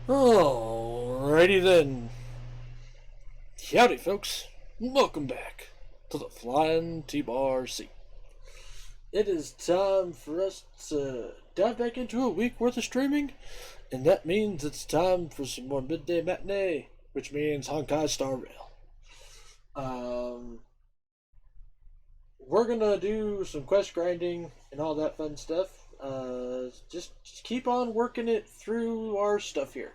Alrighty then. Howdy, folks. Welcome back to the Flying T-Bar Seat. It is time for us to dive back into a week worth of streaming, and that means it's time for some more midday matinee, which means Honkai Star Rail. We're gonna do some quest grinding and all that fun stuff. Just keep on working it through our stuff here.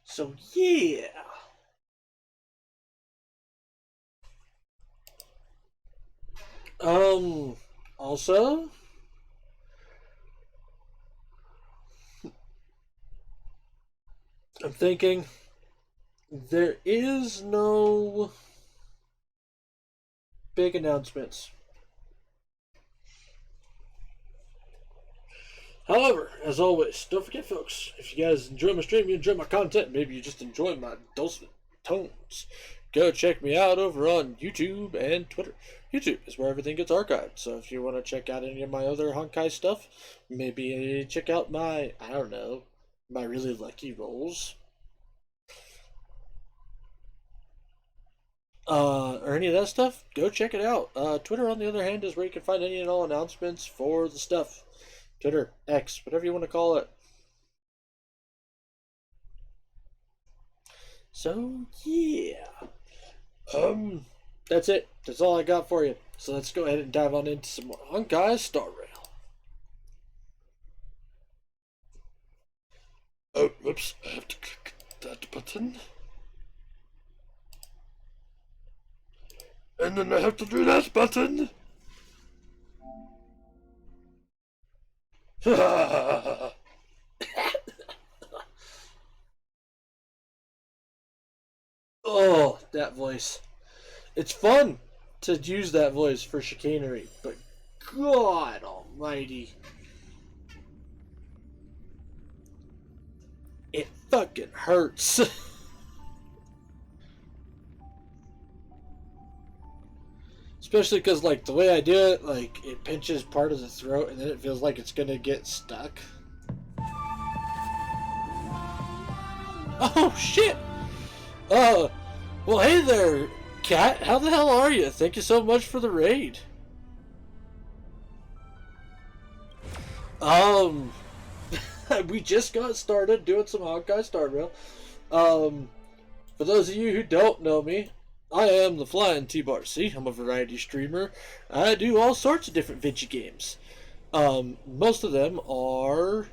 So yeah. Also, I'm thinking there is no big announcements. However, as always, don't forget, folks, if you guys enjoy my stream, you enjoy my content, maybe you just enjoy my dulcet tones, go check me out over on YouTube and Twitter. YouTube is where everything gets archived, so if you want to check out any of my other Honkai stuff, maybe check out my, I don't know, my really lucky rolls. Or any of that stuff, go check it out. Twitter, on the other hand, is where you can find any and all announcements for the stuff. Twitter, X, whatever you want to call it. So, yeah. That's it. That's all I got for you. So let's go ahead and dive on into some more Honkai Star Rail. Oh, whoops. I have to click that button. And then I have to do that button. Oh, that voice. It's fun to use that voice for chicanery, but God almighty. It fucking hurts. Especially because, like, the way I do it, like, it pinches part of the throat and then it feels like it's gonna get stuck. Oh, shit! Well, hey there, Cat. How the hell are you? Thank you so much for the raid. We just got started doing some Honkai Star Rail. For those of you who don't know me, I am the Flying T-Bar C. I'm a variety streamer. I do all sorts of different video games. Most of them are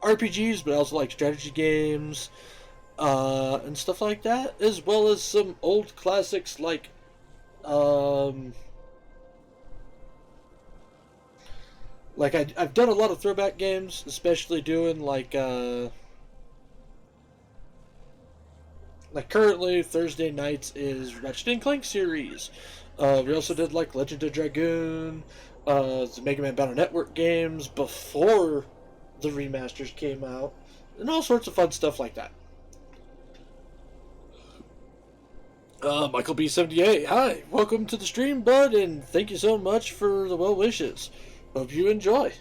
RPGs, but I also like strategy games and stuff like that, as well as some old classics like I've done a lot of throwback games, especially doing like currently Thursday nights is Ratchet and Clank series. We also did like Legend of Dragoon, the Mega Man Battle Network games before the remasters came out, and all sorts of fun stuff like that. Michael B78, hi, welcome to the stream, bud, and thank you so much for the well wishes. Hope you enjoy.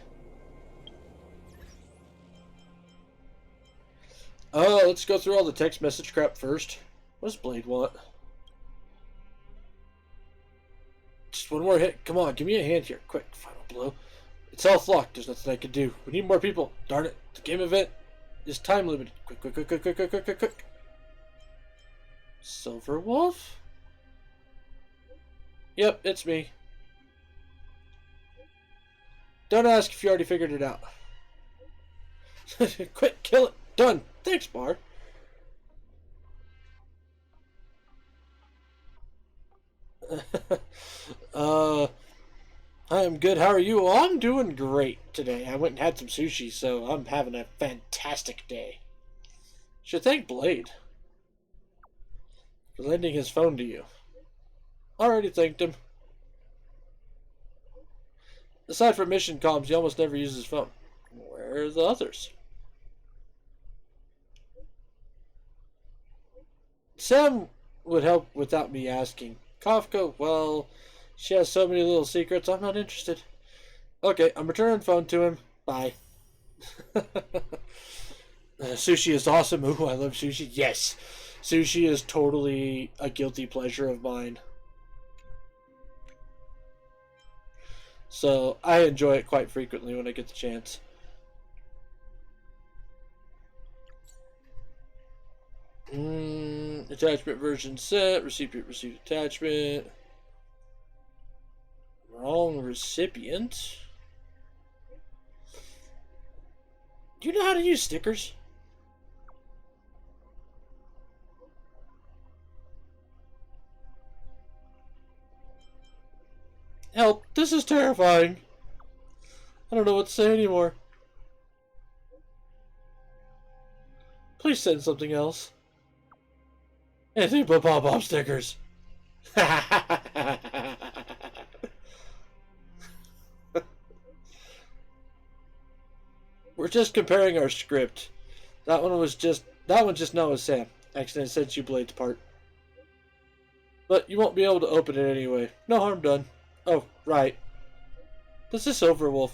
Let's go through all the text message crap first. What does Blade want? Just one more hit. Come on, give me a hand here. Quick, final blow. It's health locked. There's nothing I can do. We need more people. Darn it. The game event is time limited. Quick, quick, quick, quick, quick, quick, quick, quick, quick. Silver Wolf? Yep, it's me. Don't ask if you already figured it out. Quick, kill it. Done. Thanks, Bar. I am good. How are you? Well, I'm doing great today. I went and had some sushi, so I'm having a fantastic day. Should thank Blade for lending his phone to you. Already thanked him. Aside from mission comms, he almost never uses his phone. Where are the others? Sam would help without me asking. Kafka, well, She has so many little secrets. I'm not interested. Okay, I'm returning phone to him. Bye. Sushi is awesome. Ooh, I love sushi. Yes. Sushi is totally a guilty pleasure of mine. So I enjoy it quite frequently when I get the chance. Attachment version set. Recipient received attachment. Wrong recipient. Do you know how to use stickers? Help, this is terrifying. I don't know what to say anymore. Please send something else. Anything but pop-up stickers. We're just comparing our script. That one just now was Sam. Accident sent you Blade's part. But you won't be able to open it anyway. No harm done. Oh, right. This is Overwolf.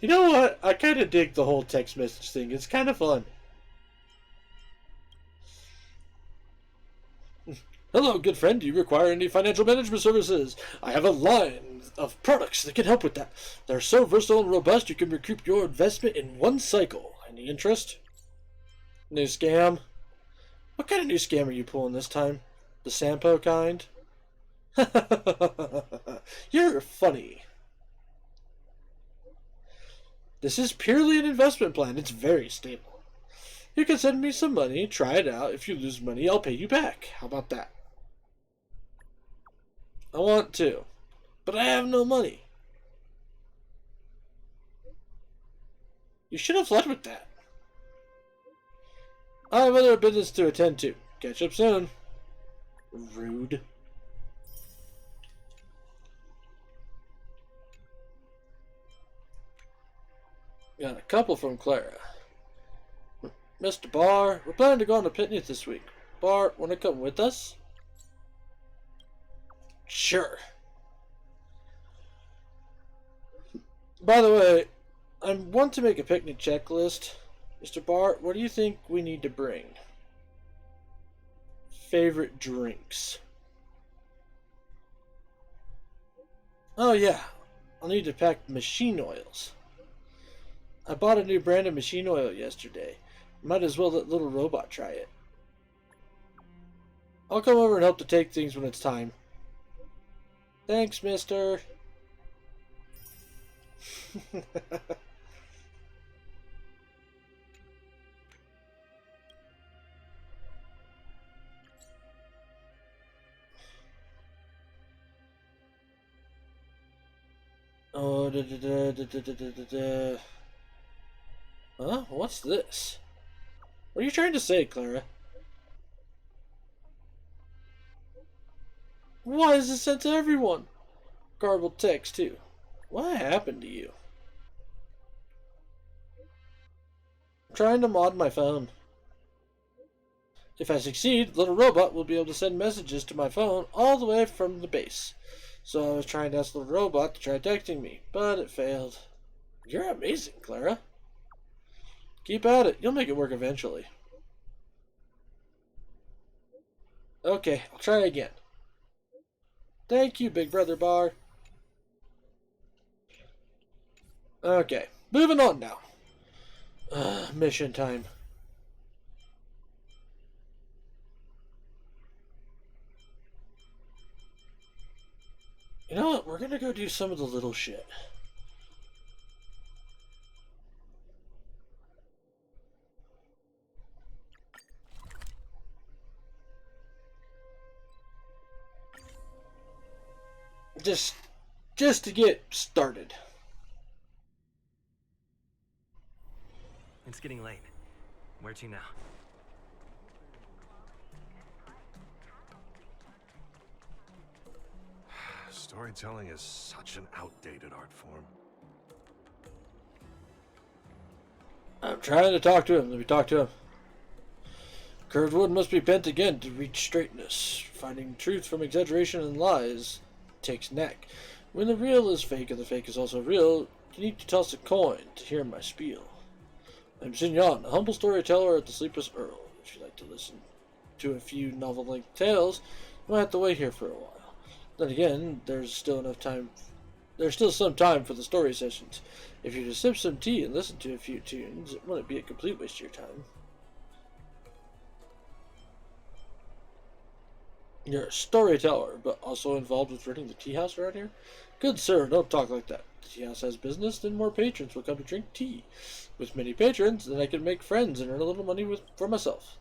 You know what? I kind of dig the whole text message thing. It's kind of fun. Hello, good friend. Do you require any financial management services? I have a line of products that can help with that. They're so versatile and robust, you can recoup your investment in one cycle. Any interest? New scam? What kind of new scam are you pulling this time? The Sampo kind? You're funny. This is purely an investment plan. It's very stable. You can send me some money, try it out. If you lose money, I'll pay you back. How about that? I want to, but I have no money. You should have led with that. I have other business to attend to. Catch up soon. Rude. Got a couple from Clara. Mr. Barr, we're planning to go on a picnic this week. Barr, want to come with us? Sure. By the way, I want to make a picnic checklist. Mr. Barr, what do you think we need to bring? Favorite drinks. Oh yeah, I'll need to pack machine oils. I bought a new brand of machine oil yesterday. Might as well let little robot try it. I'll come over and help to take things when it's time. Thanks, mister. Oh, Huh? What's this? What are you trying to say, Clara? Why is this sent to everyone? Garbled text, too. What happened to you? I'm trying to mod my phone. If I succeed, Little Robot will be able to send messages to my phone all the way from the base. So I was trying to ask Little Robot to try texting me, but it failed. You're amazing, Clara. Keep at it. You'll make it work eventually. Okay, I'll try again. Thank you, Big Brother Bar. Okay, moving on now. Mission time. You know what? We're gonna go do some of the little shit. Just to get started. It's getting late. Where to now? Storytelling is such an outdated art form. I'm trying to talk to him. Let me talk to him. Curved wood must be bent again to reach straightness. Finding truth from exaggeration and lies takes knack. When the real is fake and the fake is also real, you need to toss a coin to hear my spiel. I'm Signon, a humble storyteller at the Sleepless Earl. If you'd like to listen to a few novel-length tales, you might have to wait here for a while. Then again, there's still some time for the story sessions. If you just sip some tea and listen to a few tunes, it wouldn't be a complete waste of your time. You're a storyteller, but also involved with running the tea house around here? Good sir, don't talk like that. The tea house has business, then more patrons will come to drink tea. With many patrons, then I can make friends and earn a little money for myself.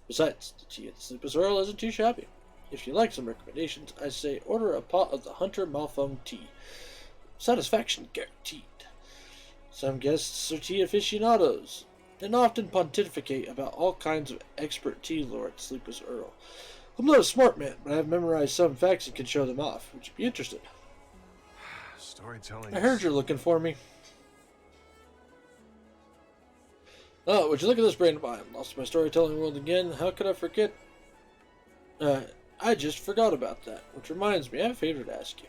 Besides, the tea at the Sleepless Earl isn't too shabby. If you like some recommendations, I say order a pot of the Hunter Malfoam tea. Satisfaction guaranteed. Some guests are tea aficionados, and often pontificate about all kinds of expert tea lore at Sleepless Earl. I'm not a smart man, but I have memorized some facts and can show them off. Would you be interested? Storytelling. I heard you're looking for me. Oh, would you look at this brain of mine? Lost my storytelling world again. How could I forget? I just forgot about that. Which reminds me, I have a favor to ask you.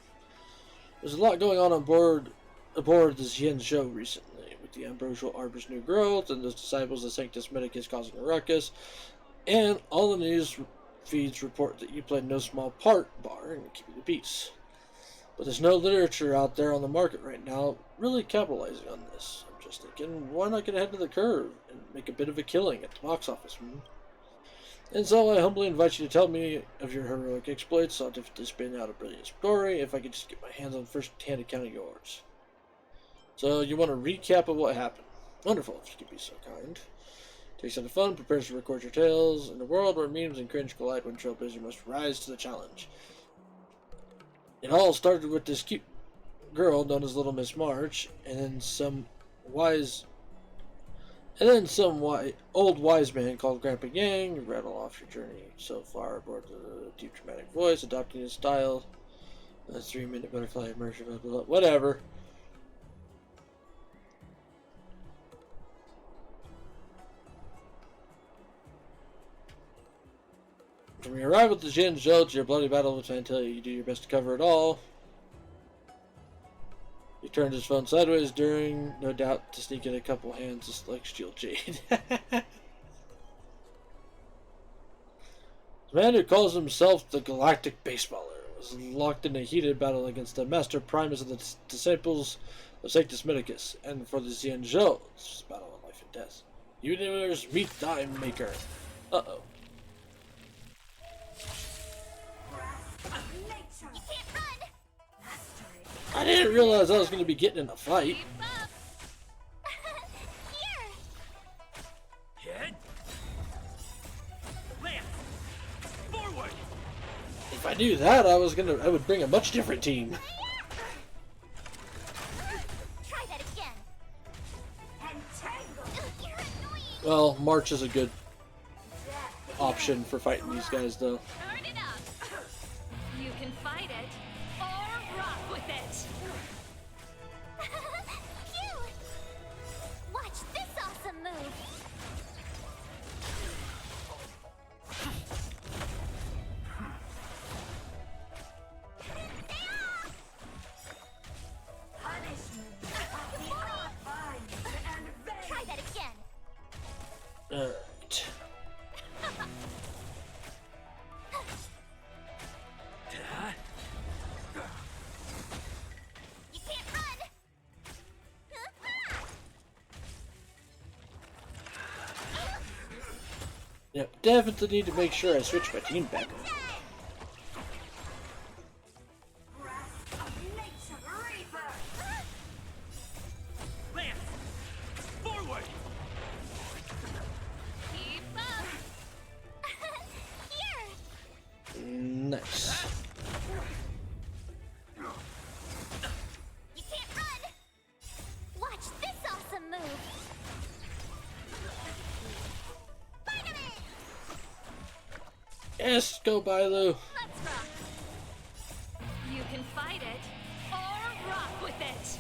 There's a lot going on aboard the Zhenzhou recently, with the Ambrosial Arbor's new growth and those disciples of Sanctus Medicus causing a ruckus, and all the news feeds report that you played no small part, barring keeping the peace. But there's no literature out there on the market right now really capitalizing on this. I'm just thinking, why not get ahead of the curve and make a bit of a killing at the box office? And so I humbly invite you to tell me of your heroic exploits. I'll definitely spin out a brilliant story if I could just get my hands on first-hand account of yours. So you want a recap of what happened? Wonderful, if you could be so kind. Takes out the fun, prepares to record your tales. In a world where memes and cringe collide, one trailblazer must rise to the challenge. It all started with this cute girl known as Little Miss March, and then some old wise man called Grandpa Yang. You rattle off your journey so far aboard the deep dramatic voice, adopting his style. A 3-minute butterfly immersion, blah, blah, blah, whatever. From your arrival at the Zhenzhou to your bloody battle with Fantasia, you do your best to cover it all. He turned his phone sideways during, no doubt, to sneak in a couple hands of Celestial Jade. The man who calls himself the Galactic Baseballer was locked in a heated battle against the Master Primus of the disciples of Sanctus Medicus, and for the Zhenzhou, this was a battle of life and death. Universe, meet thy maker. Uh-oh. I didn't realize I was going to be getting in a fight. If I knew that, I would bring a much different team. Try that again. Well, March is a good option for fighting these guys, though. Turn it up. You can fight it or rock with it. Phew! Watch this awesome move. Try that again. Alright. You can't run. Yep, definitely need to make sure I switch my team back on. Keep up. Here. Nice. You can't run. Watch this awesome move. Spider-Man. Yes, go Bailu. Let's rock. You can fight it or rock with it.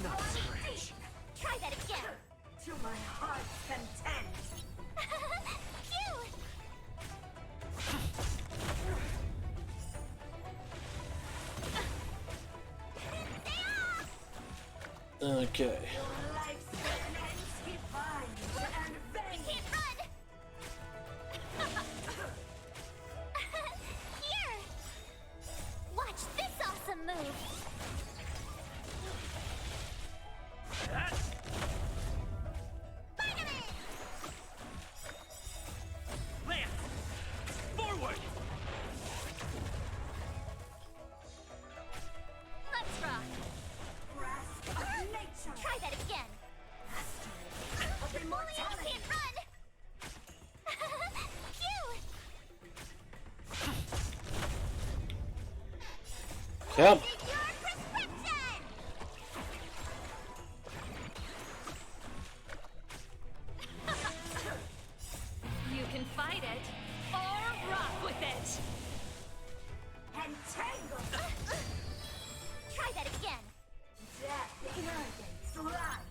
Not strange. Try that again. To my heart's Okay. You can't run! Here! Watch this awesome move! Finally! Lance! Forward! Let's rock! Try that again! Only you can't run! Phew! Come. Your prescription! You can fight it, or rock with it! And tangle! Try that again! Here! Let's rock!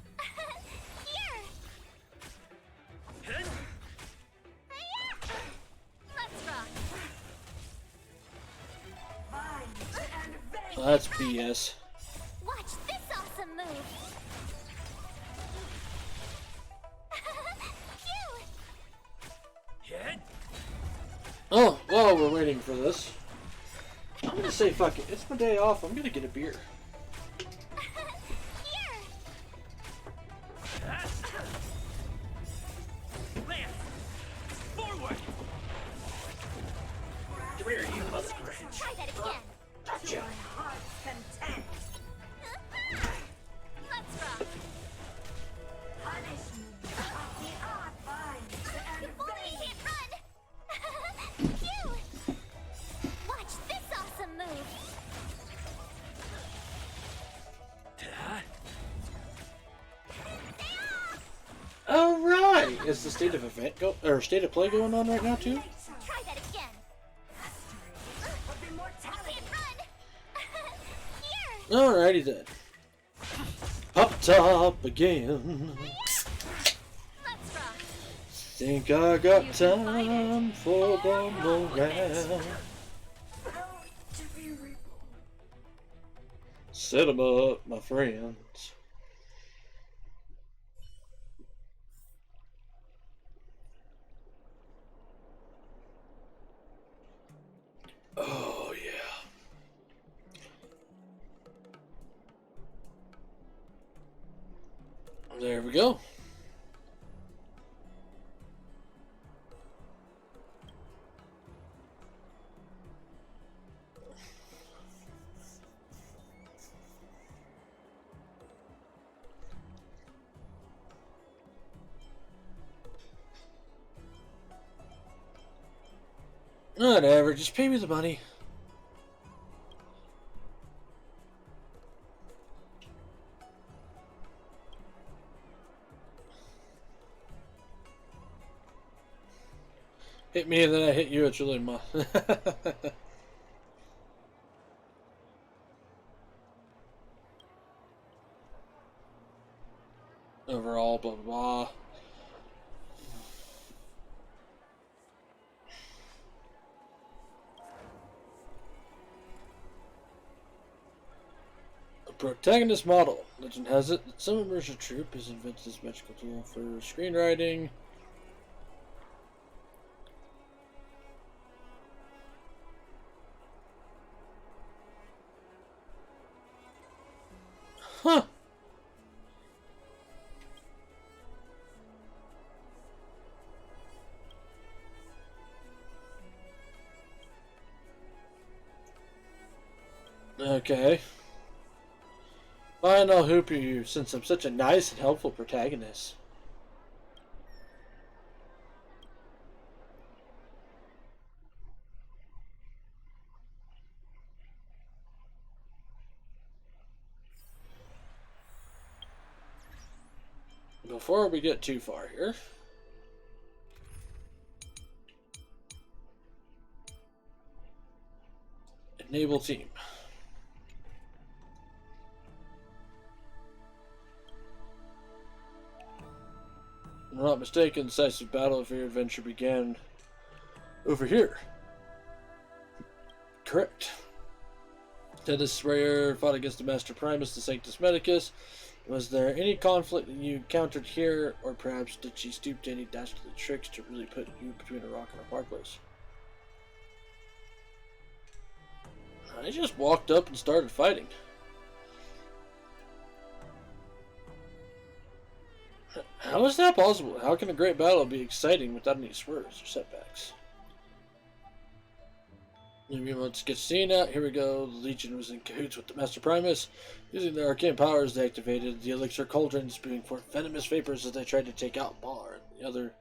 That's BS. Watch this awesome move! Phew! Hit! Oh, while we're waiting for this, I'm gonna say fuck it. It's my day off. I'm gonna get a beer. Here! Lance! Forward! Come here, you muskrat! Try that again! Gotcha. Let's rock! If only you can't run! Phew! Watch this awesome move! All right. Is the state of event state of play going on right now too? Try that again! You can't run! Here! Alrighty then. Up top again. Let's rock! Think I got time for one more round. Set 'em up, my friends. Oh yeah. There we go. Whatever, just pay me the money. Hit me and then I hit you, it's really my... Overall, blah blah blah. A protagonist model. Legend has it that some immersion troop has invented this magical tool for screenwriting. Huh. Okay. Fine, I'll hoop you since I'm such a nice and helpful protagonist. Before we get too far here, enable team. If I'm not mistaken, decisive battle of your adventure began over here. Correct. Tennis Sprayer fought against the Master Primus, the Sanctus Medicus, Was there any conflict that you encountered here, or perhaps did she stoop to any dastardly tricks to really put you between a rock and a hard place? I just walked up and started fighting. How is that possible? How can a great battle be exciting without any swerves or setbacks? Maybe let's get seen out. Here we go. The Legion was in cahoots with the Master Primus. Using their arcane powers, they activated the elixir cauldron, spewing forth venomous vapors as they tried to take out Bar and the other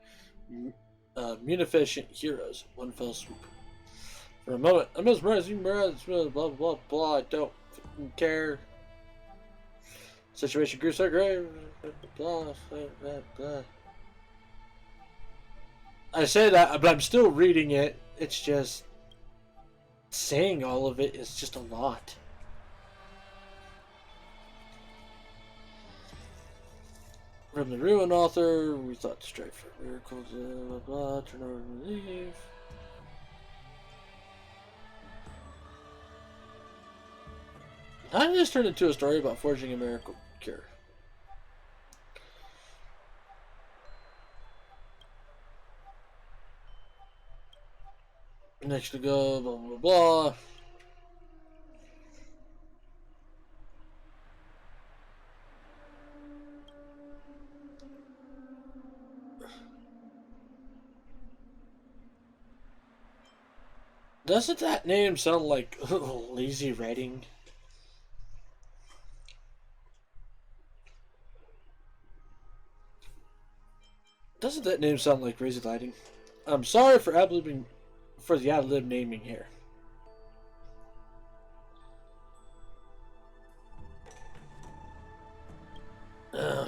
munificent heroes in one fell swoop. For a moment, I'm mesmerizing, blah, blah, blah, blah. I don't care. Situation grew so grave. Blah, blah, blah. I say that, but I'm still reading it. It's just saying all of it is just a lot. From the Ruin author, we thought to strive for miracles, blah, blah, turn over and leave. How did this turn into a story about forging a miracle cure? Next to go, blah, blah, blah. Doesn't that name sound like lazy writing? Doesn't that name sound like crazy lighting? I'm sorry for the ad-lib naming here.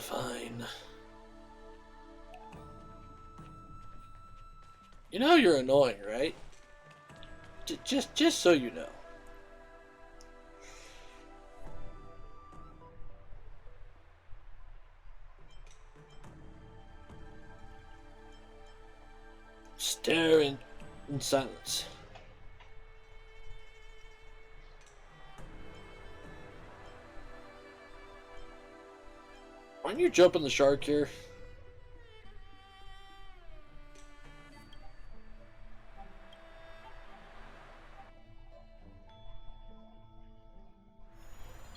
Fine. You know you're annoying, right? Just so you know. Stare in silence. Why don't you jump in the shark here?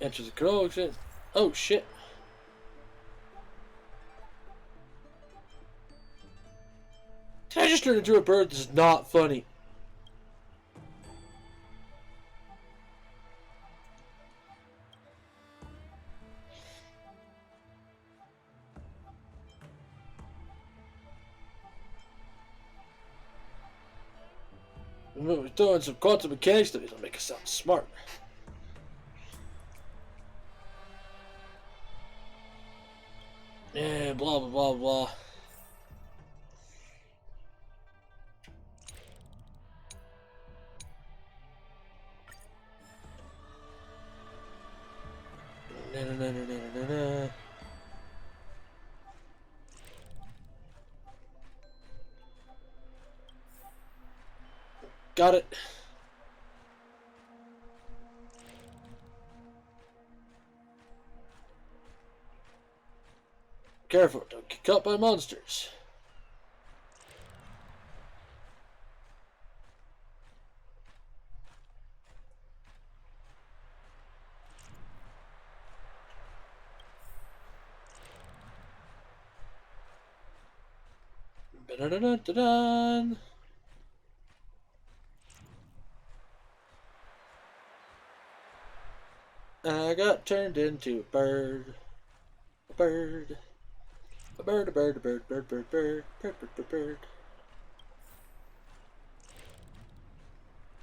Enter the control exit. Oh shit. Did I just turn into a bird? This is not funny. We're throwing some quantum mechanics stuff. It'll make us sound smart. Yeah, blah blah blah blah. Na, na, na, na, na, na, na. Got it. Careful, don't get caught by monsters. Ba-da-da-da-da-dun. I got turned into a bird. A bird. A bird, a bird, a bird, bird, bird, bird, bird, bird, bird, bird.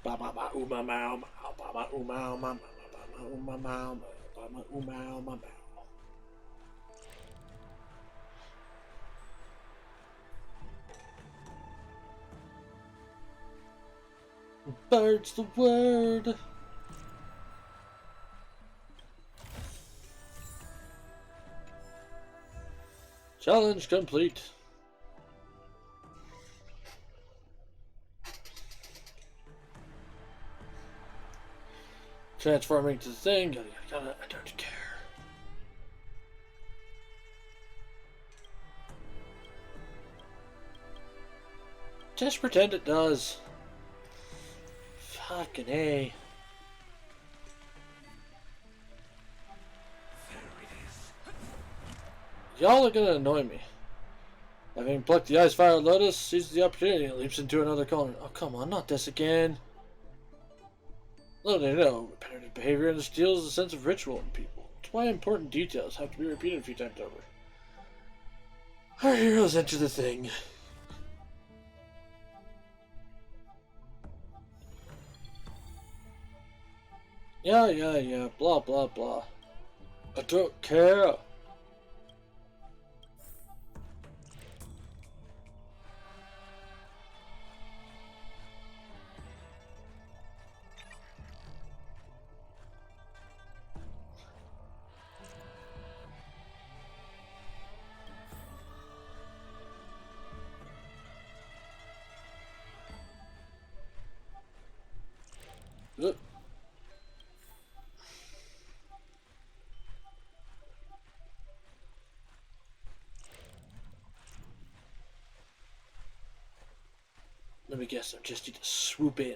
Ba ba ba oo ma mow, ba ba oo mow, ma ma ba ma oo ma mow, ba ma oo mow, ma mow. Bird's the word. Challenge complete. Transforming to the thing. I don't care. Just pretend it does. Fucking A. Y'all are gonna annoy me. Having plucked the Ice Fire Lotus, seizes the opportunity and leaps into another corner. Oh, come on, not this again. Little do they know, repetitive behavior instills a sense of ritual in people. It's why important details have to be repeated a few times over. Our heroes enter the thing. Yeah, blah, blah, blah. I don't care. Look. Let me guess, I just need to swoop in.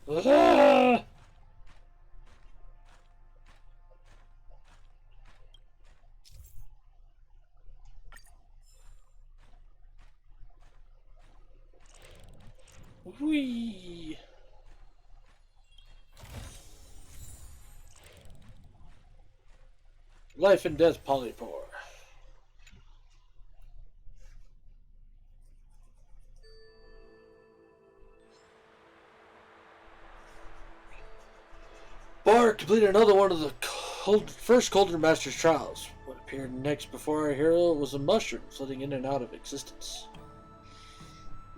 Ah! Whee! Life and Death Polypore. Bar completed another one of the first Cauldron Master's trials. What appeared next before our hero was a mushroom floating in and out of existence.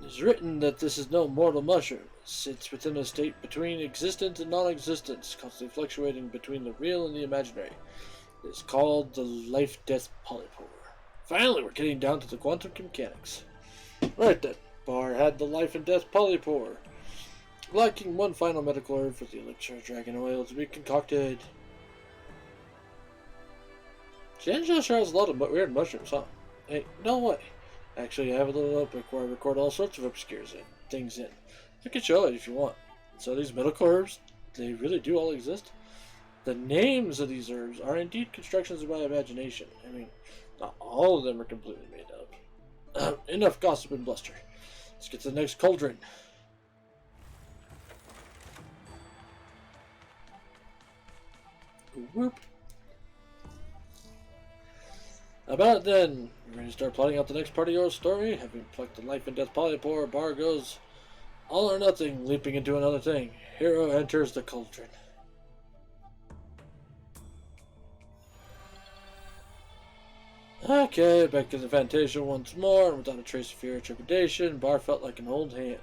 It is written that this is no mortal mushroom. It sits within a state between existence and non-existence, constantly fluctuating between the real and the imaginary. It is called the Life-Death Polypore. Finally, we're getting down to the quantum mechanics. Right then, Bar had the Life and Death Polypore, lacking one final medical herb for the elixir of dragon oil to be concocted. Shenzhou sure has a lot of weird mushrooms, huh? Hey, no way. Actually, I have a little notebook where I record all sorts of obscure things in. I can show it if you want. So these medical herbs, they really do all exist? The names of these herbs are indeed constructions of my imagination. I mean, not all of them are completely made up. Enough gossip and bluster. Let's get to the next cauldron. Whoop. About then, you ready to start plotting out the next part of your story? Having plucked the Life and Death Polypore, Bar goes all or nothing, leaping into another thing. Hero enters the cauldron. Okay, back to the Fantasia once more, and without a trace of fear or trepidation, Bar felt like an old hand.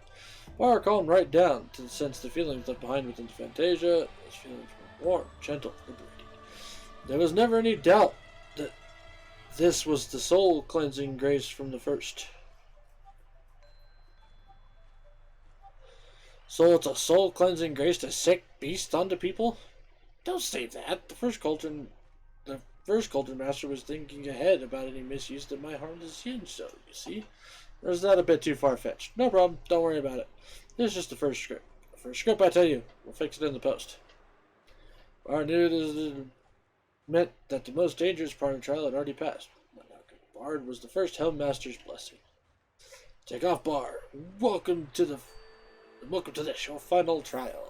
Bar calmed right down to sense the feelings left behind within the Fantasia. His feelings were warm, gentle, liberating. There was never any doubt that this was the soul cleansing grace from the first. So it's a soul cleansing grace to sick beasts onto people? Don't say that. The first Cauldron Master was thinking ahead about any misuse that might harm the Yin, so you see? Or is that a bit too far-fetched? No problem, don't worry about it. This is just the first script. The first script, I tell you, we'll fix it in the post. Bar knew this meant that the most dangerous part of the trial had already passed. Bard was the first Helm Master's blessing. Take off, Bar. Welcome to this, your final trial.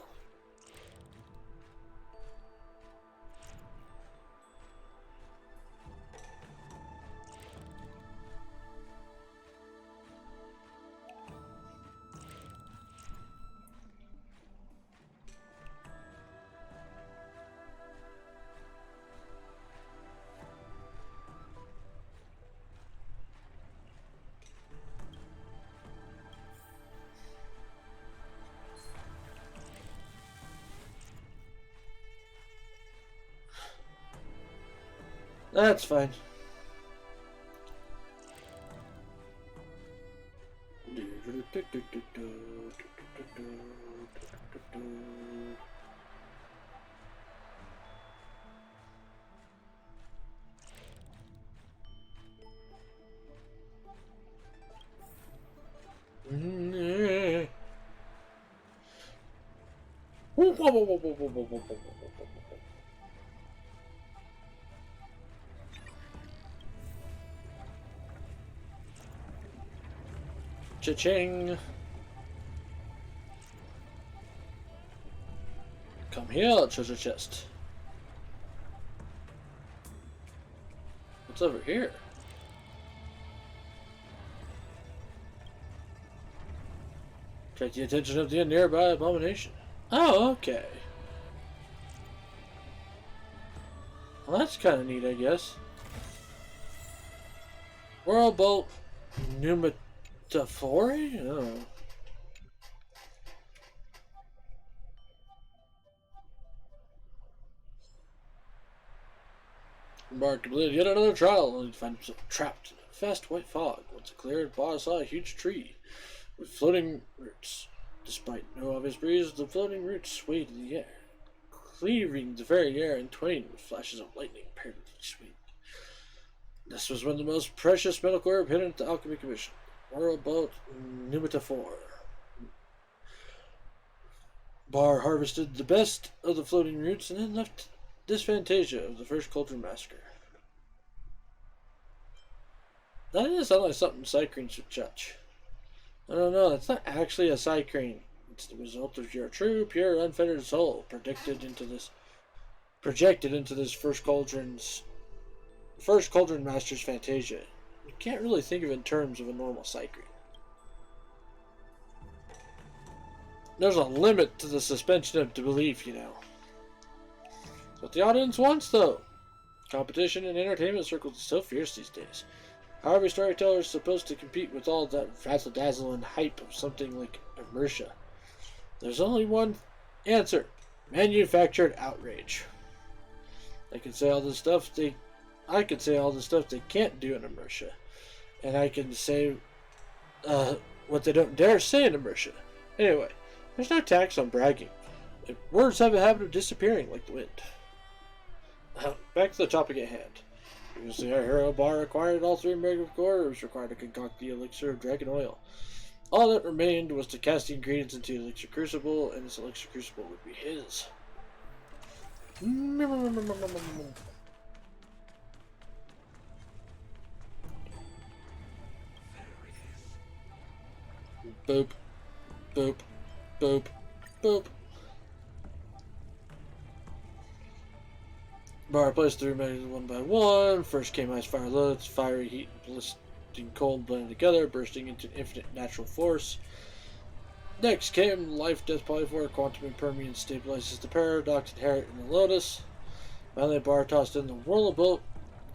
That's fine. Cha-ching! Come here, treasure chest. What's over here? Attract the attention of the nearby abomination. Oh, okay. Well, that's kind of neat, I guess. World Bolt Pneumatophore? Oh. Embark completed yet another trial, only to find himself trapped in a vast white fog. Once cleared, Bar saw a huge tree with floating roots. Despite no obvious breeze, the floating roots swayed in the air, cleaving the very air in twain with flashes of lightning paired with each swing. This was one of the most precious medical herb hidden at the Alchemy Commission. World Bolt Pneumatophore. Bar harvested the best of the floating roots and then left this Fantasia of the first Cauldron Massacre. That doesn't sound like something Cycrene should judge. I don't know, it's not actually a Cycrene. It's the result of your true, pure, unfettered soul projected into this first Cauldron Master's Fantasia. You can't really think of it in terms of a normal Cycrene. There's a limit to the suspension of belief, you know. That's what the audience wants, though. Competition in entertainment circles is so fierce these days. How every storyteller is supposed to compete with all that razzle-dazzle and hype of something like immersia. There's only one answer: manufactured outrage. I can say all the stuff they can't do in immersia, and I can say what they don't dare say in immersia. Anyway, there's no tax on bragging. Words have a habit of disappearing like the wind. Back to the topic at hand. Previously, our hero Bar acquired all 3 mega cores required to concoct the elixir of dragon oil. All that remained was to cast the ingredients into the elixir crucible, and this elixir crucible would be his. Boop, boop, boop, boop. Bar placed 3 megas one by one. First came ice, fire, loads, fiery heat, blistering cold blended together, bursting into an infinite natural force. Next came life, death, polyphore, quantum impermanence stabilizes the paradox inherent in the lotus. Finally, Bar tossed in the whirlbolt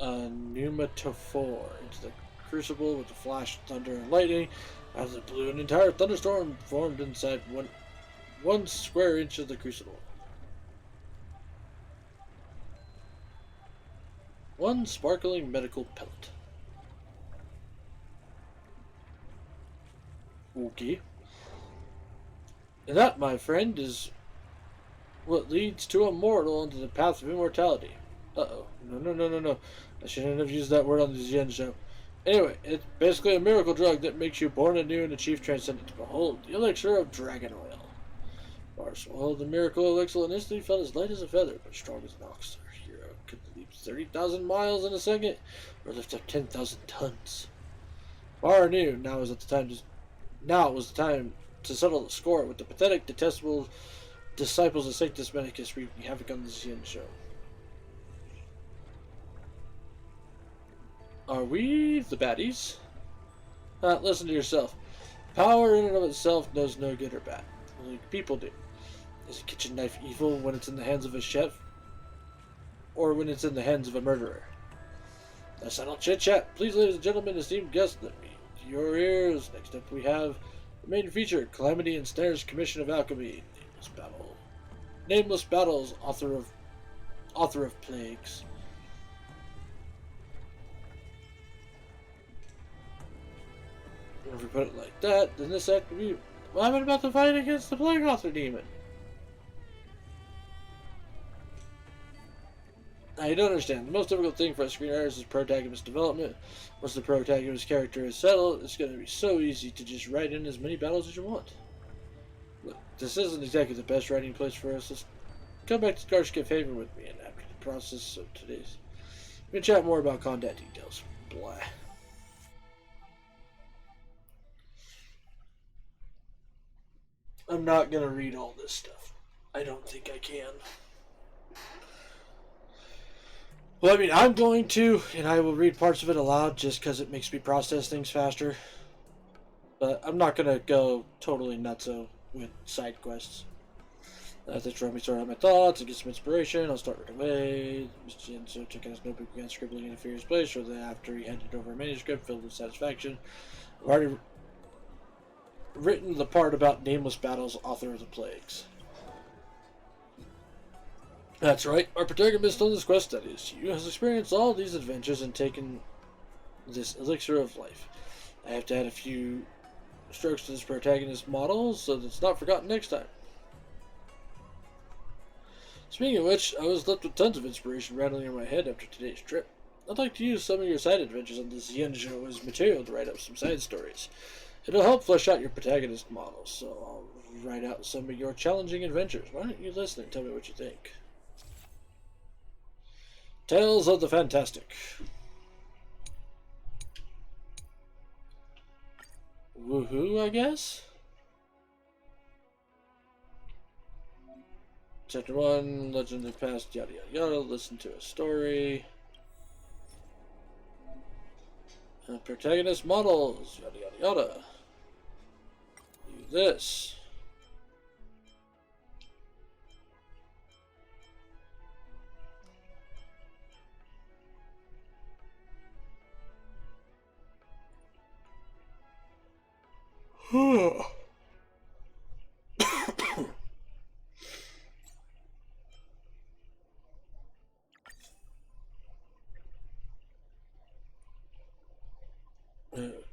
pneumatophore into the crucible with the flash, thunder, and lightning. As it blew, an entire thunderstorm formed inside one square inch of the crucible. One sparkling medical pellet. Okay. And that, my friend, is what leads to a mortal into the path of immortality. Uh-oh. No. I shouldn't have used that word on the Zen show. Anyway, it's basically a miracle drug that makes you born anew and achieve transcendence. Behold, the elixir of dragon oil. Bar swallowed the miracle elixir and instantly felt as light as a feather, but strong as an ox. Our hero could leap 30,000 miles in a second, or lift up 10,000 tons. Bar knew now was the time to settle the score with the pathetic, detestable disciples of Sanctus Medicus wreaking havoc on the Zen show. Are we the baddies? Listen to yourself. Power in and of itself knows no good or bad. Only people do. Is a kitchen knife evil when it's in the hands of a chef? Or when it's in the hands of a murderer? Let's settle chit-chat. Please, ladies and gentlemen, esteemed guests, let me to your ears. Next up we have the main feature, Calamity and Snare's Commission of Alchemy. Nameless Battles, author of Plagues. If we put it like that, then this act would be I'm about to fight against the Plague Author Demon. Now, you don't understand. The most difficult thing for us screenwriters is protagonist development. Once the protagonist character is settled, it's going to be so easy to just write in as many battles as you want. Look, this isn't exactly the best writing place for us. Let's come back to Garshka Favor with me, and after the process of today's... we can chat more about combat details. Blah. I'm not going to read all this stuff. I don't think I can. Well, I mean, I'm going to, and I will read parts of it aloud just because it makes me process things faster. But I'm not going to go totally nutso with side quests. That's where me sort out my thoughts and get some inspiration. I'll start right away. Mr. Jenso took out his notebook, began scribbling in a furious place. Shortly after, he handed over a manuscript filled with satisfaction. I've already written the part about nameless battles, author of the plagues. That's right. Our protagonist on this quest, that is you, has experienced all these adventures and taken this elixir of life. I have to add a few strokes to this protagonist model so that it's not forgotten next time. Speaking of which, I was left with tons of inspiration rattling in my head after today's trip. I'd like to use some of your side adventures on this Yenjo as material to write up some side stories. It'll help flesh out your protagonist model, so I'll write out some of your challenging adventures. Why don't you listen and tell me what you think? Tales of the Fantastic. Woohoo, I guess? Chapter 1, Legend of the Past, yada yada yada. Listen to a story. Protagonist models, yada yada yada. Do this.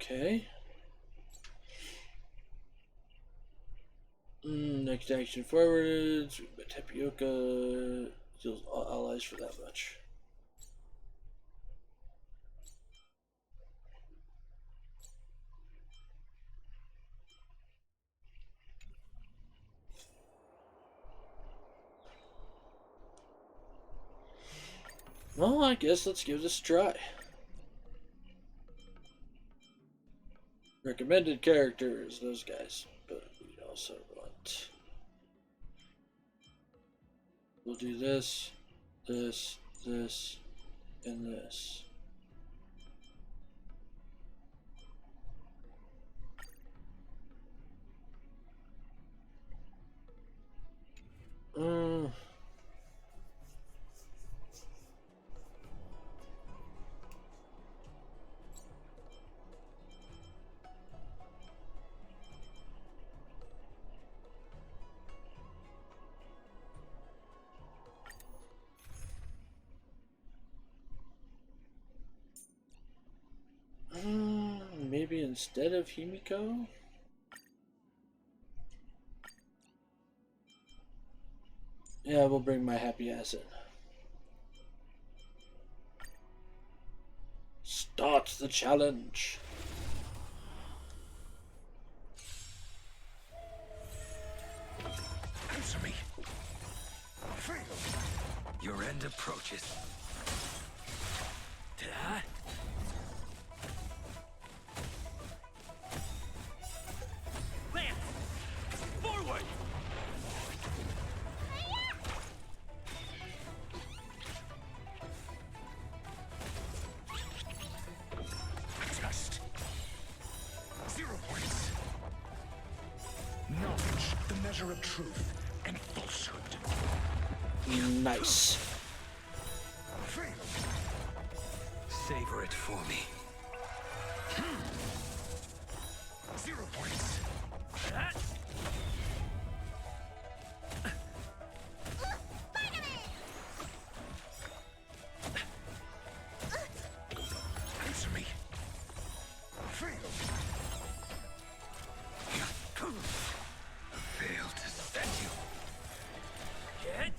Okay. Next action forwards. Tapioca deals all allies for that much. Well, I guess let's give this a try. Recommended characters, those guys. But we also want... we'll do this, this, this, and this. Maybe instead of Himiko? Yeah, we'll bring my happy ass in. Start the challenge. Answer me. Your end approaches. Ta-da. Lance! Forward! Just 0 points. Knowledge, the measure of truth and falsehood. Nice. Savor it for me. 0 points. Answer me. Fail to set you. Get.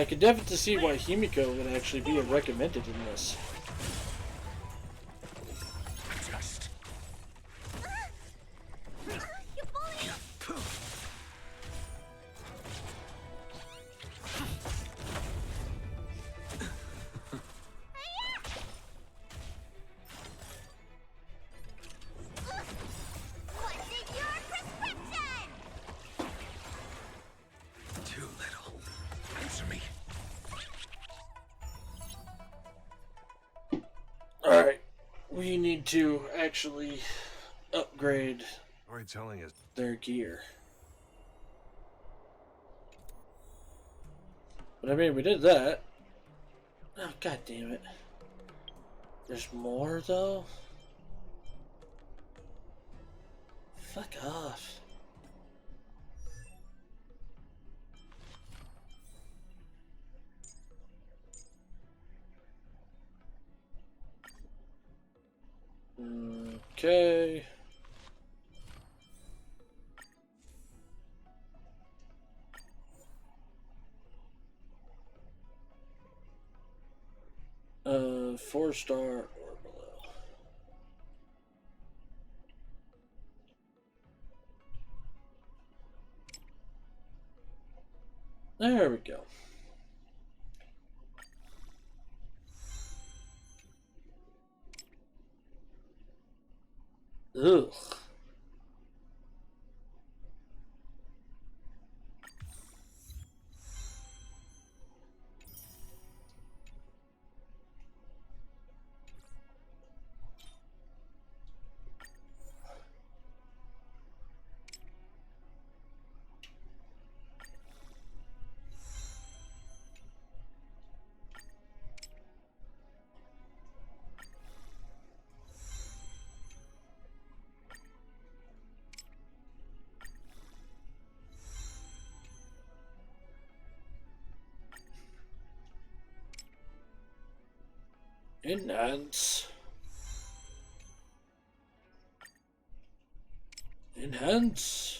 I could definitely see why Himiko would actually be recommended in this. Just You bully! What's in your prescription? too little. Answer me. Alright, we need to actually upgrade Story telling is their gear. But I mean, we did that. Oh, god damn it. There's more, though? Fuck off. Okay. Four-star or below. There we go. Ugh. Enhance. Enhance.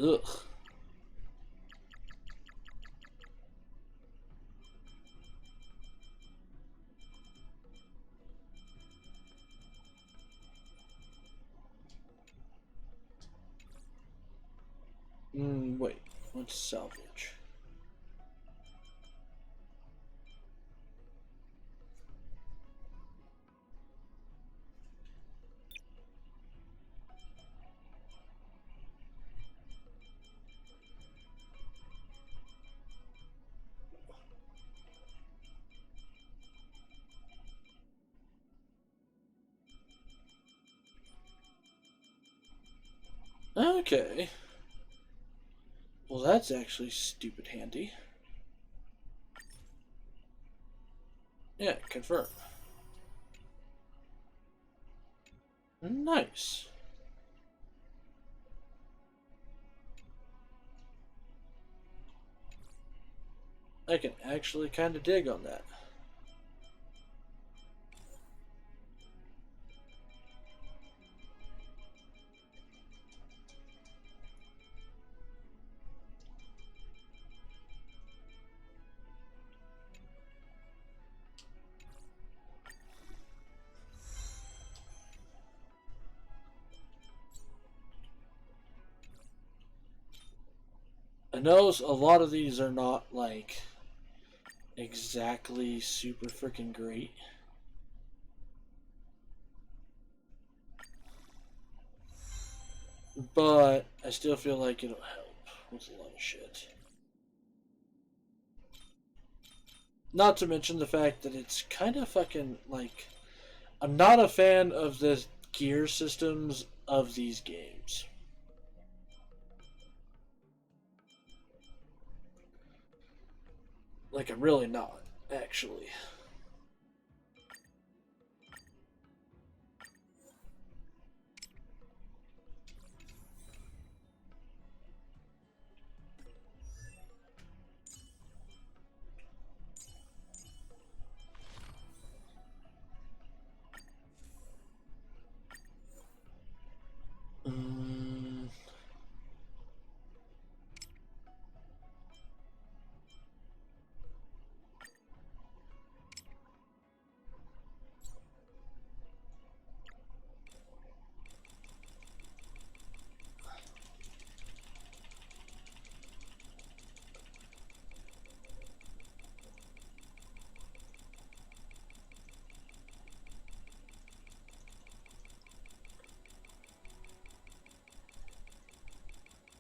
Ugh. Wait. Let's salvage. Okay. Well, that's actually stupid handy. Yeah, confirm. Nice. I can actually kind of dig on that. I know a lot of these are not like exactly super freaking great. But I still feel like it'll help with a lot of shit. Not to mention the fact that it's kind of fucking like, I'm not a fan of the gear systems of these games. Like, I'm really not, actually. Mm.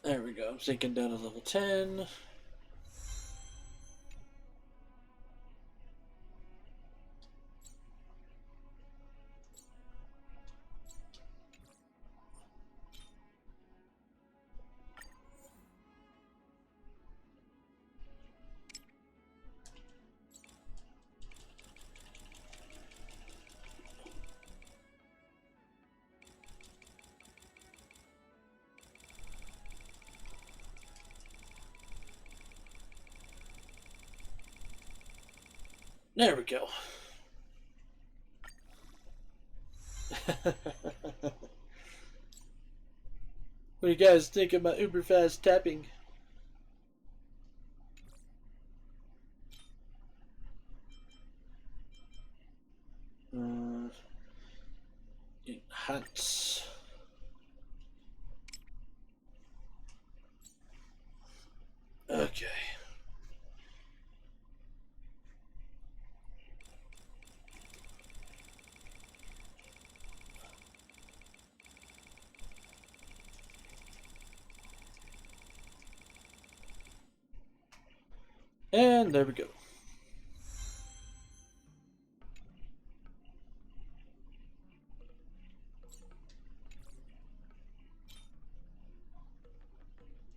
There we go. I'm sinking down to level 10. There we go. What do you guys think of my uber fast tapping? Enhance. Okay. And there we go.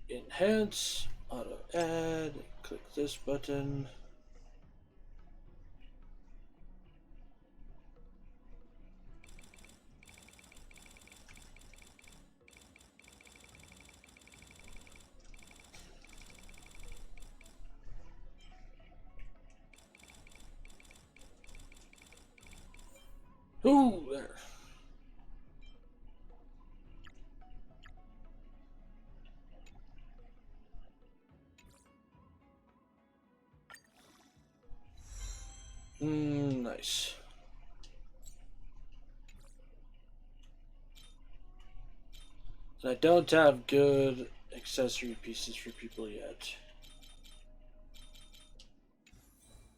Enhance, auto add, click this button. Ooh, there. Nice. And I don't have good accessory pieces for people yet.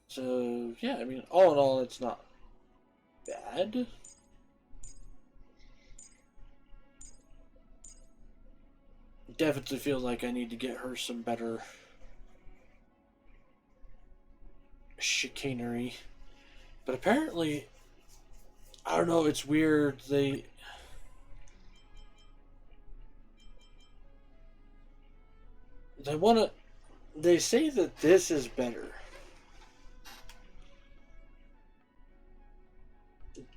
So, yeah, I mean, all in all, it's not bad. Definitely feel like I need to get her some better chicanery. But apparently, I don't know, it's weird. They want to. They say that this is better.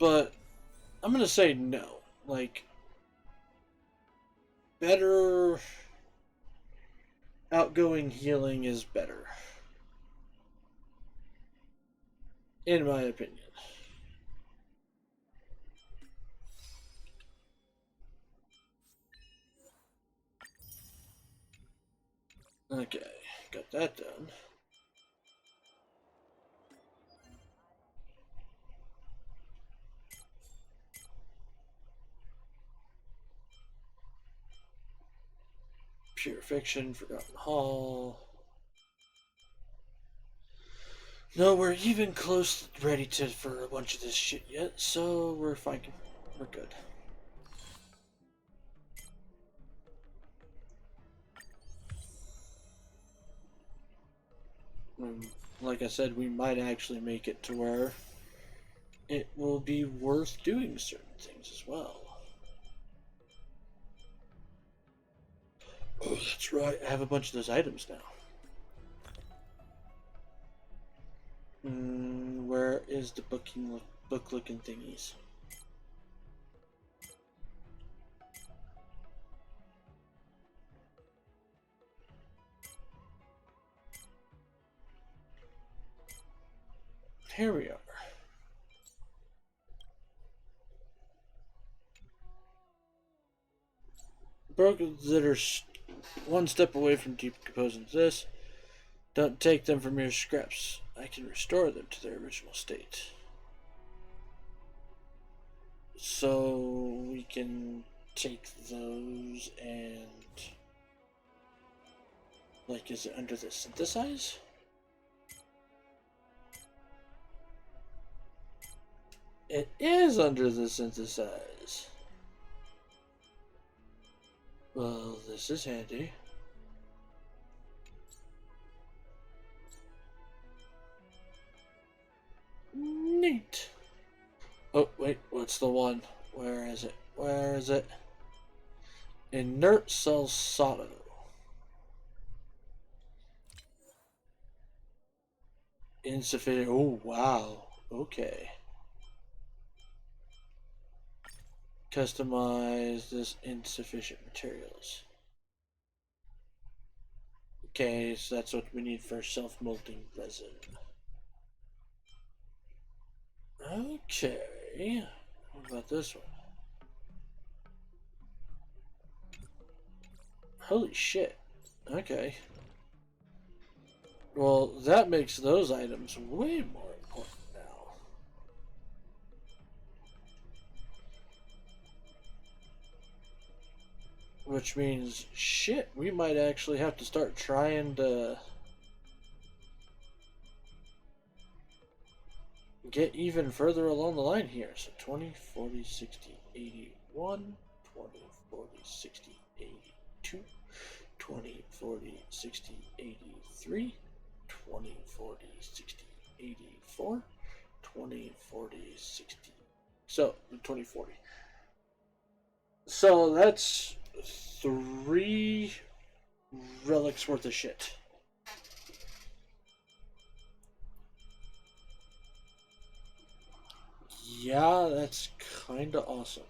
But I'm going to say no. Like, better outgoing healing is better. In my opinion. Okay, got that done. Pure Fiction, Forgotten Hall. No, we're even close ready to for a bunch of this shit yet, so we're fine. We're good. like I said, we might actually make it to where it will be worth doing certain things as well. Oh, that's right. I have a bunch of those items now. Where is the book-looking thingies? Here we are. Brokers that are one step away from decomposing this. Don't take them for mere scraps. I can restore them to their original state. So we can take those and... like, is it under the synthesize? It is under the synthesize. Well, this is handy. Neat. Oh, wait, what's the one? Where is it? Where is it? Inert Salsato. Insufficient. Oh, wow. Okay. Customize this insufficient materials. Okay, so that's what we need for self-molting resin. Okay. What about this one? Holy shit. Okay. Well, that makes those items way more important now. Which means, shit, we might actually have to start trying to get even further along the line here. So 20, 40, 60, 81, 20, 40, 60, 82, 20, 40, 60, 83, 20, 40, 60, 84, 20, 40, 60. So, 20, 40. So that's 3 relics worth of shit. Yeah, that's kind of awesome.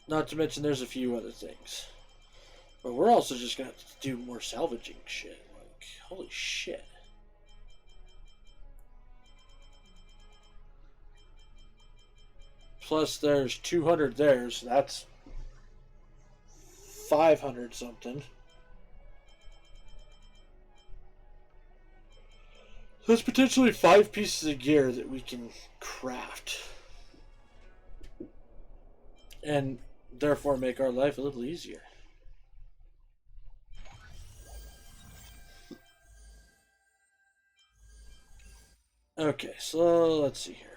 Not to mention there's a few other things. But we're also just going to have to do more salvaging shit. Like, holy shit. Plus there's 200 there, so that's 500 something. So it's potentially 5 pieces of gear that we can craft. And therefore make our life a little easier. Okay, so let's see here.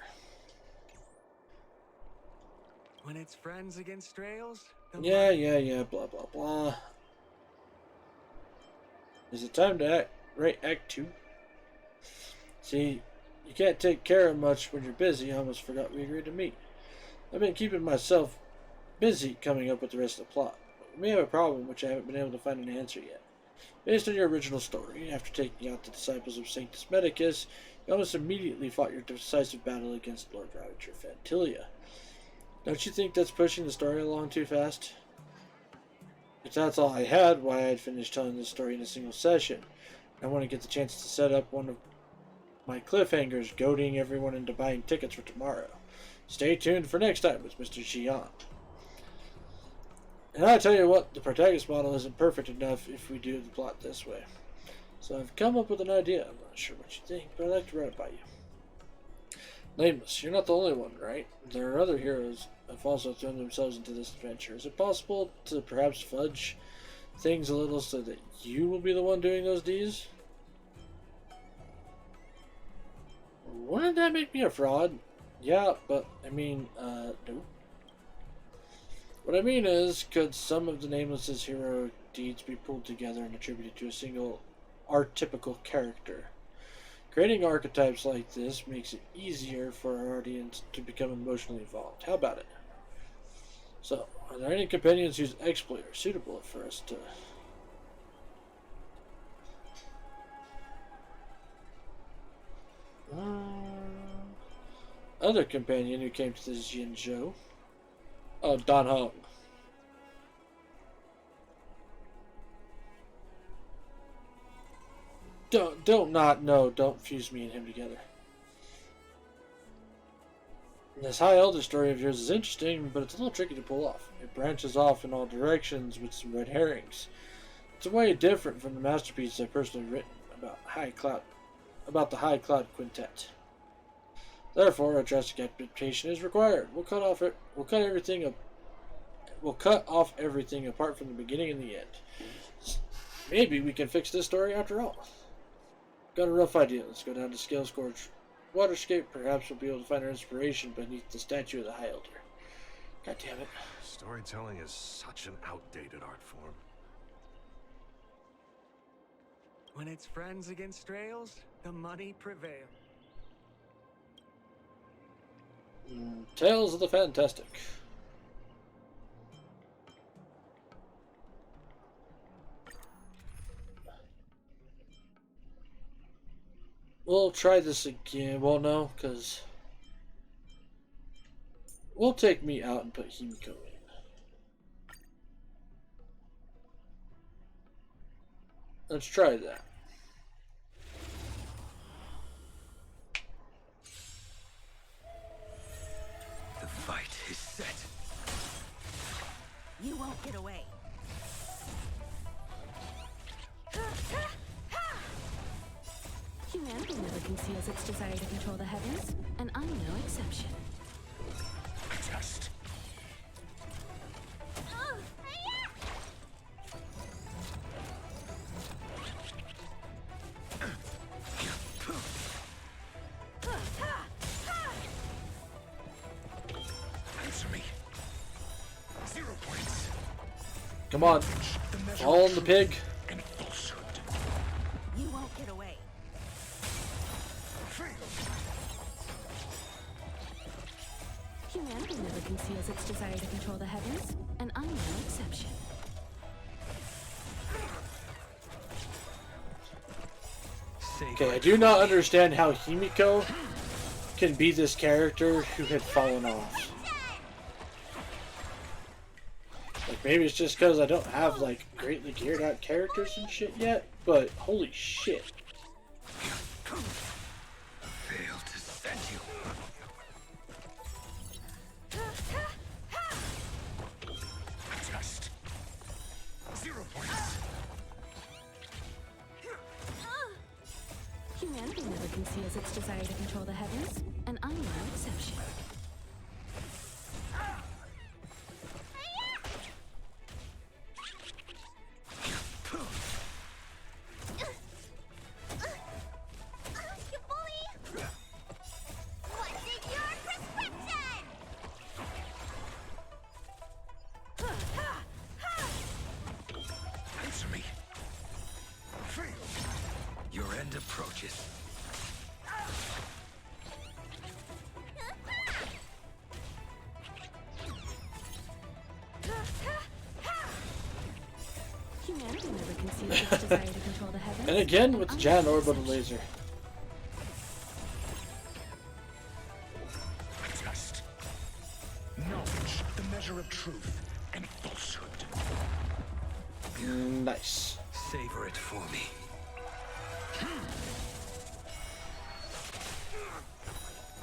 When it's friends against trails? Yeah, blah, blah, blah. Is it time to write Act 2? See, you can't take care of much when you're busy. I almost forgot we agreed to meet. I've been keeping myself busy coming up with the rest of the plot. We may have a problem which I haven't been able to find an answer yet. Based on your original story, after taking out the disciples of Sanctus Medicus, you almost immediately fought your decisive battle against Lord Ravager Fantilia. Don't you think that's pushing the story along too fast? If that's all I had, why I'd finished telling this story in a single session. I want to get the chance to set up one of my cliffhangers, goading everyone into buying tickets for tomorrow. Stay tuned for next time with Mr. Xian. And I tell you what, the protagonist model isn't perfect enough if we do the plot this way. So I've come up with an idea. I'm not sure what you think, but I'd like to run it by you. Nameless, you're not the only one, right? There are other heroes who have also thrown themselves into this adventure. Is it possible to perhaps fudge things a little so that you will be the one doing those deeds? Wouldn't that make me a fraud? Yeah, but, I mean, no. What I mean is, could some of the Nameless's heroic deeds be pulled together and attributed to a single archetypical character? Creating archetypes like this makes it easier for our audience to become emotionally involved. How about it? So, are there any companions whose exploit are suitable for us to... Other companion who came to this Yinzhou. Oh, Don Hong. Don't fuse me and him together. This High Elder story of yours is interesting, but it's a little tricky to pull off. It branches off in all directions with some red herrings. It's a way different from the masterpiece I've personally written about the High Cloud Quintet. Therefore, a drastic adaptation is required. We'll cut off everything apart from the beginning and the end. Maybe we can fix this story after all. Got a rough idea. Let's go down to Scale Scourge Waterscape. Perhaps we'll be able to find our inspiration beneath the statue of the High Elder. God damn it. Storytelling is such an outdated art form. When it's friends against trails, the money prevails. Tales of the Fantastic. We'll try this again. Well, no, because we'll take me out and put Himiko in. Let's try that. The fight is set. You won't get away. Humanity never conceals its desire to control the heavens, and I'm no exception. Just answer me. 0 points. Come on. Fall on the pig. And falsehood. You won't get away. Humanity never conceals its desire to control the heavens, and I'm no exception. Okay, I do not understand how Himiko can be this character who had fallen off. Like, maybe it's just because I don't have, like, greatly geared out characters and shit yet, but holy shit. Failed to send you. Just 0 points. Humanity never conceals its desire to control the heavens, and I'm no exception. You bully! What's in your prescription? Answer me. Your end approaches. Humanity never conceals its desire to control the heavens. And again with the I'm giant no orbital exception. laser. Just knowledge, the measure of truth and falsehood. Nice. Savor it for me.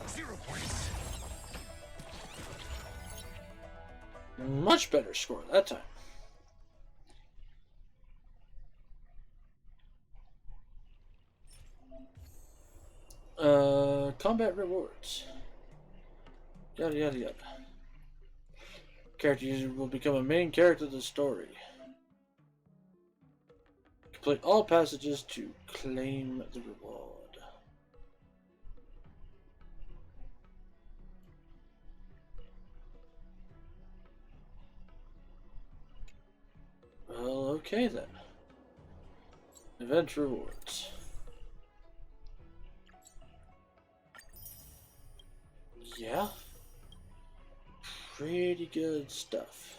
0 points. Much better score that time. Combat rewards. Yada yada yada. Character user will become a main character of the story. Complete all passages to claim the reward. Okay then. Event rewards. Yeah. Pretty good stuff.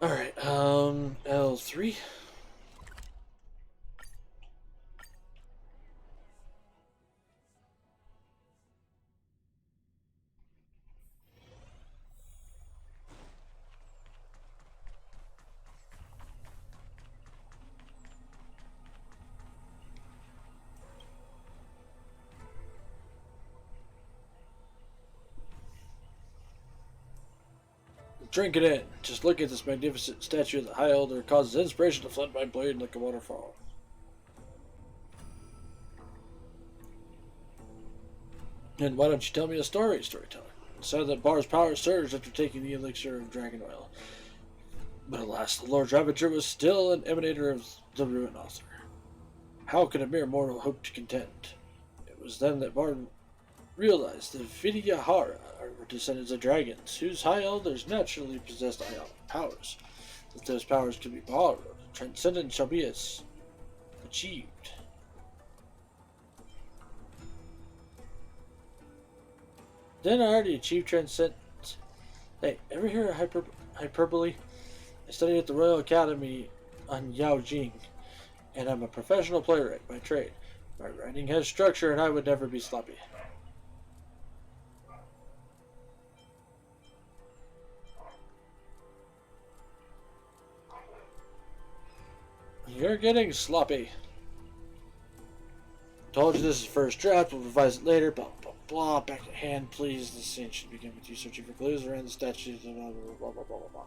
Alright, L3. Drink it in. Just look at this magnificent statue of the High Elder causes inspiration to flood my blade like a waterfall. And why don't you tell me a story, storyteller? It said that Bar's power surged after taking the elixir of dragon oil. But alas, the Lord Ravager was still an emanator of the ruin author. How could a mere mortal hope to contend? It was then that Bar realized the Vidyahara were descendants of dragons, whose high elders naturally possessed ionic powers. That those powers could be borrowed, transcendence shall be achieved. Then I already achieved transcendence. Hey, ever hear of hyperbole? I studied at the Royal Academy on Yaojing, and I'm a professional playwright by trade. My writing has structure, and I would never be sloppy. You're getting sloppy. Told you this is first draft, we'll revise it later, blah blah blah. Back at hand, please. The scene should begin with you searching for clues around the statue, blah blah blah blah blah blah.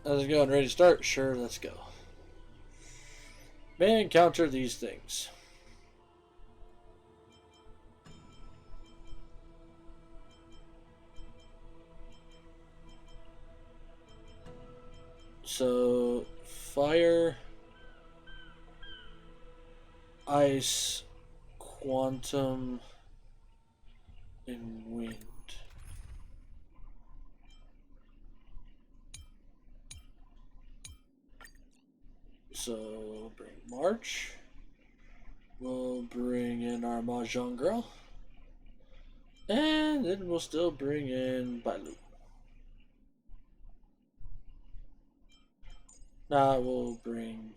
How's it going? Ready to start? Sure, let's go. May encounter these things. So, fire, ice, quantum, and wind. So, we'll bring March. We'll bring in our Mahjong Girl. And then we'll still bring in Bailu. Now we'll bring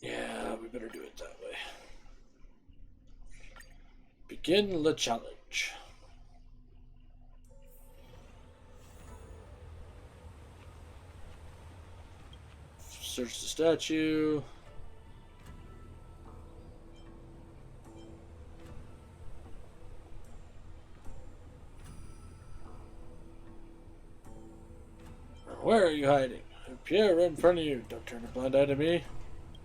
yeah, we better do it that way. Begin the challenge. Search the statue. Where are you hiding? Pierre, right in front of you. Don't turn a blind eye to me.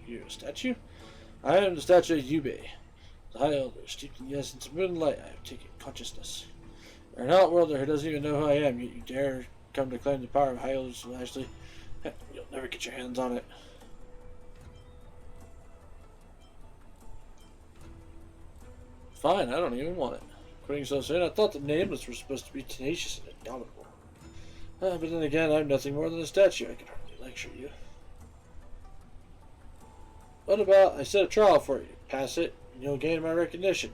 You a statue? I am the statue of Yubei, the High Elder, steeped in the essence of moonlight. I have taken consciousness. You're an outworlder who doesn't even know who I am, yet you dare come to claim the power of High Elders so Ashley. You'll never get your hands on it. Fine, I don't even want it. Quitting so soon, I thought the nameless were supposed to be tenacious and indomitable. But then again, I'm nothing more than a statue. I can hardly lecture you. What about I set a trial for you? Pass it, and you'll gain my recognition.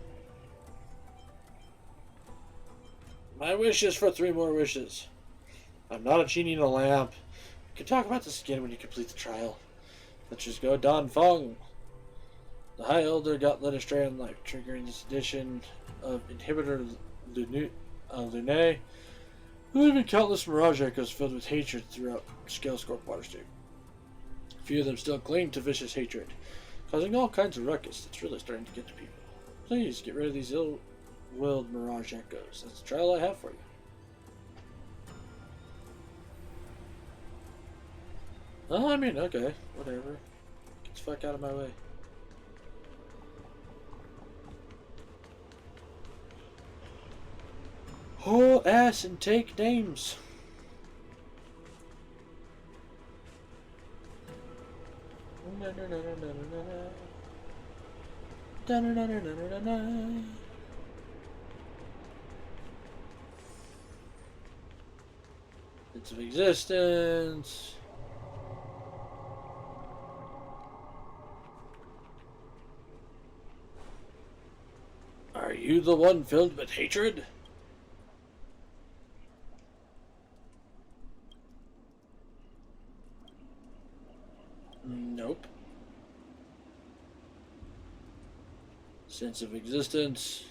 My wish is for 3 more wishes. I'm not a genie in a lamp. We can talk about this again when you complete the trial. Let's just go Don Feng. The High Elder got led astray in life, triggering this edition of Inhibitor Lunae, leaving countless mirage echoes filled with hatred throughout Scale Scorp Water State. Few of them still cling to vicious hatred, causing all kinds of ruckus that's really starting to get to people. Please get rid of these ill-willed mirage echoes. That's the trial I have for you. Oh, I mean, okay, whatever. Get the fuck out of my way. Haul ass and take names. It's of existence. Are you the one filled with hatred? Nope. Sense of existence.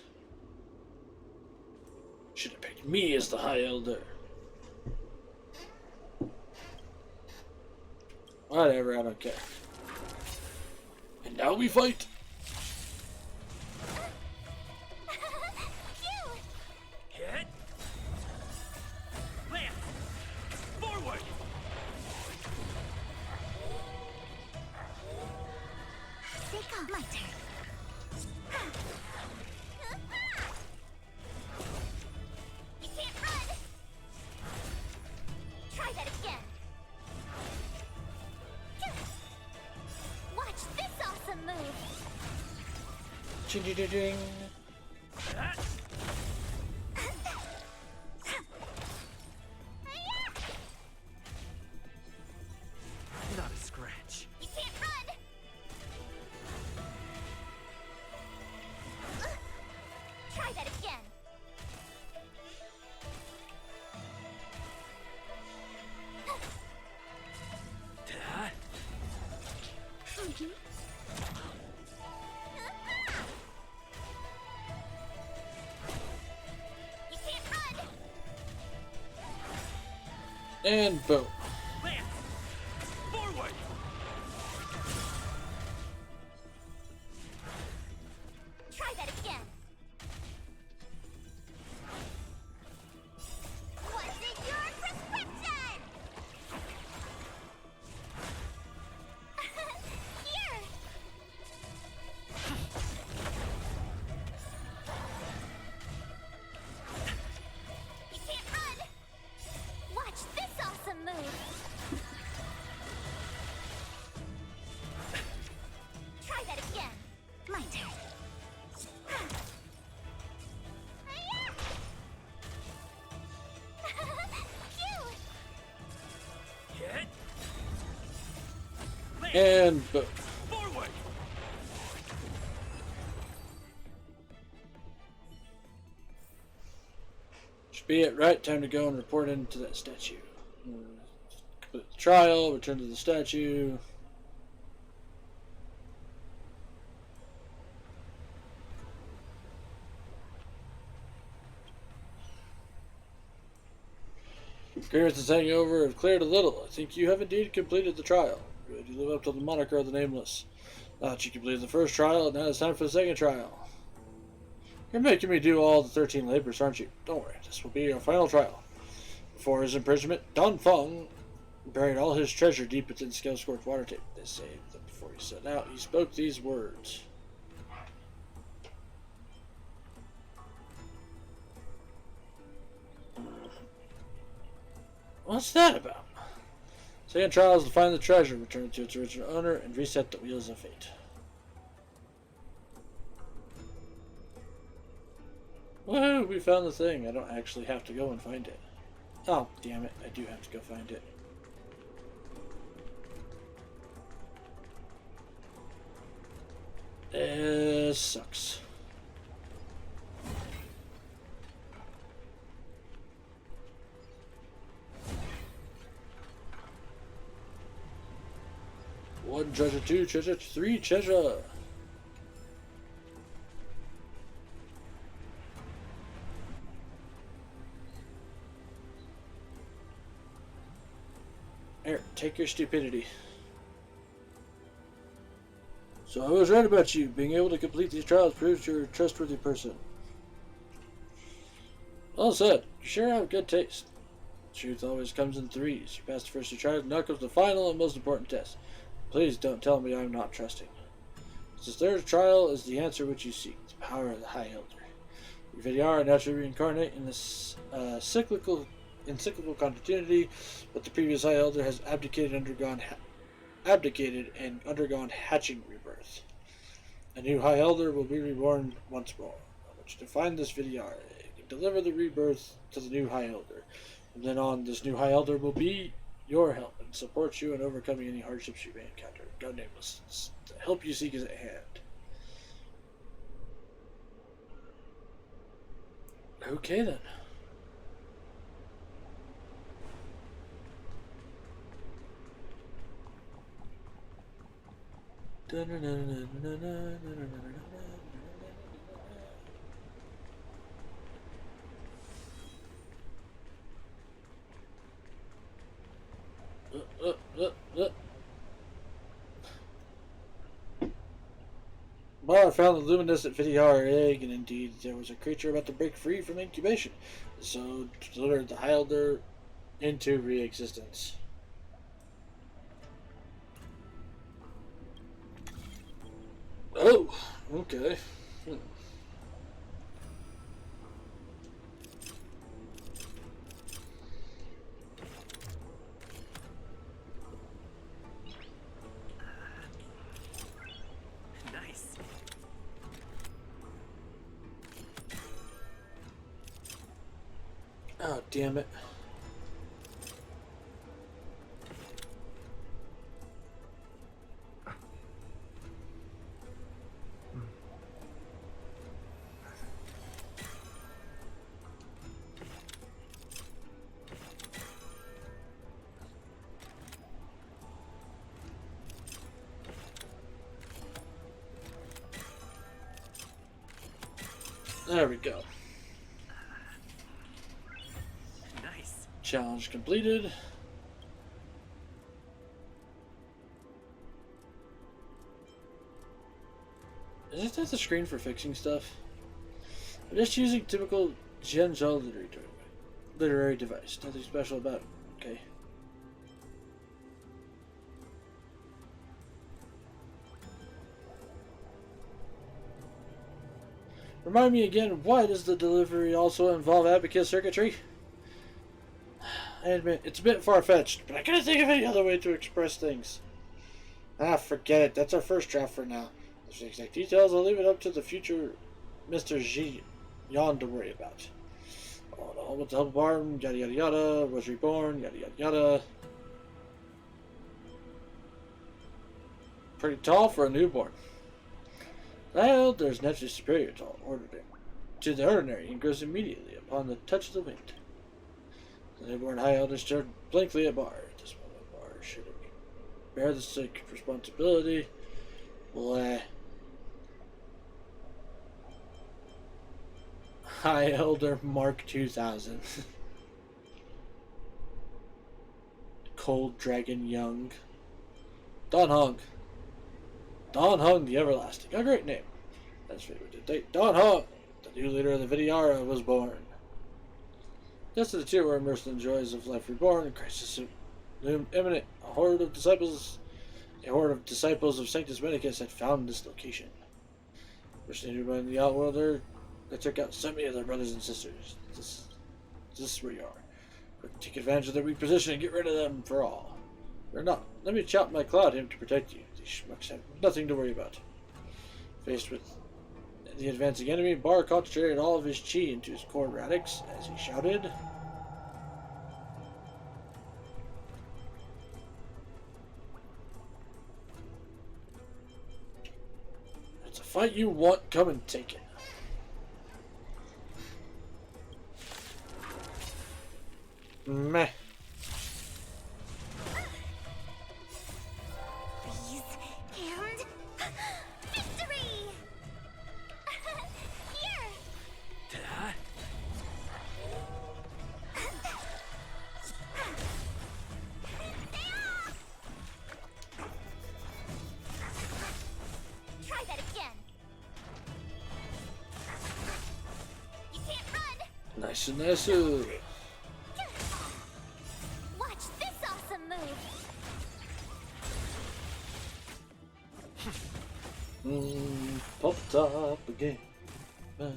Should have picked me as the High Elder. Whatever, I don't care. And now we fight! Hit. Lance. Forward. Take my turn. You can't run! Try that again. Watch this awesome move. Ching-ding-ding-ding. That. Not a scratch. You can't run! Try that again. That. You can't run! And boom. Lance. Forward. Try that again. What's in your prescription? Here. You can't run. Watch this awesome move. Try that again. My turn. Phew! Hit. And boom. Forward. Should be it, right? Time to go and report into that statue. Complete the trial, return to the statue. Clearances hanging over have cleared a little. I think you have indeed completed the trial. Good, you live up to the moniker of the Nameless. Now that you completed the first trial, now it's time for the second trial. You're making me do all the 13 labors, aren't you? Don't worry, this will be your final trial. Before his imprisonment, Don Feng buried all his treasure deep within scale-scorched water tape. They say that before he set out, he spoke these words. What's that about? Second trial is to find the treasure, return it to its original owner, and reset the wheels of fate. Woohoo! We found the thing. I don't actually have to go and find it. Oh, damn it. I do have to go find it. This sucks. One treasure, two treasure, three treasure. Here, take your stupidity. So I was right about you. Being able to complete these trials proves you're a trustworthy person. Well said. You sure have good taste. Truth always comes in threes. You pass the first two trials, now comes the final and most important test. Please don't tell me I'm not trusting. This third trial is the answer which you seek, the power of the High Elder. Your Vidyara naturally reincarnate in this cyclical continuity, but the previous High Elder has abdicated and undergone hatching rebirth. A new High Elder will be reborn once more. I want you to find this Vidyara and deliver the rebirth to the new High Elder. From then on, this new High Elder will be your help and support you in overcoming any hardships you may encounter. God nameless. The help you seek is at hand. Okay then. Bar found the luminescent Vidyar egg, and indeed there was a creature about to break free from incubation, so delivered the High Elder into re-existence. Oh, okay. Nice. Oh, damn it. There we go. Nice. Challenge completed. Isn't that the screen for fixing stuff? I'm just using typical Genzo literary device. Nothing special about it. Okay. Remind me again, why does the delivery also involve abacus circuitry? I admit, it's a bit far-fetched, but I couldn't think of any other way to express things. Ah, forget it. That's our first draft for now. As for the exact details, I'll leave it up to the future Mr. Yan to worry about. All with the help of Barn, yada yada yada, was reborn, yada yada yada. Pretty tall for a newborn. Well, there's naturally superior to the ordinary and grows immediately upon the touch of the wind. The newborn High Elder stared blankly at Bar. At this moment, Bar should bear the sacred responsibility. Bleh. High Elder Mark 2000. Cold Dragon Young. Don Hung. Don Hung the Everlasting. A great name. That's favorite date. Don Hung, the new leader of the Vidyara, was born. Just to the tier where immersed in the joys of life reborn, and crisis loomed imminent. A horde of disciples of Sanctus Medicus had found this location. Originated by the Outworlder, they took out so many of their brothers and sisters. This is where you are. Quick, take advantage of their weak position and get rid of them for all. Or not. Let me chop my cloud him to protect you. These schmucks have nothing to worry about. Faced with the advancing enemy, Bar concentrated all of his chi into his core radix as he shouted. It's a fight you want, come and take it. Meh. Please, and victory! Here! Ta-da. Nice and nice. Watch this awesome move. Pop top again. Not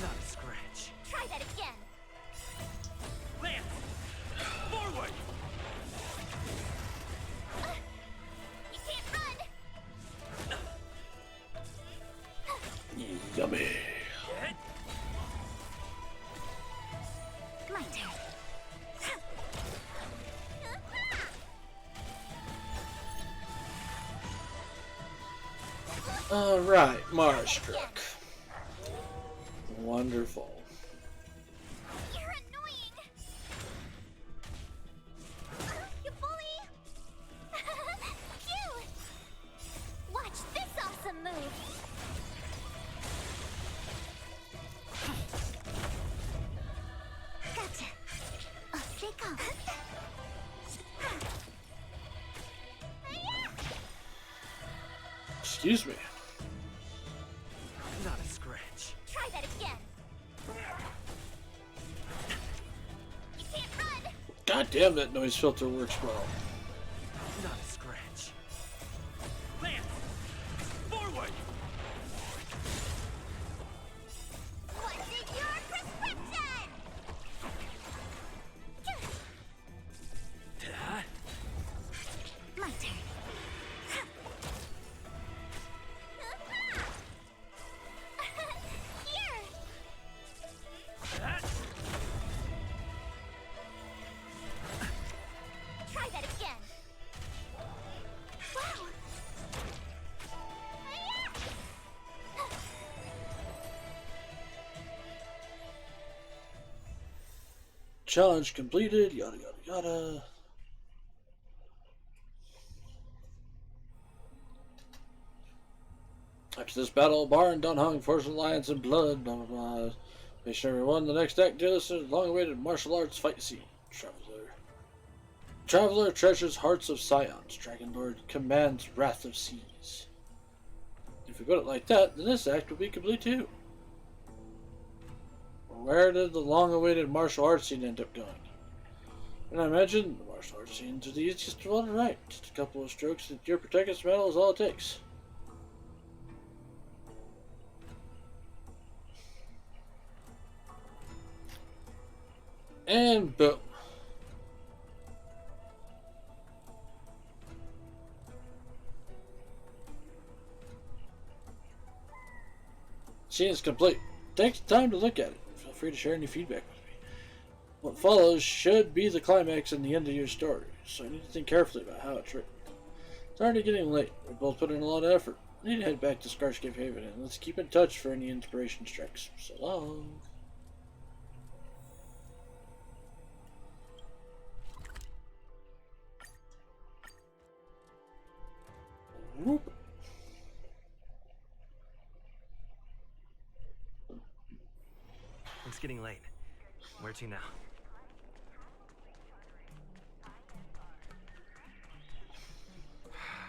a scratch. Try that again. Lance! Forward! You can't run. Yummy. My turn. Alright, Mars truck. Wonderful. You're annoying. You bully. Cute. Watch this awesome move. Gotcha. Oh, sickle. Excuse me. Not a scratch. Try that again. You can't run. God damn, that noise filter works well. Not a scratch. Lance! Forward! What's in your prescription? My turn. Here. Try that again. Wow. Challenge completed, yada yada yada. After this battle, Baron Dunhung forced alliance and blood, blah blah blah. Mission everyone, the next act deals with the long-awaited martial arts fight scene. Traveler treasures hearts of scions. Dragon Lord commands wrath of seas. If we put it like that, then this act will be complete too. Where did the long-awaited martial arts scene end up going? And I imagine the martial arts scenes are the easiest one to write. Just a couple of strokes and your protagonist medal is all it takes. And boom. Scene is complete. Take the time to look at it. Feel free to share any feedback with me. What follows should be the climax and the end of your story, so I need to think carefully about how it's written. It's already getting late. We both put in a lot of effort. I need to head back to Scarscape Haven, and let's keep in touch for any inspiration strikes. So long. Whoop. It's getting late. Where to now?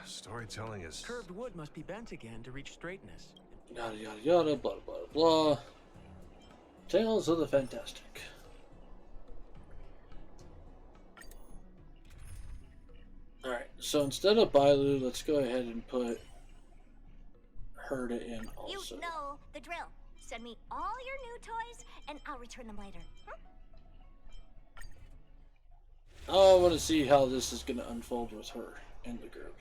Storytelling is... Curved wood must be bent again to reach straightness. Yada yada yada, blah blah blah. Tales of the Fantastic. Alright, so instead of Bailu, let's go ahead and put Herda in also. You know the drill. Send me all your new toys, and I'll return them later. I want to see how this is going to unfold with her in the group.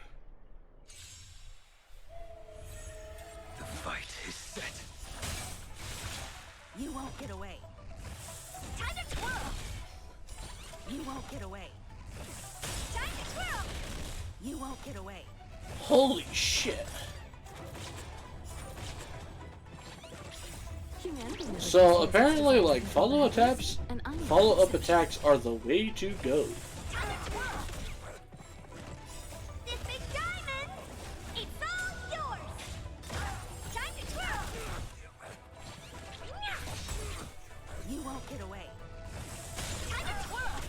The fight is set. You won't get away. Time to twirl. You won't get away. Time to twirl. You won't get away. Holy shit. Humanity never So gets apparently, used to like, follow-up attacks, and I'm follow-up not attacks are the way to go. Time to twirl. This big diamond, it's all yours. Time to twirl. You won't get away. Time to twirl.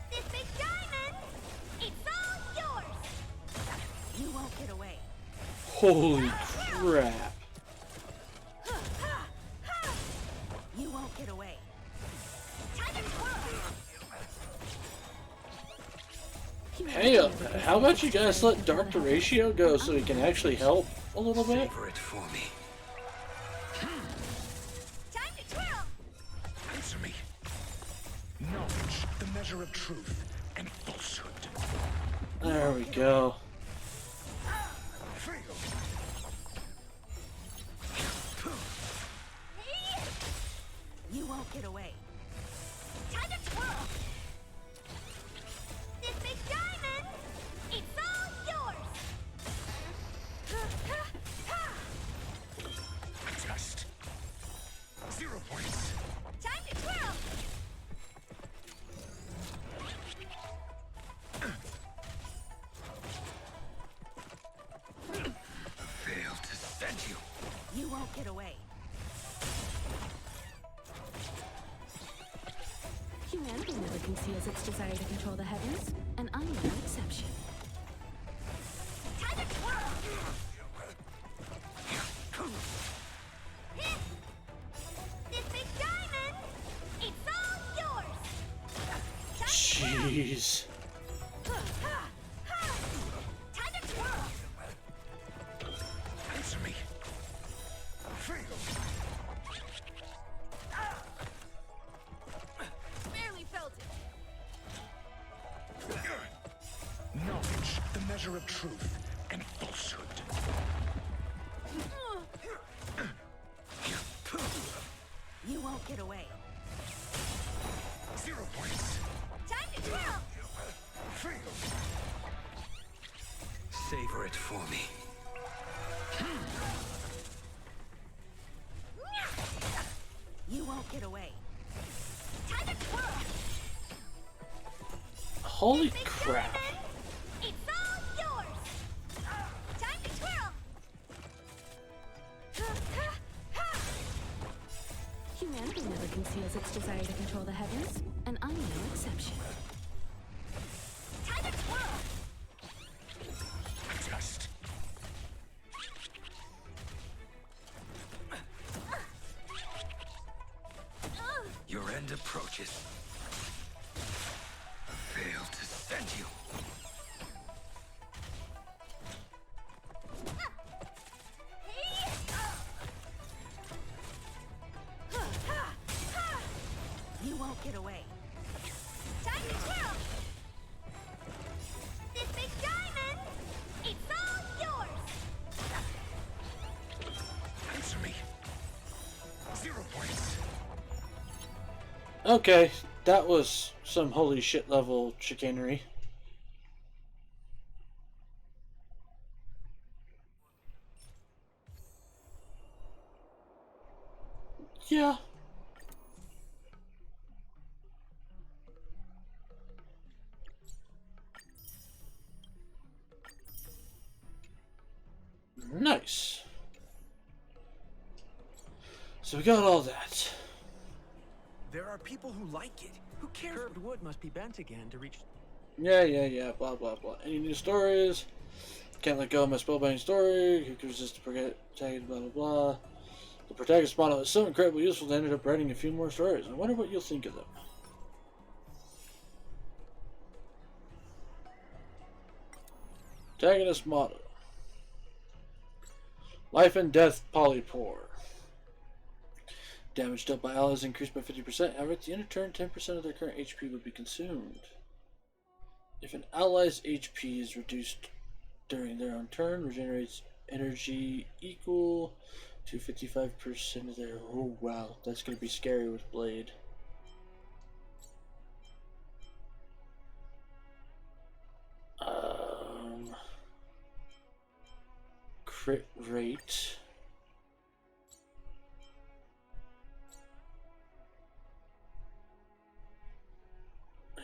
This big diamond, it's all yours. You won't get away. Holy crap. You won't get away. Hey, how about you guys let Dark Ratio go so he can actually help a little bit? Savor it for me. Time to twirl. Answer me. Knowledge, the measure of truth and falsehood. There we go. Fail. You won't get away. Time to twirl. This big diamond, it's all yours. Test. 0 points. Time to twirl. Fail to send you. You won't get away. Humanity never conceals its desire to control the heavens, and I'm no exception. Time to twirl. This big diamond, it's all yours. Jeez. Time to twirl. Answer me. Fail. Barely felt it. Knowledge, the measure of truth and falsehood. You won't get away. 0 points. Time to twirl. Fail. Savor it for me. You won't get away. Time to twirl. Holy crap. It's all yours. Time to twirl. Humanity never conceals its desire to control the heavens, and I'm no exception. Time to twirl. Test. Your end approaches. Fail to send you. You won't get away. Time to twirl. This big diamond, it's all yours. Answer me. 0 points. Okay, that was some holy shit level chicanery. Yeah. Nice. So we got all that. There are people who like it. Who cares? Curved wood must be bent again to reach. Yeah, blah, blah, blah. Any new stories? Can't let go of my spellbinding story. Who can resist the protagonist, blah, blah, blah. The protagonist model is so incredibly useful they ended up writing a few more stories. I wonder what you'll think of them. Protagonist model. Life and Death Polypore. Damage dealt by allies increased by 50%. However, at the end of turn, 10% of their current HP would be consumed. If an ally's HP is reduced during their own turn, regenerates energy equal to 55% of their... Oh, wow. That's going to be scary with Blade. Crit rate.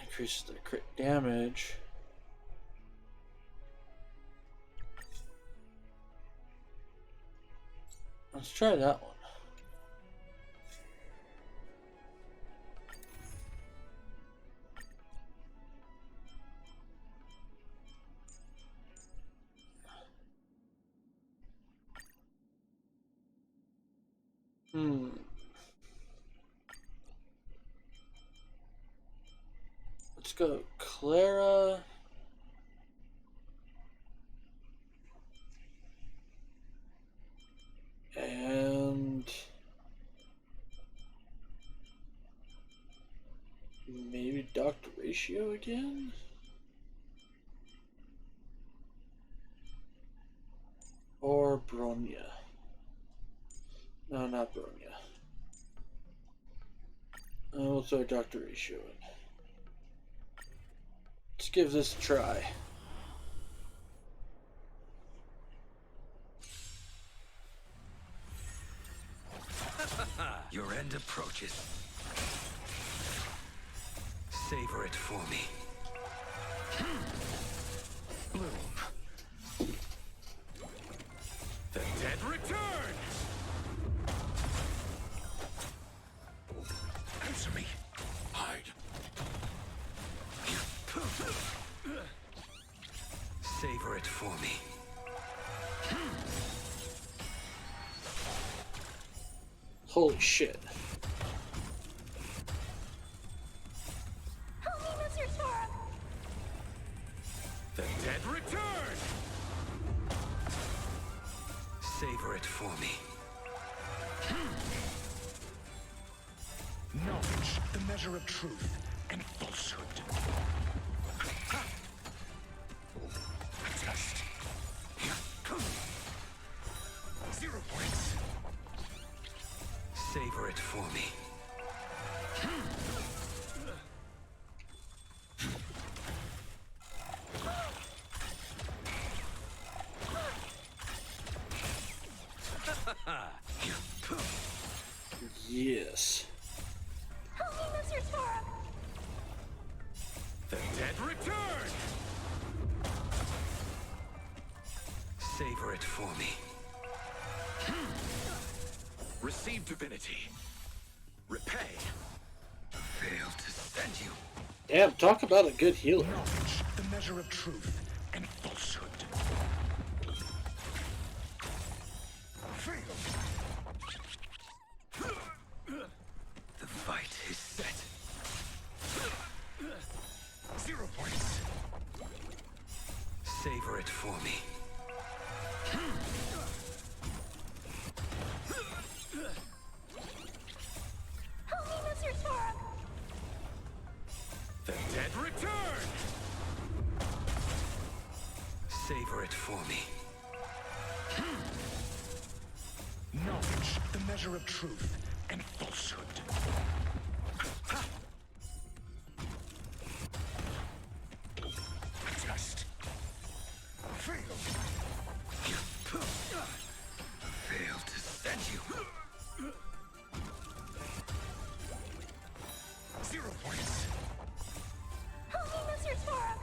Increases their crit damage. Let's try that one. Hmm. Let's go Clara. And maybe Dr. Ratio again? Or Bronya. No, not Bronya. We'll throw Dr. Ratio in. Let's give this a try. Your end approaches. Savor it for me. Bloom. The dead return! Answer me. Hide. Savor it for me. Holy shit. Help me, Mr. Torb! The dead return! Savor it for me. Knowledge, the measure of truth and falsehood. A test. 0 points. Savor it for me. Yes. Help me, Mr. Torb! The dead return! Savor it for me. Receive divinity. Repay. Fail to send you. Damn, talk about a good healer. Knowledge, the measure of truth and falsehood. Fail. The fight is set. 0 points. Savor it for me. Help me, Mr. Torb! The dead return! Savor it for me. Knowledge, the measure of truth and falsehood. Test. Fail. Fail to send you. 0 points. Help me, Mr. Torb!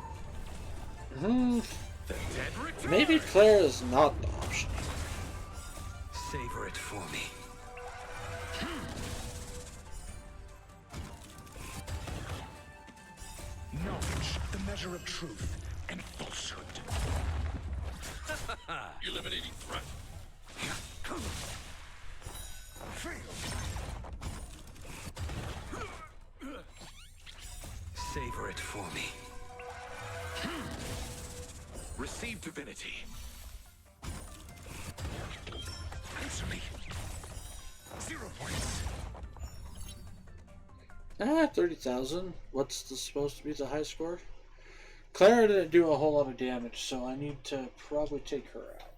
The dead return! Maybe Clara is not the option. Savor it for me. Knowledge, the measure of truth and falsehood. Eliminating threat. Fail. Savor it for me. Receive divinity. Answer me. 0 points. 30,000. What's supposed to be the high score? Clara didn't do a whole lot of damage, so I need to probably take her out.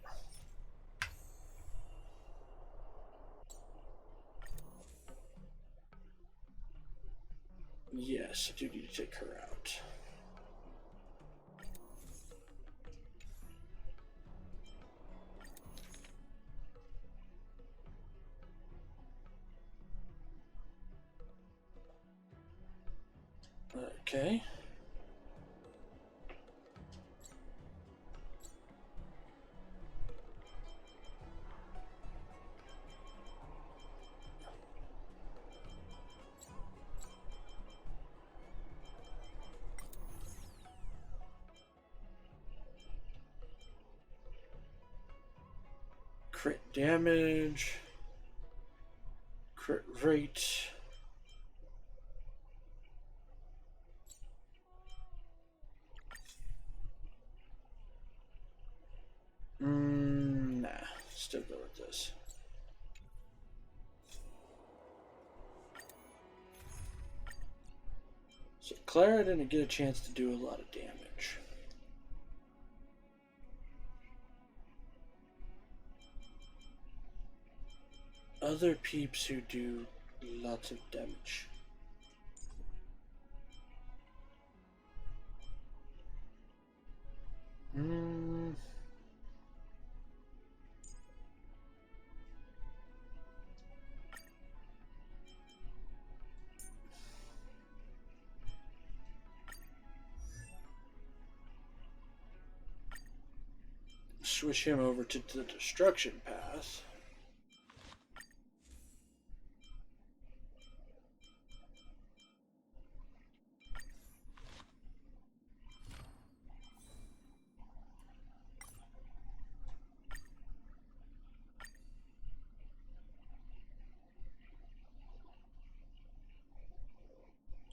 Yes, I do need to take her out. Okay. Crit damage. crit rate. Nah, still go with this. So Clara didn't get a chance to do a lot of damage. Other peeps who do lots of damage. Switch him over to the destruction path.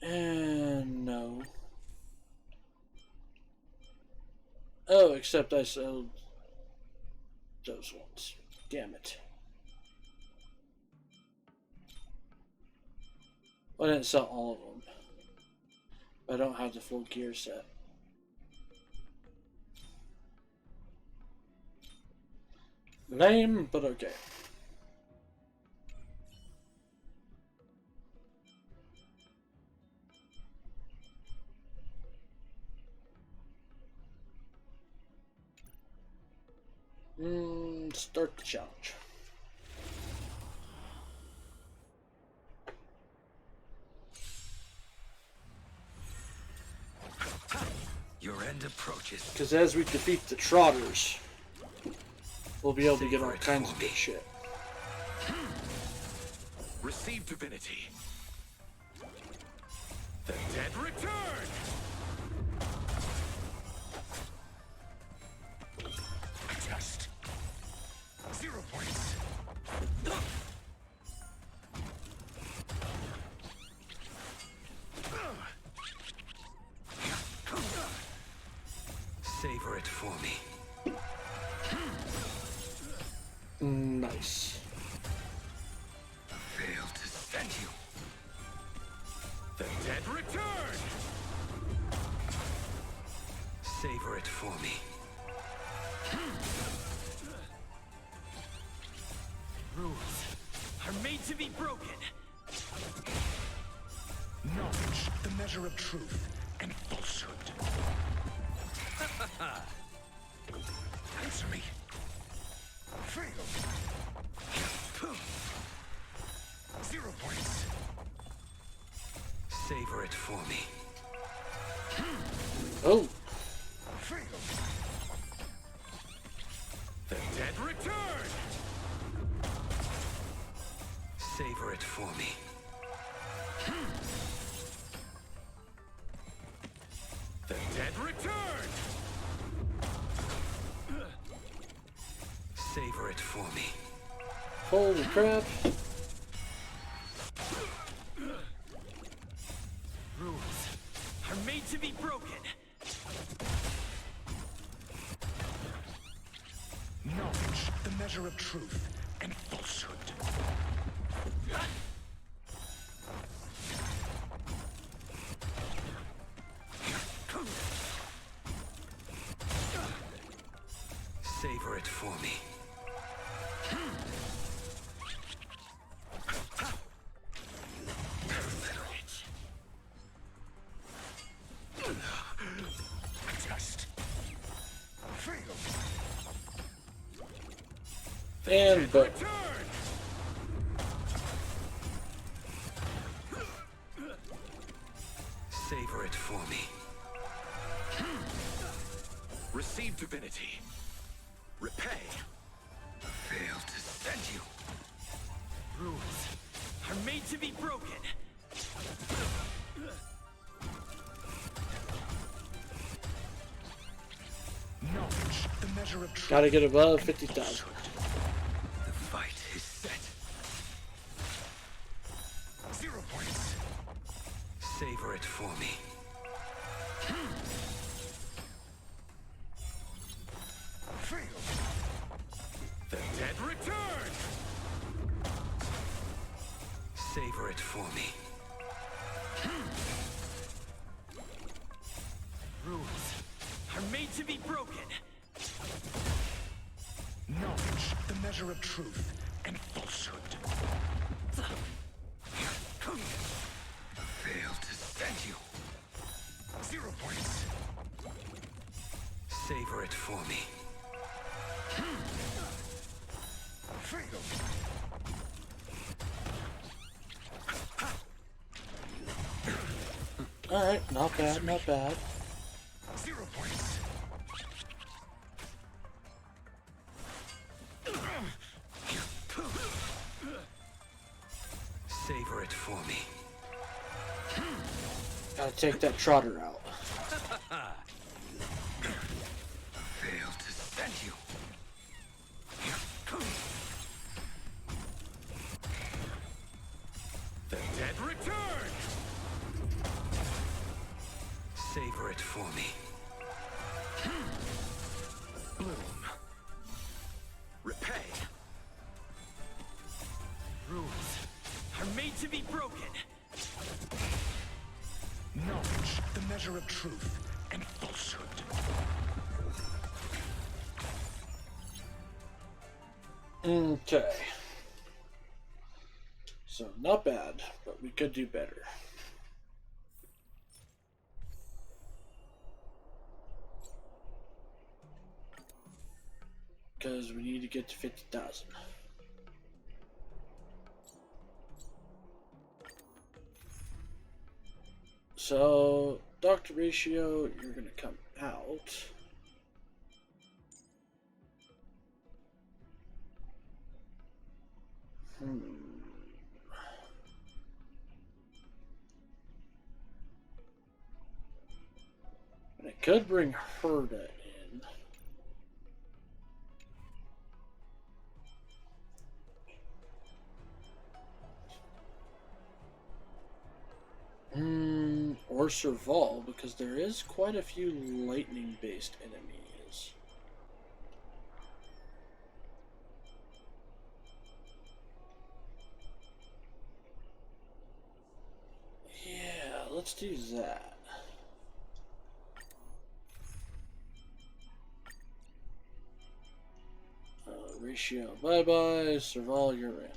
And no. Oh, except I sold those ones. Damn it. Well, I didn't sell all of them. I don't have the full gear set. Lame, but okay. Start the challenge. Your end approaches. Because as we defeat the Trotters, we'll be able to get all kinds of good shit. Receive divinity. The dead return. Adjust. 0 points. Savor it for me. Nice. Fail to send you. The dead return. Savor it for me. Rules are made to be broken. Knowledge, the measure of truth and falsehood. Answer me. Fail. 0 points. Savor it for me. Oh. Fail. The dead return. Savor it for me. The dead return. Savor it for me. Holy crap. Rules are made to be broken. Knowledge, the measure of truth and falsehood. Savor it for me. Adjust. Fail. And but Savor it for me. Receive divinity. Repay. Fail to send you. Rules are made to be broken. Knowledge, the measure of truth. gotta get above and 50,000. falsehood. The fight is set. Savor it for me. Fail. The dead return. Savor it for me. Rules are made to be broken. Knowledge, the measure of truth and falsehood. Fail to stand you. 0 points. Savor it for me. Fail. Alright, not bad, not bad. 0 points. Savor it for me. Gotta take that trotter out. Fail to stand you. The dead return. Savor it for me. Bloom. Repay. Rules are made to be broken. Knowledge, the measure of truth and falsehood. Okay. So, not bad, but we could do better. Because we need to get to 50,000. So, Doctor Ratio, you're going to come out. And I could bring Herda in. Or Serval, because there is quite a few lightning-based enemies. Yeah, let's do that. Ratio, bye-bye. Serval, you're in.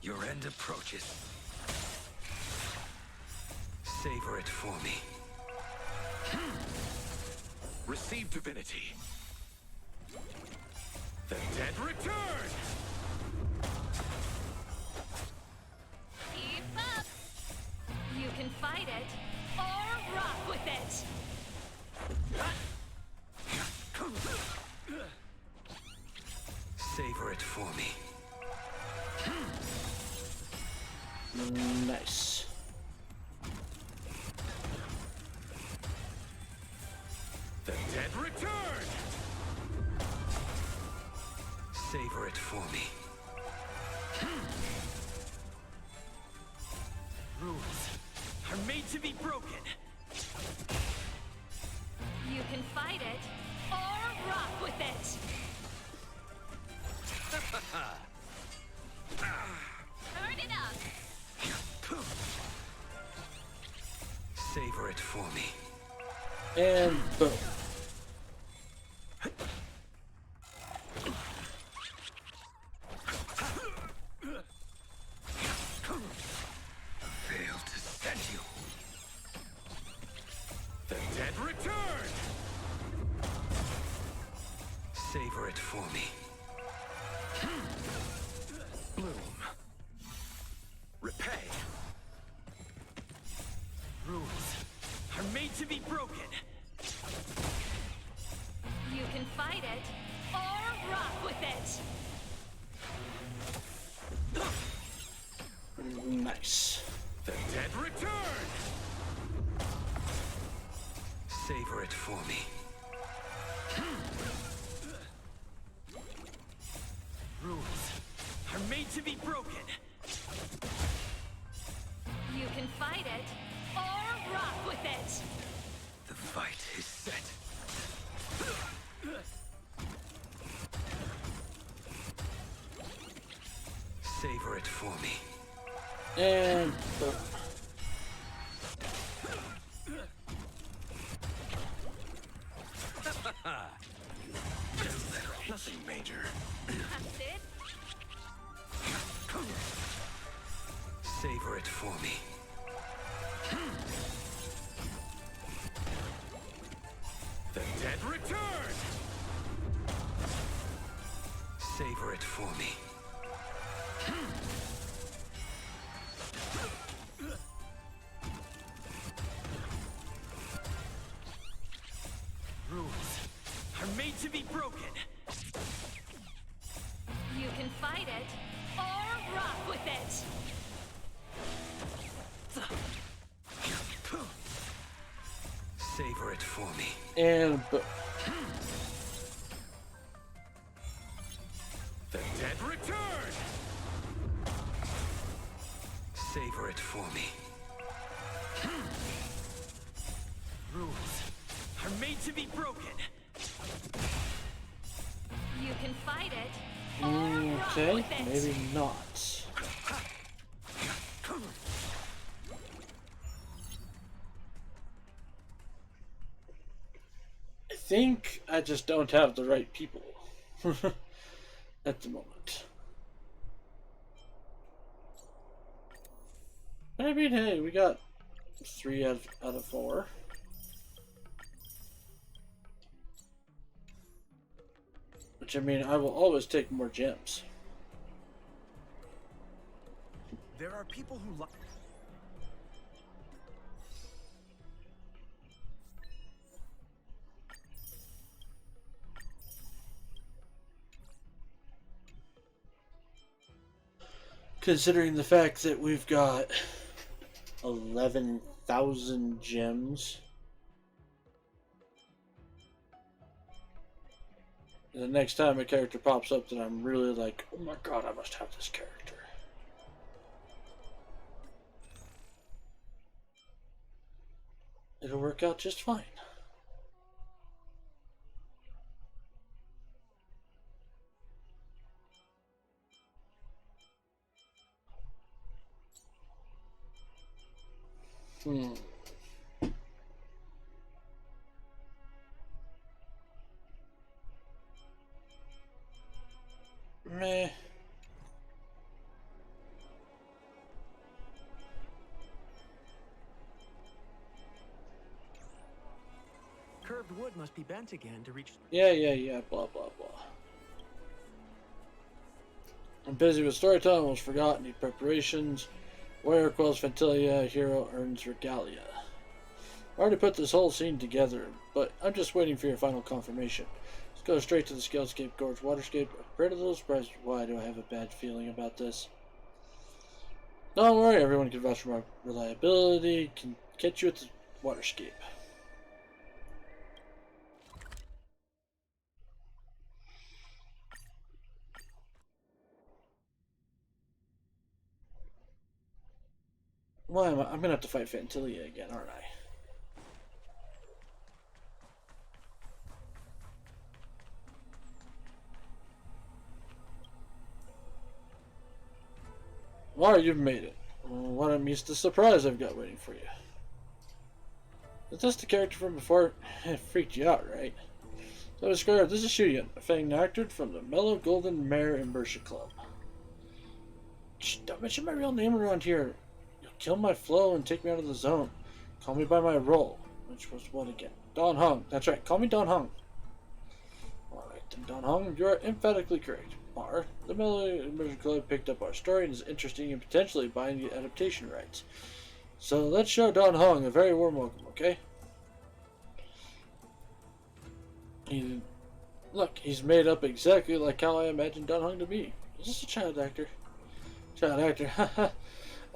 Your end approaches. Savor it for me. Receive divinity. The dead return! Keep up. You can fight it or rock with it. Savor it for me. Nice. The dead return! Savor it for me. Rules are made to be broken. You can fight it or rock with it. Turn it up. Savor it for me. And boom. Fail to stand you. The dead return! Savor it for me. Bloom. Repay. Rules are made to be broken. You can fight it or rock with it. Nice. The dead return! Savor it for me. Rules are made to be broken. You can fight it or rock with it. The fight is set. Savor it for me. And Nothing major. That's it. Savor it for me. The dead return! Savor it for me. Rules are made to be broken. You can fight it or rock with it. Savor it for me. and The dead return! Savor it for me. Rules are made to be broken. You can fight it or rock okay, with it. maybe not. I think I just don't have the right people at the moment. I mean, hey, we got 3 out of 4. Which, I mean, I will always take more gems. There are people who like. Considering the fact that we've got 11,000 gems. And the next time a character pops up that I'm really like, oh my god, I must have this character. It'll work out just fine. Meh. Curved wood must be bent again to reach. Yeah, blah, blah, blah. I'm busy with storytelling, almost forgot, need preparations. Warrior quells Fantilia, hero earns regalia. I already put this whole scene together, but I'm just waiting for your final confirmation. Let's go straight to the Scalescape Gorge Waterscape. I'm a little surprised. Why do I have a bad feeling about this? Don't worry, everyone can vouch for my reliability. Can catch you at the Waterscape. Why am I? I'm gonna have to fight Fantilia again, aren't I? Well, you've made it. What a meets the surprise I've got waiting for you. Is this the character from before? It freaked you out, right? So describe, this is Shuyan, a fanged actor from the Mellow Golden Mare and Bersha Club. Shh, don't mention my real name around here. You'll kill my flow and take me out of the zone. Call me by my role, which was what again? Don Hung. That's right, call me Don Hung. Alright then, Don Hung, you're emphatically correct. Mar, the Mellow Immersion Club picked up our story and is interested in potentially buying the adaptation rights. So let's show Don Hung a very warm welcome, okay? Look, he's made up exactly like how I imagined Don Hung to be. Is this a child actor? Child actor, haha.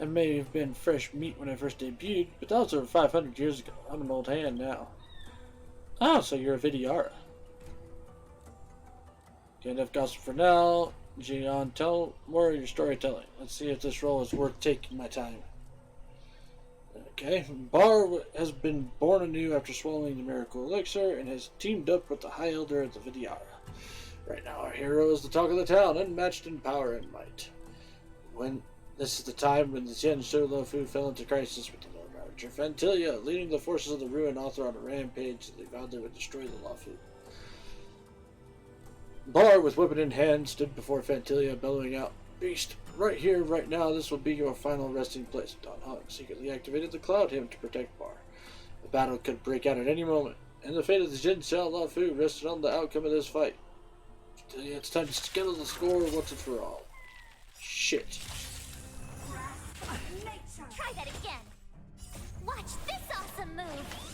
I may have been fresh meat when I first debuted, but that was over 500 years ago. I'm an old hand now. Oh, so you're a Vidyara. Okay, enough gossip for now. Jian, tell more of your storytelling. Let's see if this role is worth taking my time. Okay, Bar has been born anew after swallowing the miracle elixir and has teamed up with the High Elder of the Vidyara. Right now, our hero is the talk of the town, unmatched in power and might. This is the time when the Chen Shou fell into crisis with the Lord Archer Fantilia, leading the forces of the Ruin Author on a rampage that they vowed they would destroy the Luofu. Bar, with weapon in hand, stood before Fantilia, bellowing out, "Beast, right here, right now, this will be your final resting place." Don Hong secretly activated the Cloud Hymn to protect Bar. The battle could break out at any moment, and the fate of the Jin Xiao Luofu rested on the outcome of this fight. Fantilia, it's time to settle the score once and for all. Shit. Try that again. Watch this awesome move.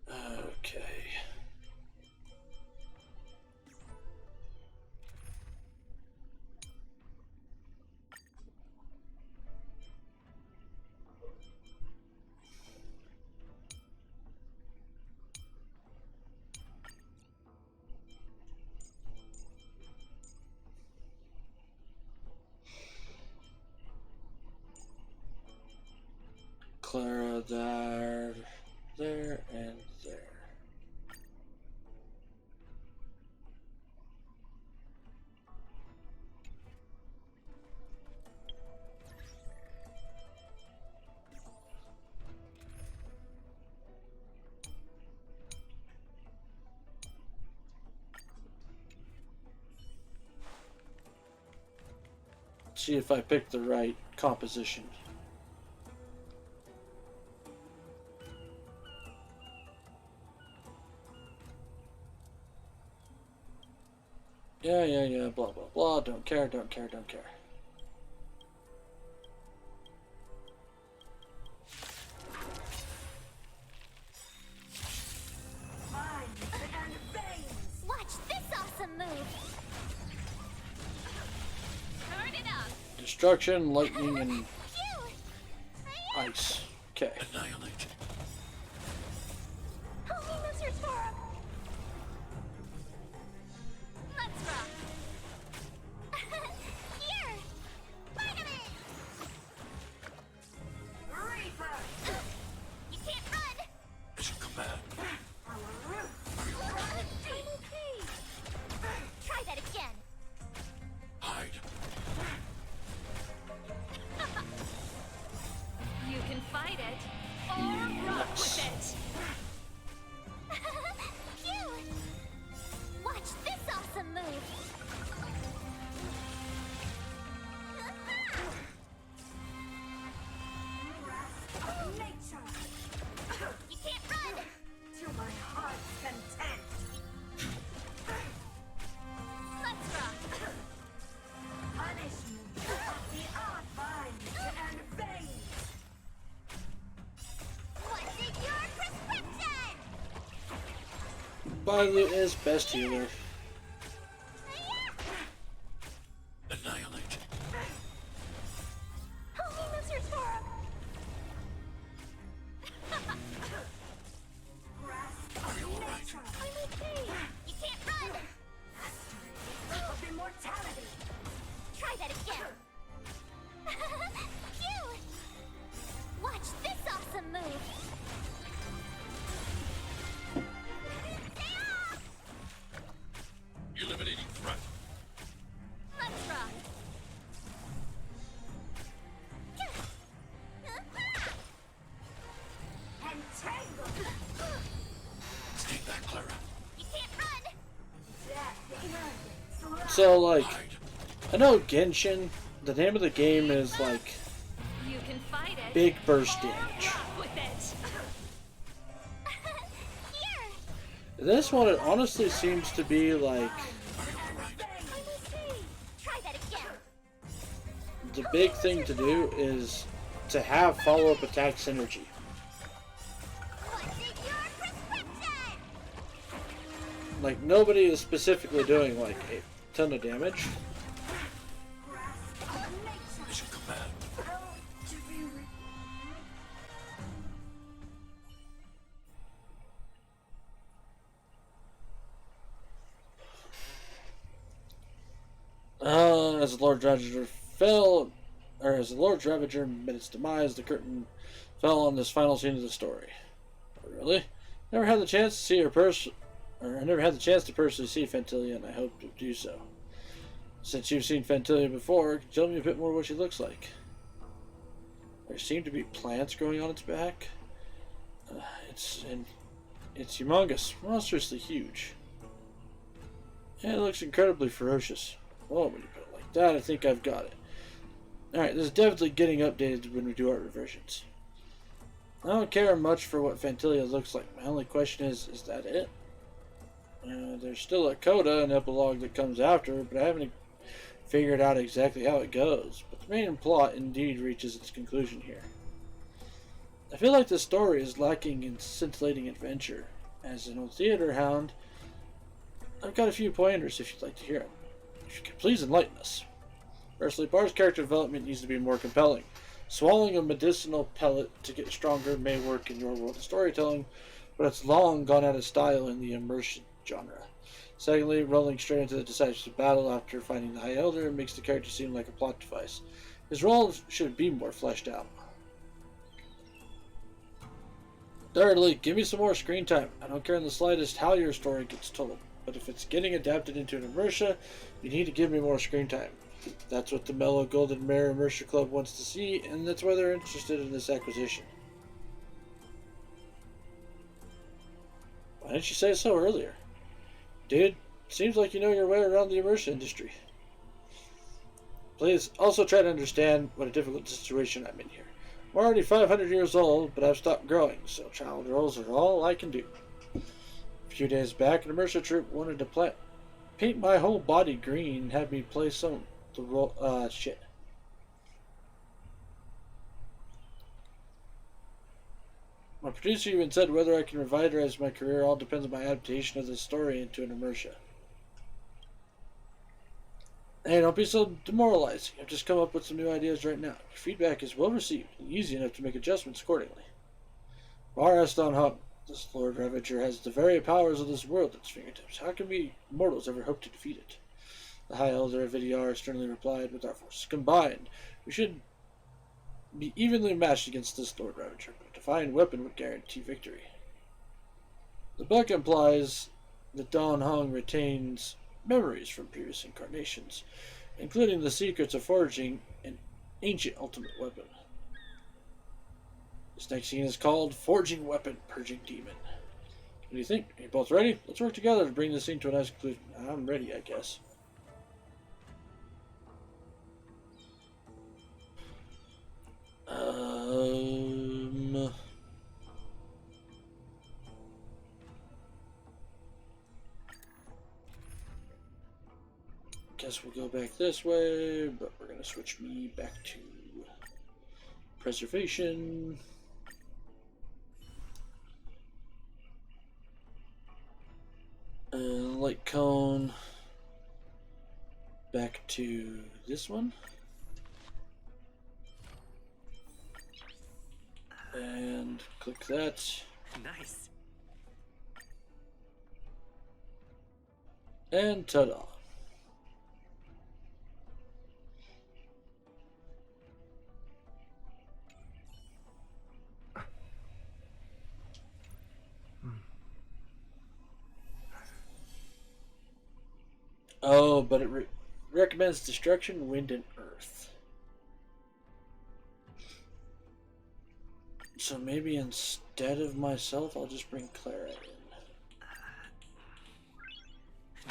Okay. Clara there, and there. See if I pick the right composition. Yeah, blah, blah, blah, don't care. Watch this awesome move. Turn it up. Destruction, lightning, and Phew. ice. Okay. Annihilate. Holy lizard form. Let's rock. Here. Vitamin. Reaper. You can't run. Mission command. Try that again. Hide. You can fight it, or rock with it. Phew. Watch this awesome move. You can't run. To my heart's content. Let's rock. Punishment of the odd vines and veins. What's in your prescription? Violet is best healer. Annihilate. Holy lizard form. Are you alright? I'm okay. You can't run. Of immortality. Try that again. Phew. Watch this awesome move. Stay off. Eliminating threat. Let's rock. Entangle. Take that, Clara. You can't run. So, like, Hide. I know Genshin, the name of the game is, like, You can fight it, big burst or damage. rock with it. Here. This one, it honestly seems to be, like, Are you alright? I'm okay. Try that again. the big thing to do is to have follow-up attack synergy. What's in your prescription? Like, nobody is specifically doing, like, a ton of damage. Mission command. As the Lord Ravager fell, or as the Lord Ravager met its demise, the curtain fell on this final scene of the story. Really? Never had the chance to see I never had the chance to personally see Fantilia, and I hope to do so. Since you've seen Fantilia before, tell me a bit more what she looks like. There seem to be plants growing on its back. It's humongous, monstrously huge. And it looks incredibly ferocious. Well, when you put it like that, I think I've got it. Alright, this is definitely getting updated when we do our reversions. I don't care much for what Fantilia looks like. My only question is that it? There's still a coda, an epilogue that comes after, but I haven't figured out exactly how it goes. But the main plot indeed reaches its conclusion here. I feel like the story is lacking in scintillating adventure. As an old theater hound, I've got a few pointers if you'd like to hear them. If you could please enlighten us. Firstly, Bar's character development needs to be more compelling. Swallowing a medicinal pellet to get stronger may work in your world of storytelling, but it's long gone out of style in the immersion genre. Secondly, rolling straight into the decisive battle after finding the High Elder makes the character seem like a plot device. His role should be more fleshed out. Thirdly, give me some more screen time. I don't care in the slightest how your story gets told, but if it's getting adapted into an immersion, you need to give me more screen time. That's what the Mellow Golden Mare Immersion Club wants to see, and that's why they're interested in this acquisition. Why didn't you say so earlier? Dude, seems like you know your way around the immersion industry. Please, also try to understand what a difficult situation I'm in here. I'm already 500 years old, but I've stopped growing, so child roles are all I can do. A few days back, an immersion troupe wanted to paint my whole body green and had me play shit. My producer even said whether I can revitalize my career all depends on my adaptation of this story into an immersion. Hey, don't be so demoralizing. I've just come up with some new ideas right now. Your feedback is well received and easy enough to make adjustments accordingly. Bar Aston Hub. This Lord Ravager has the very powers of this world at its fingertips. How can we mortals ever hope to defeat it? The High Elder of Vidyar sternly replied, with our forces combined, we should be evenly matched against this Lord Ravager, but a divine weapon would guarantee victory. The book implies that Don Hong retains memories from previous incarnations, including the secrets of forging an ancient ultimate weapon. This next scene is called Forging Weapon, Purging Demon. What do you think? Are you both ready? Let's work together to bring this scene to a nice conclusion. I'm ready, I guess. Guess we'll go back this way, but we're going to switch me back to preservation. Light cone. Back to this one. And click that. Nice. And ta-da. Oh, but it recommends destruction, wind, and earth. So maybe instead of myself, I'll just bring Clara in.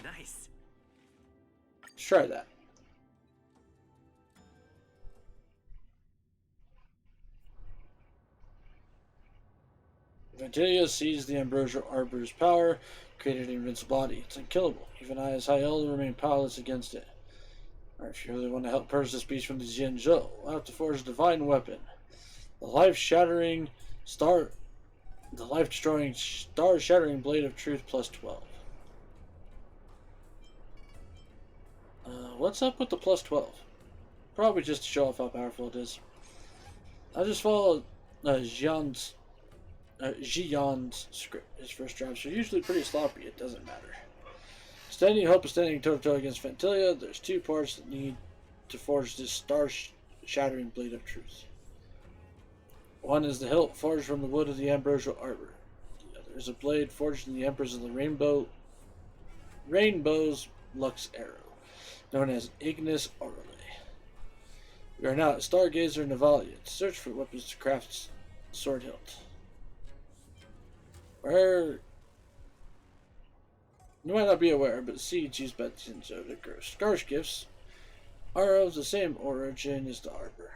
Nice. Let's try that. Vantilia sees the Ambrosial Arbor's power, created an invincible body. It's unkillable. Even I, as High Elder, remain powerless against it. Or if you really want to help purge this beast from the Jianzhou, we'll have to forge a divine weapon. The life-destroying, star-shattering blade of truth plus 12. What's up with the plus 12? Probably just to show off how powerful it is. I just followed Jian's script. His first drives are usually pretty sloppy. It doesn't matter. Standing hope is standing toe-to-toe against Fantilia. There's two parts that need to forge this star-shattering blade of truth. One is the hilt forged from the wood of the ambrosial arbor. The other is a blade forged in the Empress of the Rainbow's Lux arrow, known as Ignis Aurale. We are now at Stargazer Navalia to search for weapons to craft sword hilt. Where you might not be aware, but seeds used by Tinzo to grow scarce gifts are of the same origin as the arbor.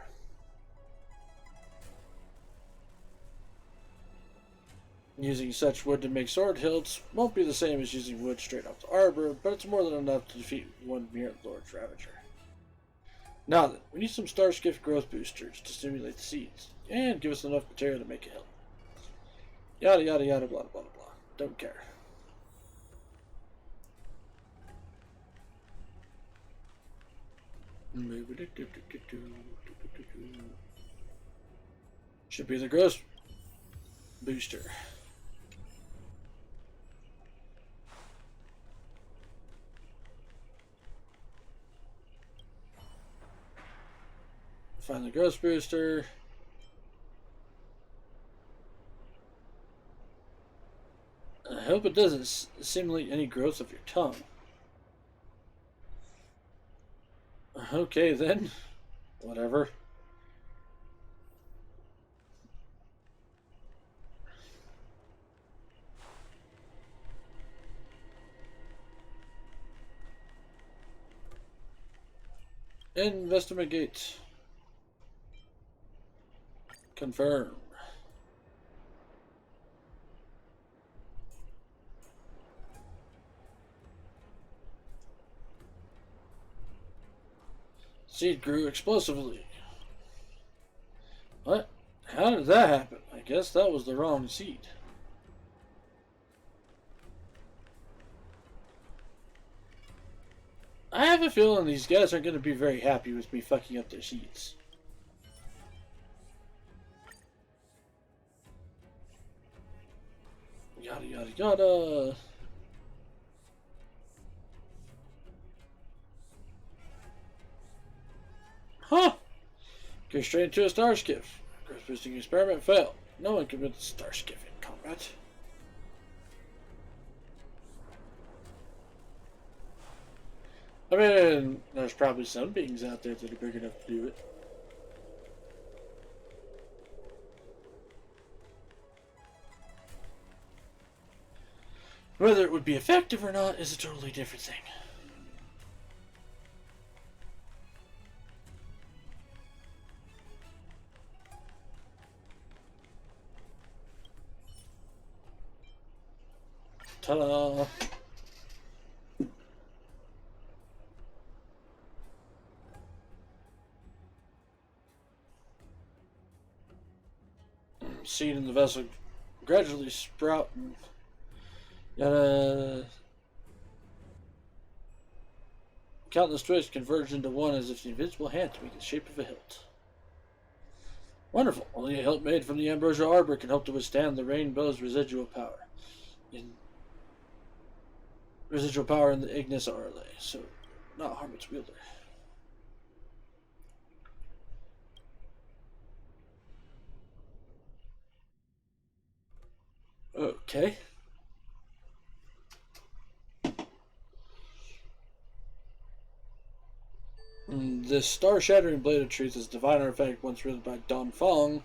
Using such wood to make sword hilts won't be the same as using wood straight off the arbor, but it's more than enough to defeat one mere Lord's Ravager. Now then, we need some Starskiff growth boosters to stimulate the seeds, and give us enough material to make a hilt. Yada yada yada blah blah blah. Don't care. Should be the growth booster. Find the growth booster. I hope it doesn't simulate any growth of your tongue. Okay then. Whatever. Investigate. Confirm. Seed grew explosively. What? How did that happen? I guess that was the wrong seed. I have a feeling these guys aren't going to be very happy with me fucking up their seeds. Yada yada yada. Huh! Go straight into a star skiff. Growth boosting experiment failed. No one can build a star skiff in combat. I mean, there's probably some beings out there that are big enough to do it. Whether it would be effective or not is a totally different thing. Ta-da! Seed in the vessel gradually sprout and countless twists converge into one as if the invisible hand to make the shape of a hilt. Wonderful. Only a hilt made from the ambrosial arbor can hope to withstand the rainbow's residual power. In the Ignis Aurale, so not harm its wielder. Okay. This star-shattering blade of truth is a divine artifact once written by Don Fong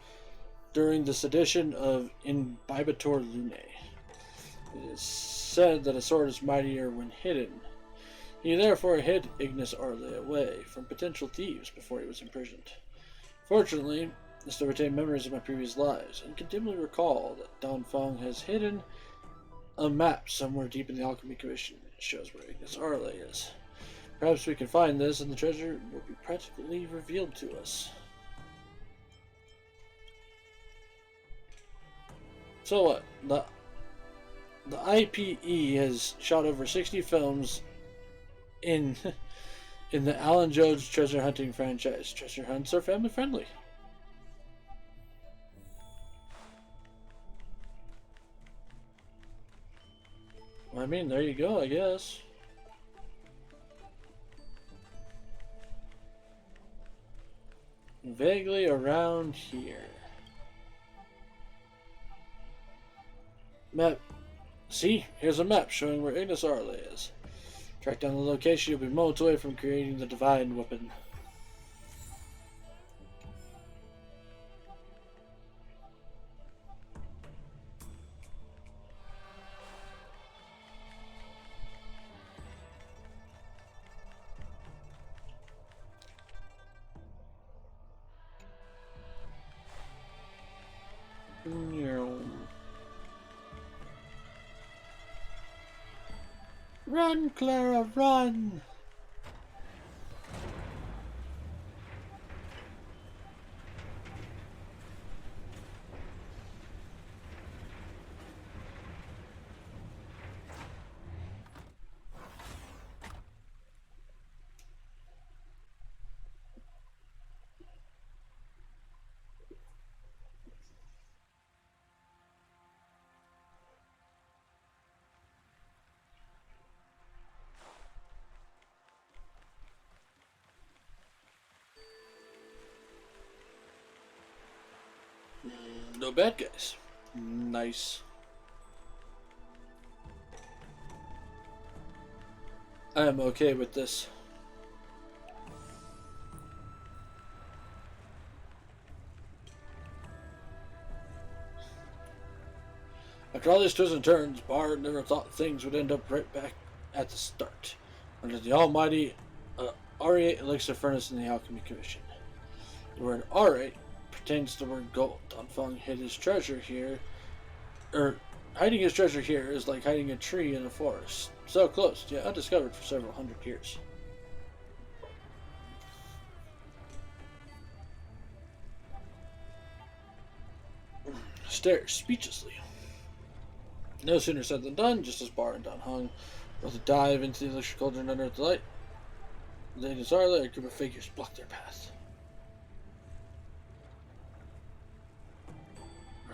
during the sedition of Imbibitor Lunae. It is said that a sword is mightier when hidden. He therefore hid Ignis Aurale away from potential thieves before he was imprisoned. Fortunately, I still retain memories of my previous lives, and can dimly recall that Don Fong has hidden a map somewhere deep in the Alchemy Commission that shows where Ignis Aurale is. Perhaps we can find this, and the treasure will be practically revealed to us. So what? The IPE has shot over 60 films in In the Alan Jones treasure hunting franchise, treasure hunts are family friendly. I mean, there you go, I guess. Vaguely around here. Map. See, here's a map showing where Ignis Arle is. Track down the location, you'll be moments away from creating the divine weapon. Run, Clara, run! No bad guys. Nice. I am okay with this. After all these twists and turns, Bard never thought things would end up right back at the start, under the almighty R8 Elixir Furnace in the Alchemy Commission. The word R8 pertains to the word gold. Don Feng hid his treasure here, hiding his treasure here is like hiding a tree in a forest. So close, yet undiscovered for several hundred years. Stares speechlessly. No sooner said than done, just as Bar and Don hung, with a dive into the elixir cauldron under the light. Lady Zarla, a group of figures blocked their path.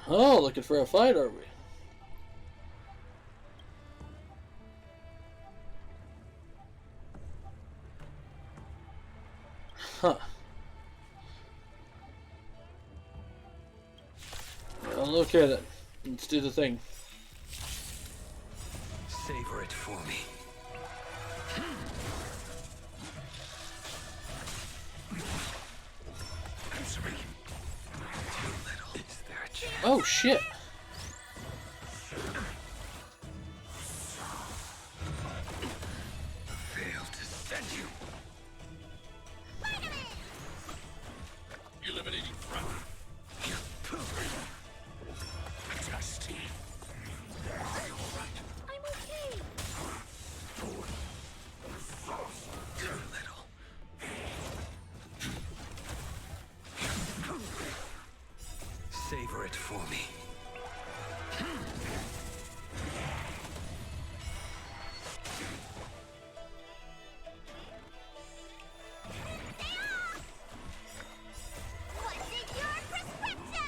Oh, looking for a fight, are we? Huh. Well, okay then. Let's do the thing. Savor it for me. Answer me. Too little. Is there a chance? Oh shit. Failed to send you. Eliminating front. Just. Are you alright? I'm okay. Too little. Savor it for me. What's in your prescription?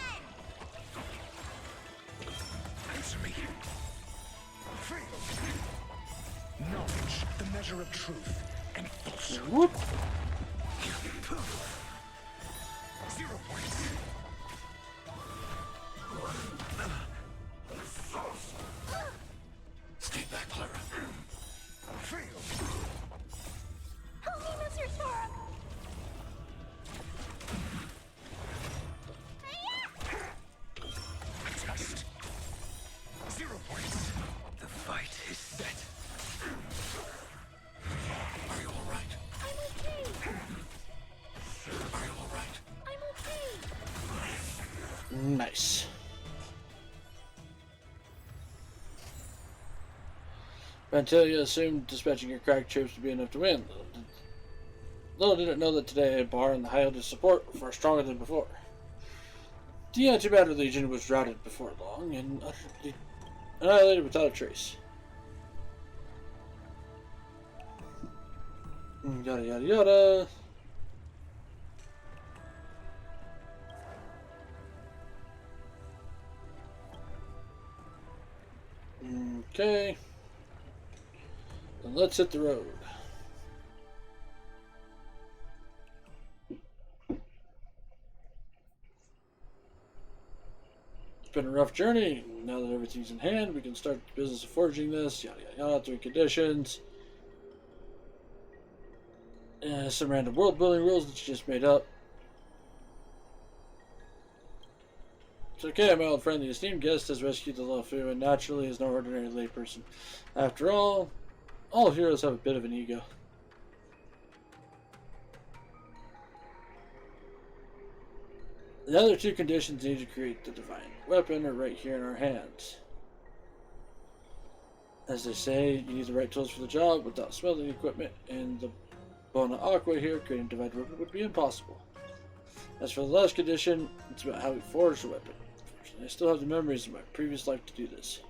Answer me. Knowledge, the measure of truth, and falsehood. Whoop. 0 points. Stay back, Clara. Help me, Mr. Sora. Test. 0 points. The fight is set. Are you alright? I'm okay. Are you alright? I'm okay. Nice. Vantilia assumed dispatching your crack troops to be enough to win. Little did it know that today Bar and the High Elder's support were far stronger than before. The Antimatter Legion was routed before long and utterly annihilated without a trace. Yada yada yada. Okay. Then let's hit the road. It's been a rough journey. Now that everything's in hand, we can start the business of forging this. Yada yada yada. 3 conditions. Some random world building rules that you just made up. It's okay, my old friend, the esteemed guest has rescued the Luofu and naturally is no ordinary layperson. After all heroes have a bit of an ego. The other 2 conditions needed to create the divine weapon are right here in our hands. As they say, you need the right tools for the job. Without smelting equipment and the Bona Aqua here, creating a divine weapon would be impossible. As for the last condition, it's about how we forge the weapon. I still have the memories of my previous life to do this.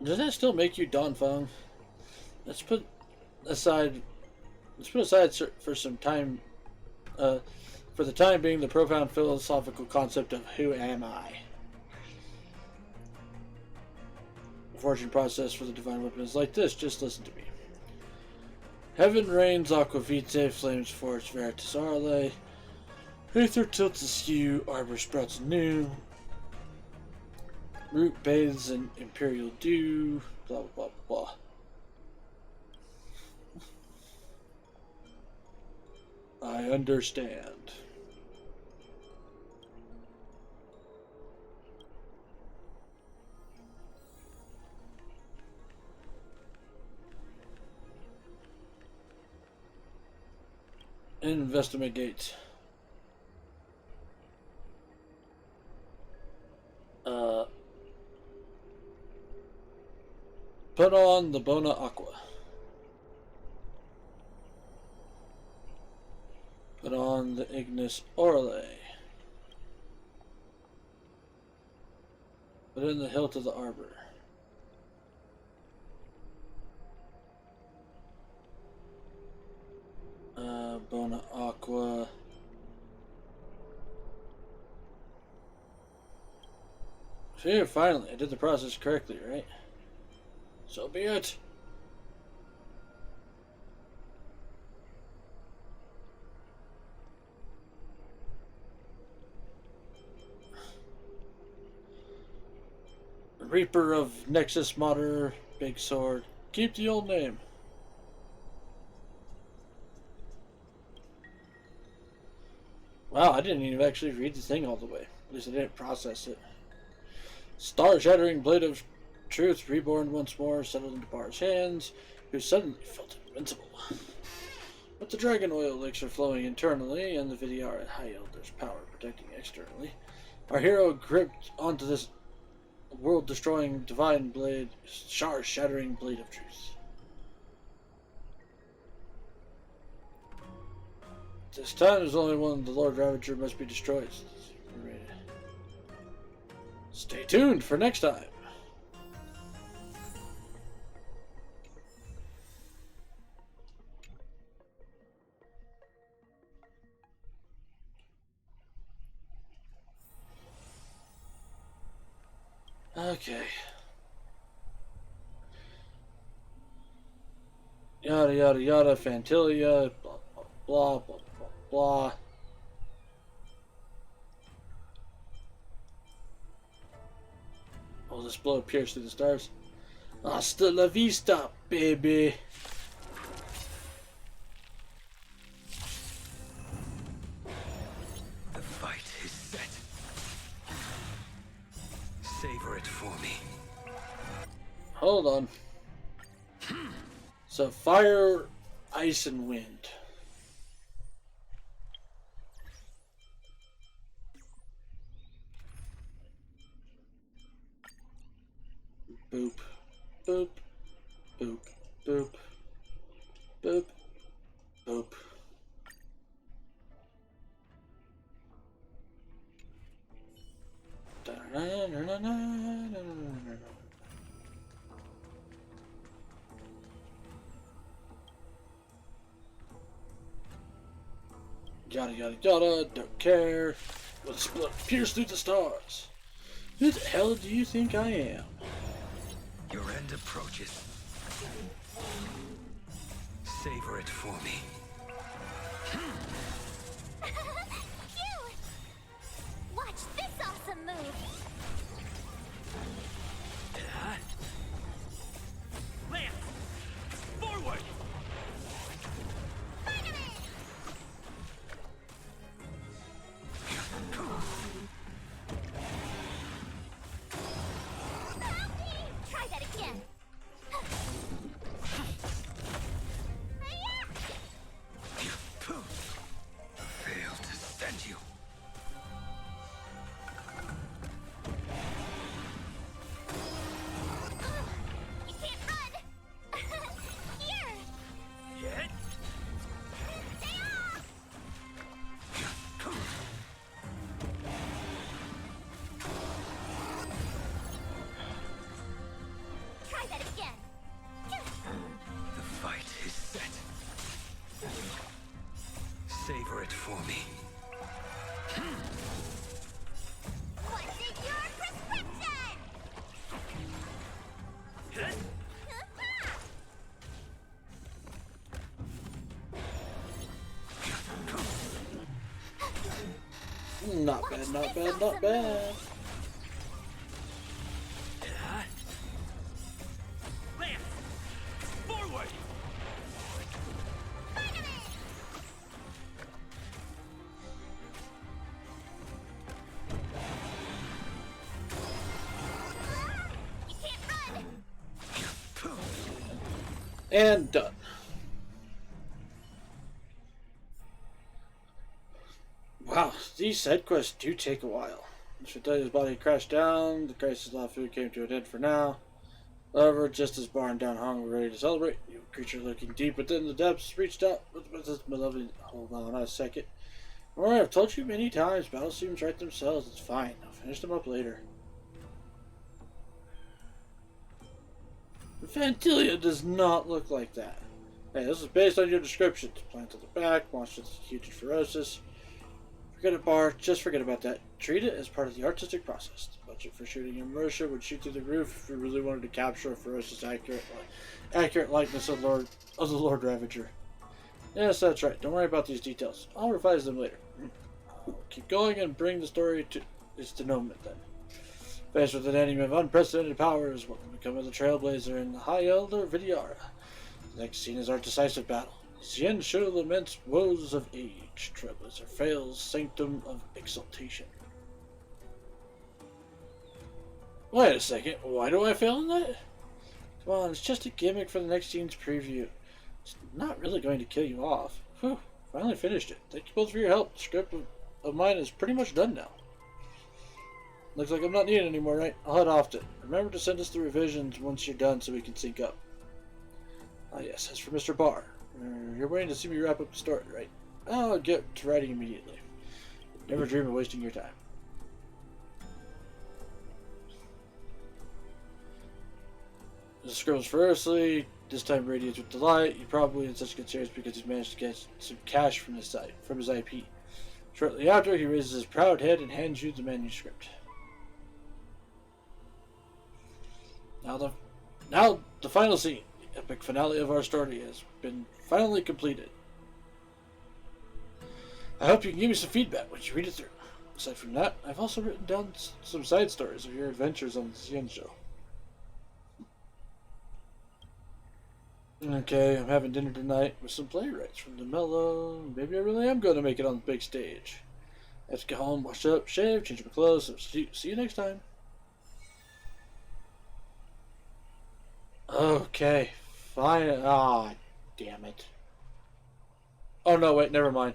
Does that still make you Don Feng? Let's put aside for some time, for the time being, the profound philosophical concept of who am I? The forging process for the divine weapon is like this. Just listen to me. Heaven reigns, aqua vitae, flames forge, veritas arle. Aether tilts askew, arbor sprouts anew. Root bathes in imperial dew, blah blah blah. I understand. Investigate. Put on the Bona Aqua. Put on the Ignis Orle. Put in the hilt of the arbor. Bona Aqua. So here, finally, I did the process correctly, right? So be it. Reaper of Nexus Mater, Big Sword. Keep the old name. Wow, I didn't even actually read the thing all the way. At least I didn't process it. Star-shattering blade of truth, reborn once more, settled into Bar's hands, who suddenly felt invincible. But the dragon oil elixir flowing internally, and the Vidyara at high elder's power protecting externally, our hero gripped onto this world-destroying divine blade, star-shattering blade of truth. This time there's only one. The Lord Ravager must be destroyed. Stay tuned for next time. Okay. Yada yada yada, Fantilia, blah blah blah blah blah blah. Oh, this blow pierced through the stars. Hasta la vista, baby. The fight is set. Savor it for me. Hold on. So fire, ice, and wind. Boop, boop, boop, boop, boop, boop. Yada yada yada, don't care. With split pierce through the stars. Who the hell do you think I am? Your end approaches. Savor it for me. Phew! Watch this awesome move! Lance! Forward! Try that again! Failed to send you. You can't run! Here! Yet? Stay off! Try that again! The fight is set. Savor it for me. What's in your prescription? Not bad, not bad, not bad. Lance! Forward! You can't run! And done. Wow, these side quests do take a while. Shantay's body crashed down, the crisis law food came to an end for now. However, just as Bar and Down Hong were ready to celebrate, a creature looking deep within the depths reached out with his malevolent... Hold on a second. Alright, I've told you many times, battles seems right themselves, it's fine. I'll finish them up later. Fantilia does not look like that. Hey, this is based on your descriptions. Plant on the back, monsters huge and ferocious. Forget it, Bar. Just forget about that. Treat it as part of the artistic process. The budget for shooting immersion would shoot through the roof if we really wanted to capture a ferocious, accurate likeness of the Lord Ravager. Yes, that's right. Don't worry about these details. I'll revise them later. I'll keep going and bring the story to its denouement then. Faced with an enemy of unprecedented powers, what can become of the Trailblazer in the High Elder Vidyara? The next scene is our decisive battle. Zien Shu laments woes of age. Trailblazer fails sanctum of exaltation. Wait a second, why do I fail in that? Come on, it's just a gimmick for the next scene's preview. It's not really going to kill you off. Whew, finally finished it. Thank you both for your help. The script of mine is pretty much done now. Looks like I'm not needed anymore, right? I'll head off to it. Remember to send us the revisions once you're done so we can sync up. Ah yes, as for Mr. Barr, you're waiting to see me wrap up the story, right? I'll get to writing immediately. Never dream of wasting your time. The scribbles ferociously, this time radiates with delight. You're probably in such good spirits because he's managed to get some cash from his IP. Shortly after, he raises his proud head and hands you the manuscript. Now the final scene, the epic finale of our story, has been finally completed. I hope you can give me some feedback once you read it through. Aside from that, I've also written down some side stories of your adventures on the Zien show. Okay, I'm having dinner tonight with some playwrights from the Mellow. Maybe I really am going to make it on the big stage. I have to get home, wash up, shave, change my clothes. So see you next time. Okay, fine. Ah, damn it. Oh no, wait, never mind.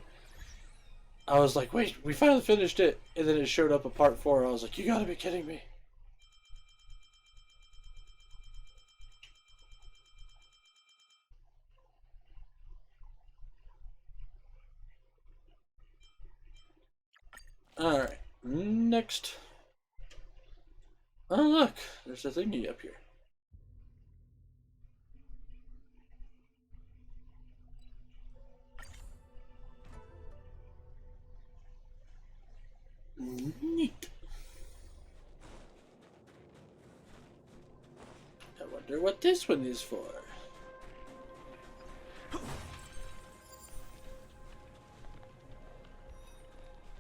I was like, wait, we finally finished it. And then it showed up a part 4. I was like, you gotta be kidding me. Alright, next. Oh look, there's a thingy up here. wonder what this one is for.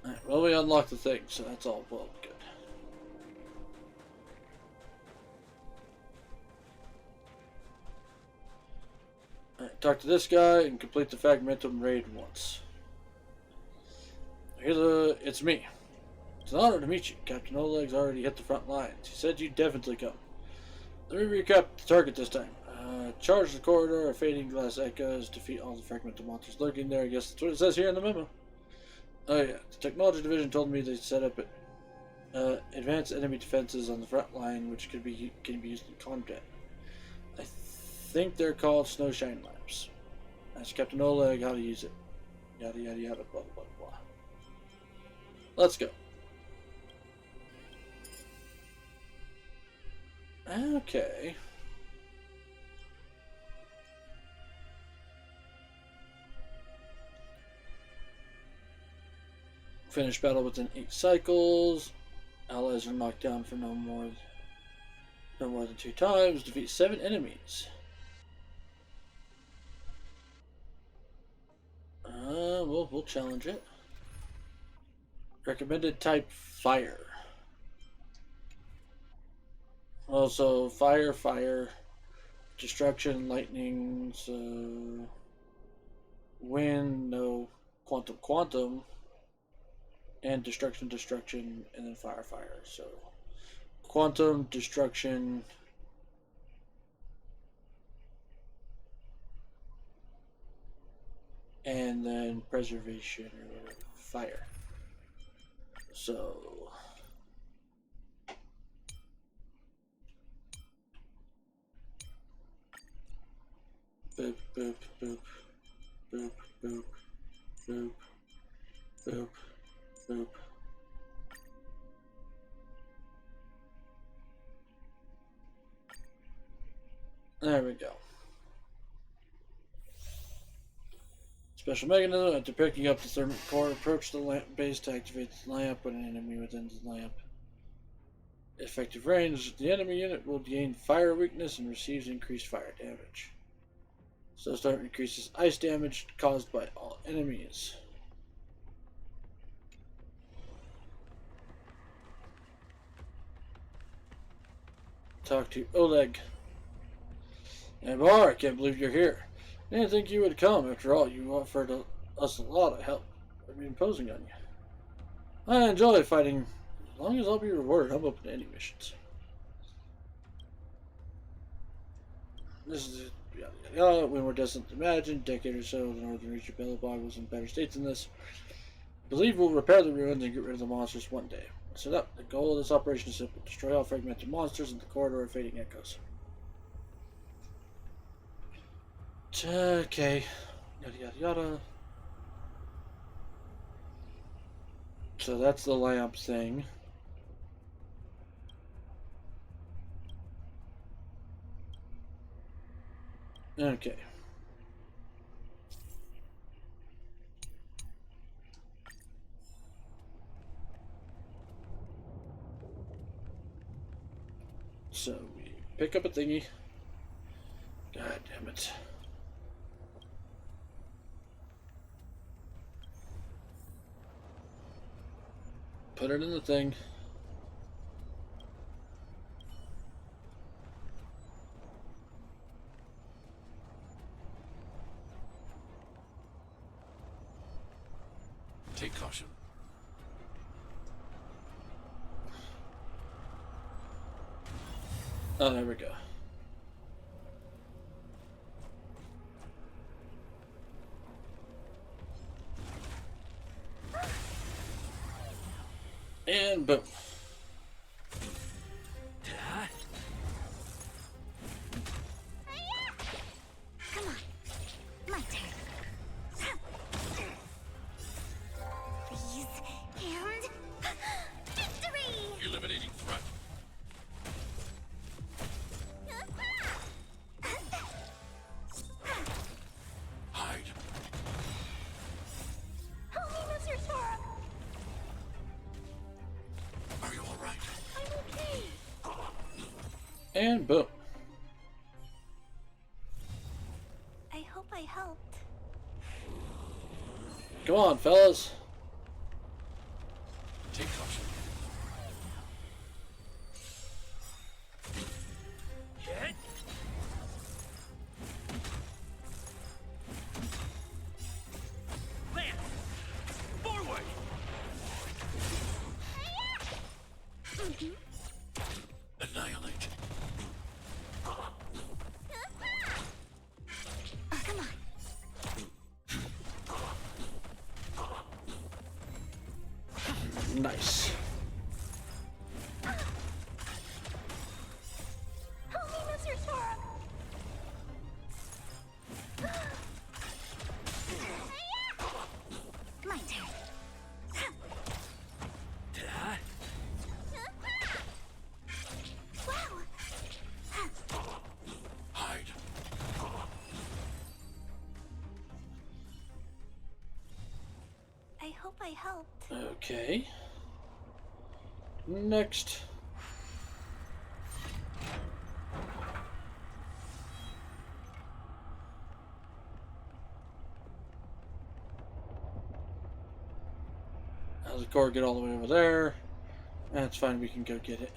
Alright, well, we unlocked the thing, so that's all well good. Alright, talk to this guy and complete the Fragmentum raid once. It's me. It's an honor to meet you. Captain Oleg's already hit the front lines. He said you'd definitely come. Let me recap the target this time. Charge the corridor of fading glass echoes, defeat all the fragmented monsters lurking there. I guess that's what it says here in the memo. Oh yeah, the technology division told me they set up advanced enemy defenses on the front line, which can be used in combat. I think they're called snowshine lamps. Ask Captain Oleg how to use it. Yada yada yada blah blah blah. Let's go. Okay. Finish battle within 8 cycles. Allies are knocked down for no more than 2 times. Defeat 7 enemies. We'll challenge it. Recommended type fire. Also fire, destruction, lightning, so wind, no, quantum, and destruction, and then fire. So quantum, destruction, and then preservation or fire. So boop, boop, boop, boop, boop, boop, boop, boop. There we go. Special mechanism. After picking up the thermic core, approach the lamp base to activate the lamp when an enemy within the lamp. Effective range. The enemy unit will gain fire weakness and receives increased fire damage. So start increases ice damage caused by all enemies. Talk to Oleg. Hey Bar, I can't believe you're here. I didn't think you would come. After all, you offered us a lot of help. I've been imposing on you. I enjoy fighting. As long as I'll be rewarded, I'm open to any missions. This is it. Yada, yada, yada. When we're destined to imagine, a decade or so, the northern reach of Bellabog was in better state than this. I believe we'll repair the ruins and get rid of the monsters one day. Set up. The goal of this operation is simple. Destroy all fragmented monsters in the corridor of fading echoes. Okay. Yada yada yada. So that's the lamp thing. Okay. So we pick up a thingy. God damn it. Put it in the thing. Take caution. Oh, there we go. And boom. Come on, my turn. Freeze and victory! Eliminating threat. Hide. Help me, Mr. Sora! Are you all right? I'm okay. And boom. I helped. Come on, fellas. Take caution. Hit. Land. Forward. Annihilate. Come on. Nice. Help me, Mr. Storm. My turn. Ta-da. Wow. Hide. I hope I helped. Okay. Next. How's the core get all the way over there? That's fine, we can go get it.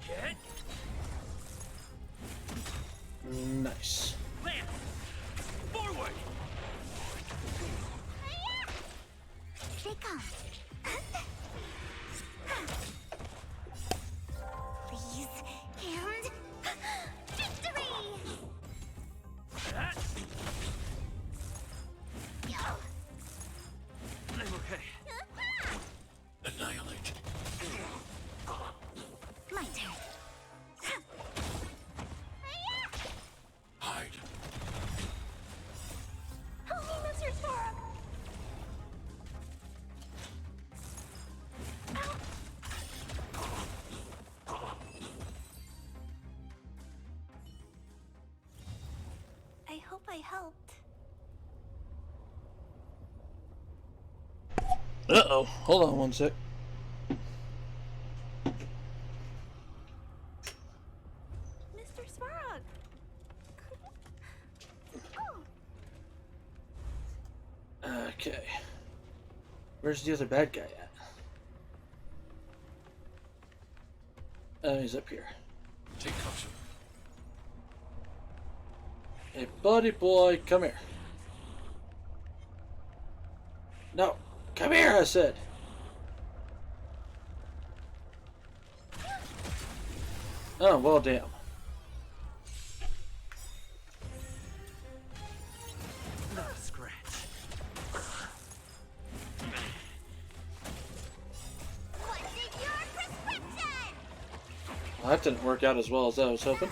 Hit. Nice. Land. Forward. They come. Please, and victory! That. Yo. I'm okay. Annihilate. My turn. Hide. Help me, Mr. Storm. I hope I helped. Uh-oh. Hold on one sec. Mr. Svarog. Oh, Okay. Where's the other bad guy at? He's up here. Take caution. Hey, buddy boy, come here. No, come here, I said. Oh, well, damn. Not a scratch. what's in your prescription? Well, that didn't work out as well as I was hoping.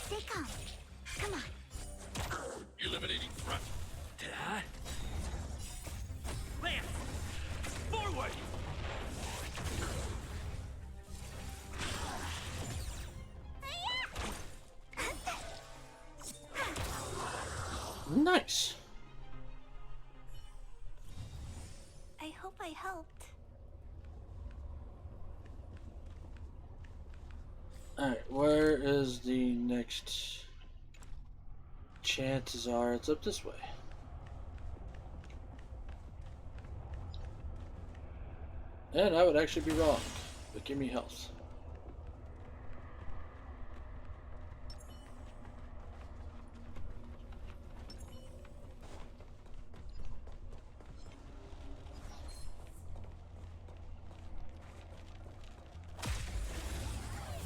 They come. Come on. Eliminating threat. Ta-da. Land. Forward. Nice. I hope I helped. Alright, where is the next? Chances are it's up this way. And I would actually be wrong, but give me health.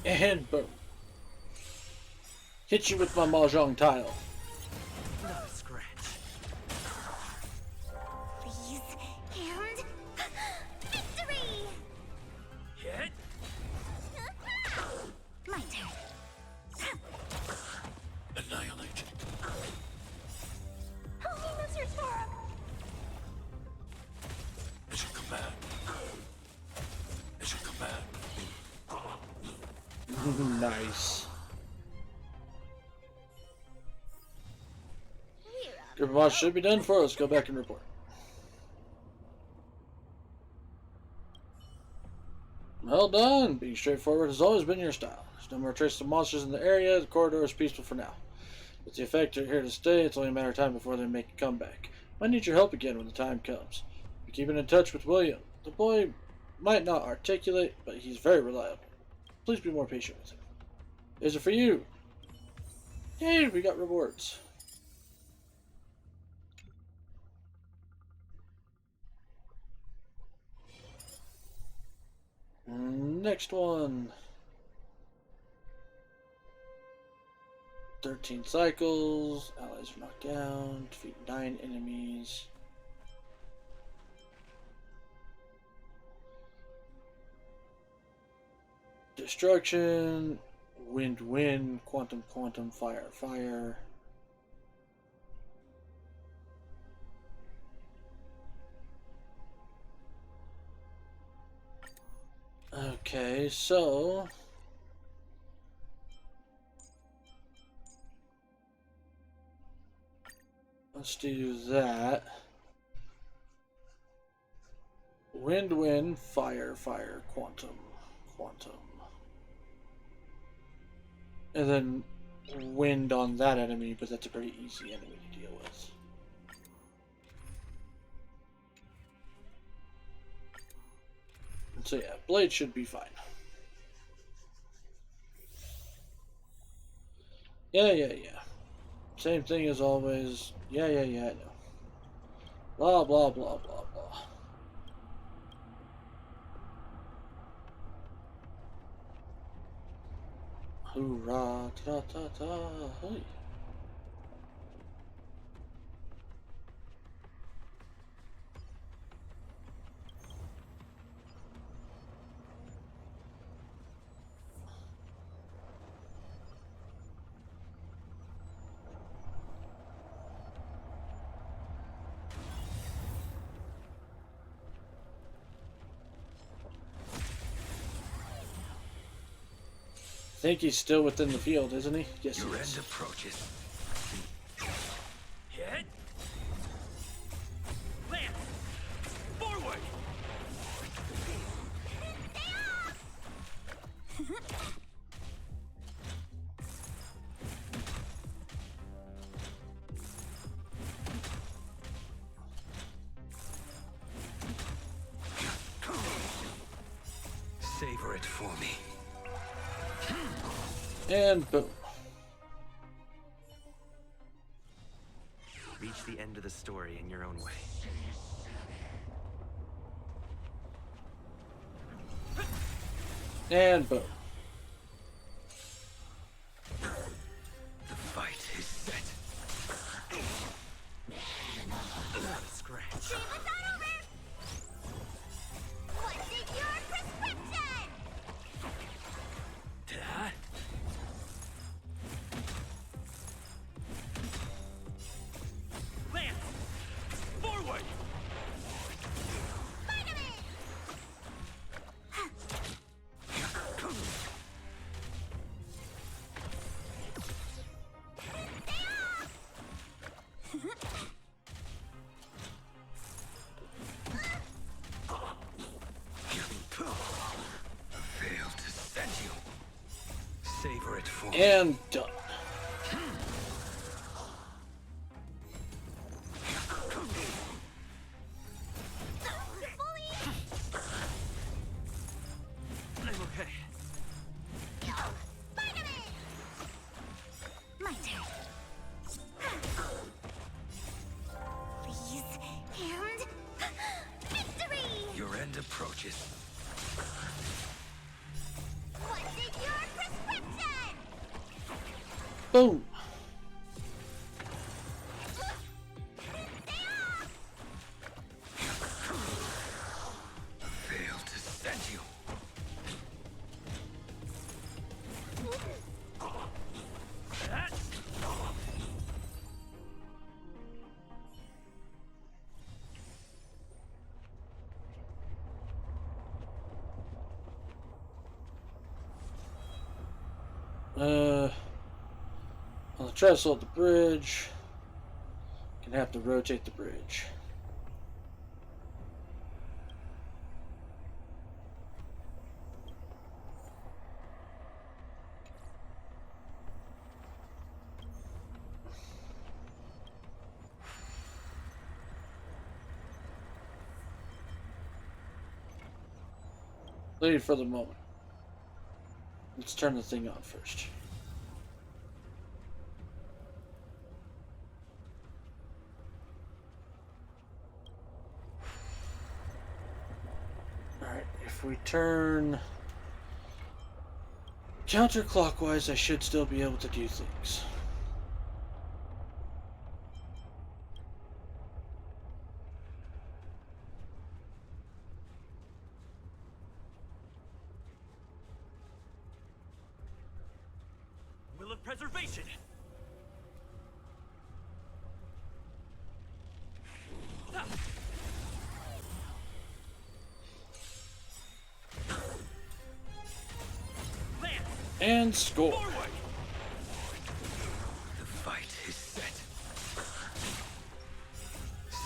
And boom. Hit you with my mahjong tile. Not a scratch. Please, and victory! Hit. My turn. Annihilate. Help me, Mr. Storm. Mission command. Mission command. Nice. We're Group watch should be done for. Let's go back and report. Well done. Being straightforward has always been your style. There's no more traces of monsters in the area. The corridor is peaceful for now. With the effect are here to stay, it's only a matter of time before they make a comeback. Might need your help again when the time comes. Be keeping in touch with William. The boy might not articulate, but he's very reliable. Please be more patient with him. Is it for you? Yay, we got rewards. Next one. 13 cycles. Allies are knocked down. Defeat 9 enemies. Destruction. Wind, wind. Quantum, quantum. Fire, fire. Okay, so let's do that. Wind, wind, fire, fire, quantum, quantum. And then wind on that enemy, but that's a pretty easy enemy to deal with. So yeah, blade should be fine. Yeah, yeah, yeah. Same thing as always. Yeah, yeah, yeah, I know. Blah, blah, blah, blah, blah. Hoorah, ta ta ta, hey. I think he's still within the field, isn't he? Yes, Your he end is. approaches. Hit. Land. Forward. Savor it for me. And boom. Reach the end of the story in your own way. And boom. The fight is set. Scratch. what's that over? What's in your prescription? Ta. Land. Forward. Vitamin! Failed to send you. Savor it for me. And done. I'm okay. Vitamin! My turn. Please, and victory! Your end approaches. What's in your prescription? Boom. Failed to send you. I'll try to solve the bridge. Gonna have to rotate the bridge. Leave for the moment. Let's turn the thing on first. Alright, if we turn counterclockwise, I should still be able to do things. Will of preservation. And score. Forward. The fight is set.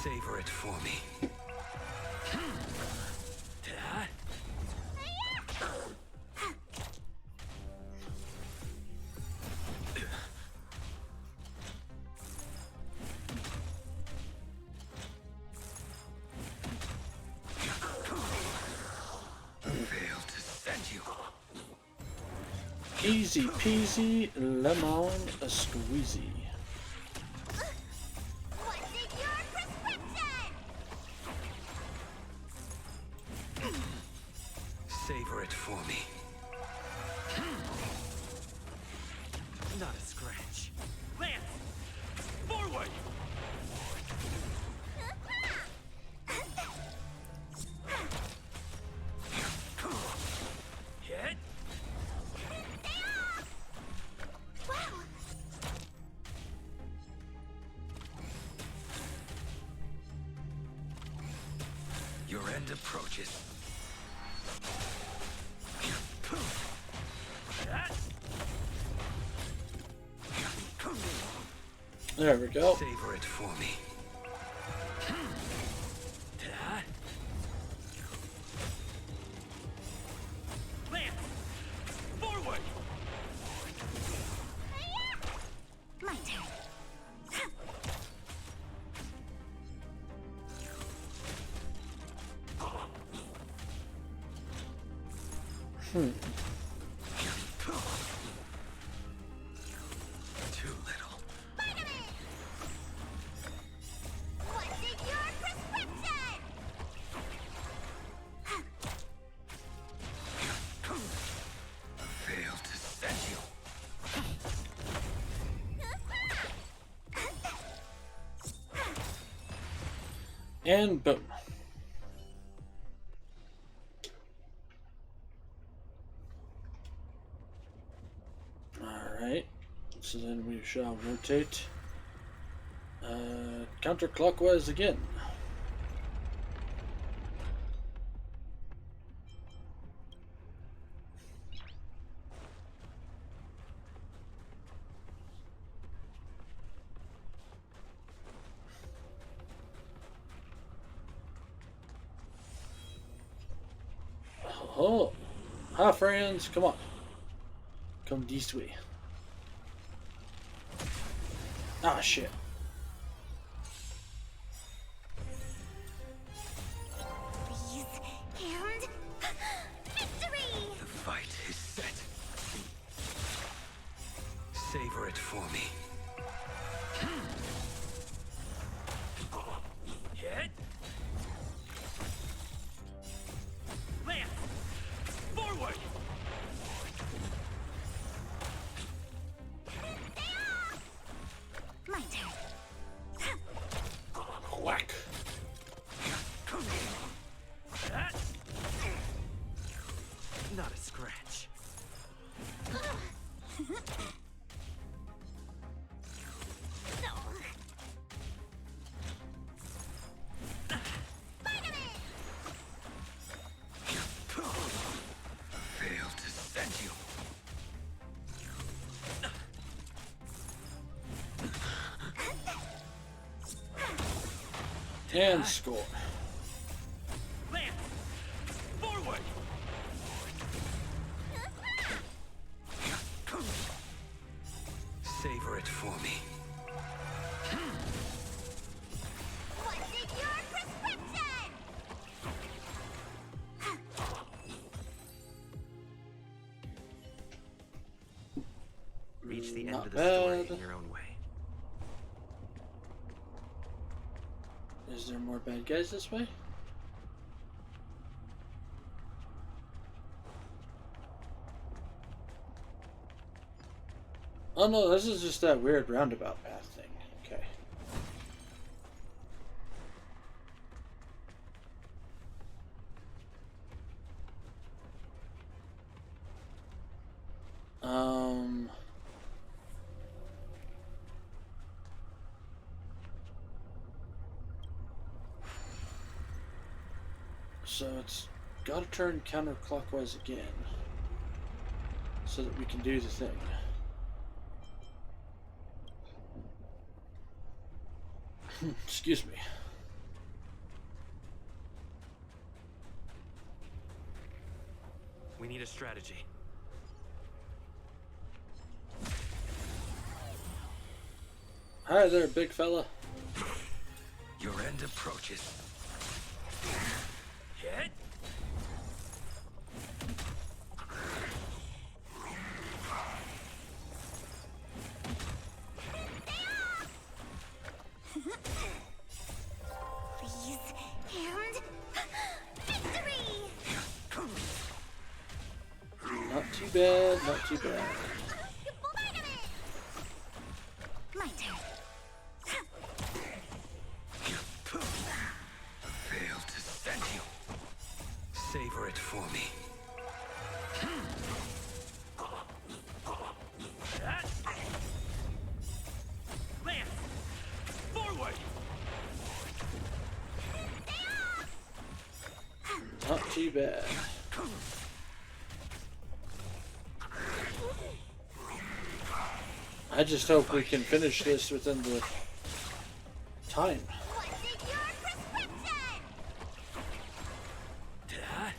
Savor it for me. Fail to send you. Easy peasy, lemon squeezy. What's in your prescription? Savor it for me. Not a scratch. Lance! Forward! Hit! Wow. Your end approaches. There we go. Savor it for me. Lance! Forward! My turn. Too little. What's in your prescription? Fail to send you. And boom. Alright. So then we shall rotate counterclockwise again. Oh, hi friends, come on. Come this way. Ah, shit. Please, and victory! The fight is set. Savor it for me. Hit! Lance! Forward! My turn. Whack. Not a scratch. No. Fail to send you. And score. Lance! Forward! Savor it for me. What's in your prescription? Reach the end Not of the story bad. in your own way. Is there more bad guys this way? Oh no, this is just that weird roundabout path thing. Okay. So it's gotta turn counterclockwise again so that we can do the thing. Excuse me. We need a strategy. Hi there, big fella. Your end approaches. Hit! Please, and victory! Not too bad, not too bad. My turn. Failed to send you. Savor it for me. Lance! Forward! Not too bad. I just hope we can finish this within the time. What's in your prescription? Did I?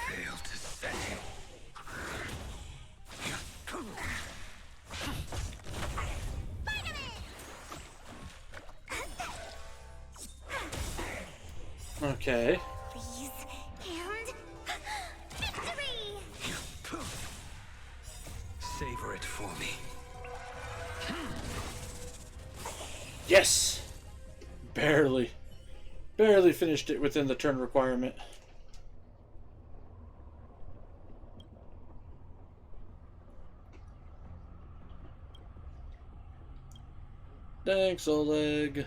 Failed to send you. Okay. Please, and victory! Savor it for me. Yes! Barely. Barely finished it within the turn requirement. Thanks, Oleg.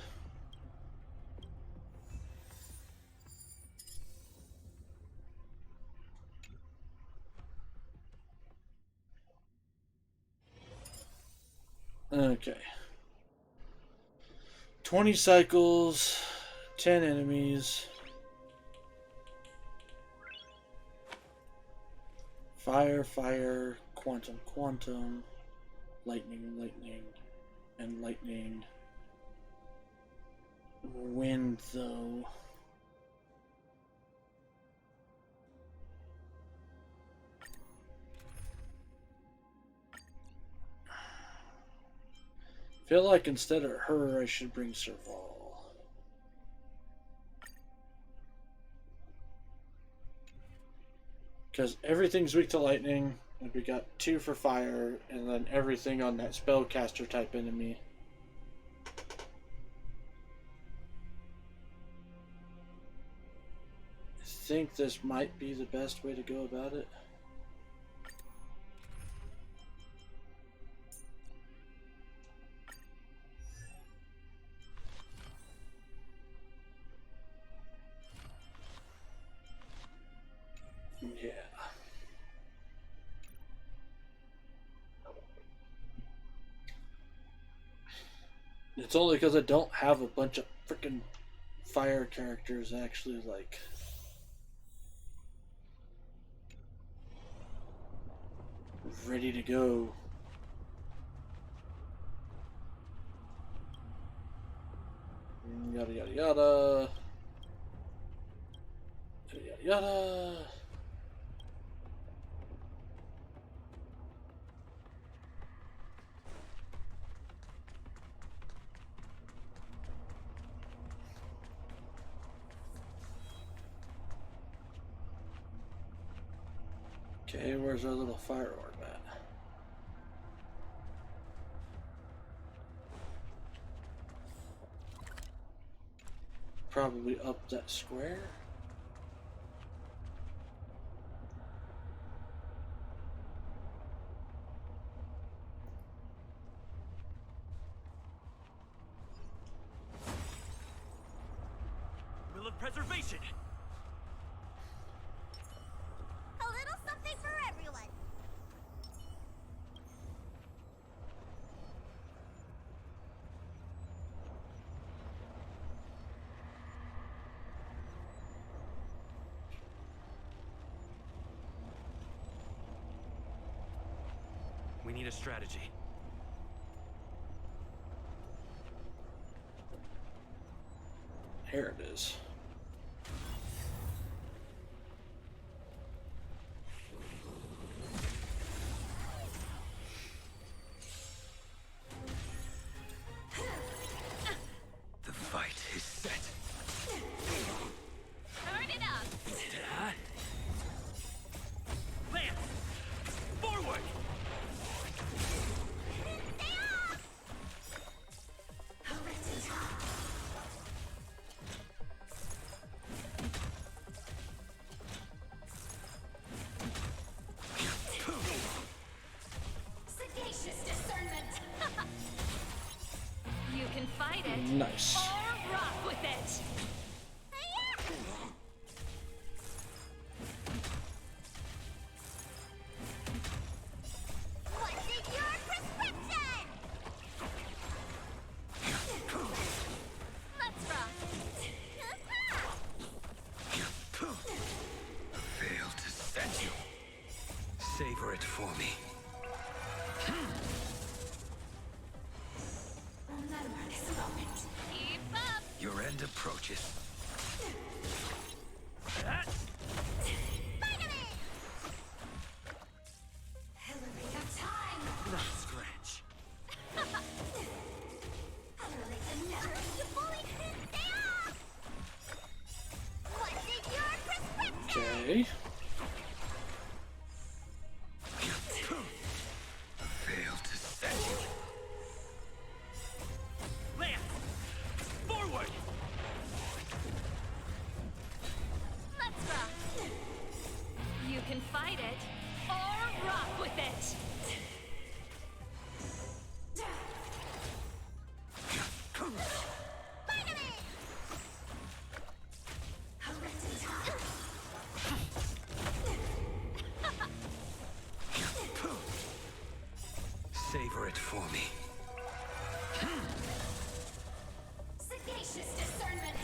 Okay. 20 cycles, 10 enemies. Fire, fire, quantum, quantum, lightning, lightning, and lightning. Wind, though. Feel like instead of her, I should bring Serval. Because everything's weak to lightning, and we got 2 for fire, and then everything on that spellcaster type enemy. I think this might be the best way to go about it. Yeah. It's only because I don't have a bunch of freaking fire characters actually like ready to go. Yada yada yada. Yada yada yada. Okay, where's our little fire orb at? Probably up that square. Will of preservation. A little something for everyone. We need a strategy. Here it is. The fight is set. Turn it up. Lance! Forward! Sagacious discernment. You can fight it. Nice. Or rock with it. What's in your prescription? Let's rock. Fail to set you. Savor it for me. Remember this moment. Keep up. Your end approaches. Spider-Man! Hillary of time. Not a scratch. Hillary can never. You bully! Stay off! What's in your prescription? Okay. Fail to set you. Lance! Forward! Let's rock. You can fight it or rock with it. Spider-Man! Savor it for me. Sagacious discernment.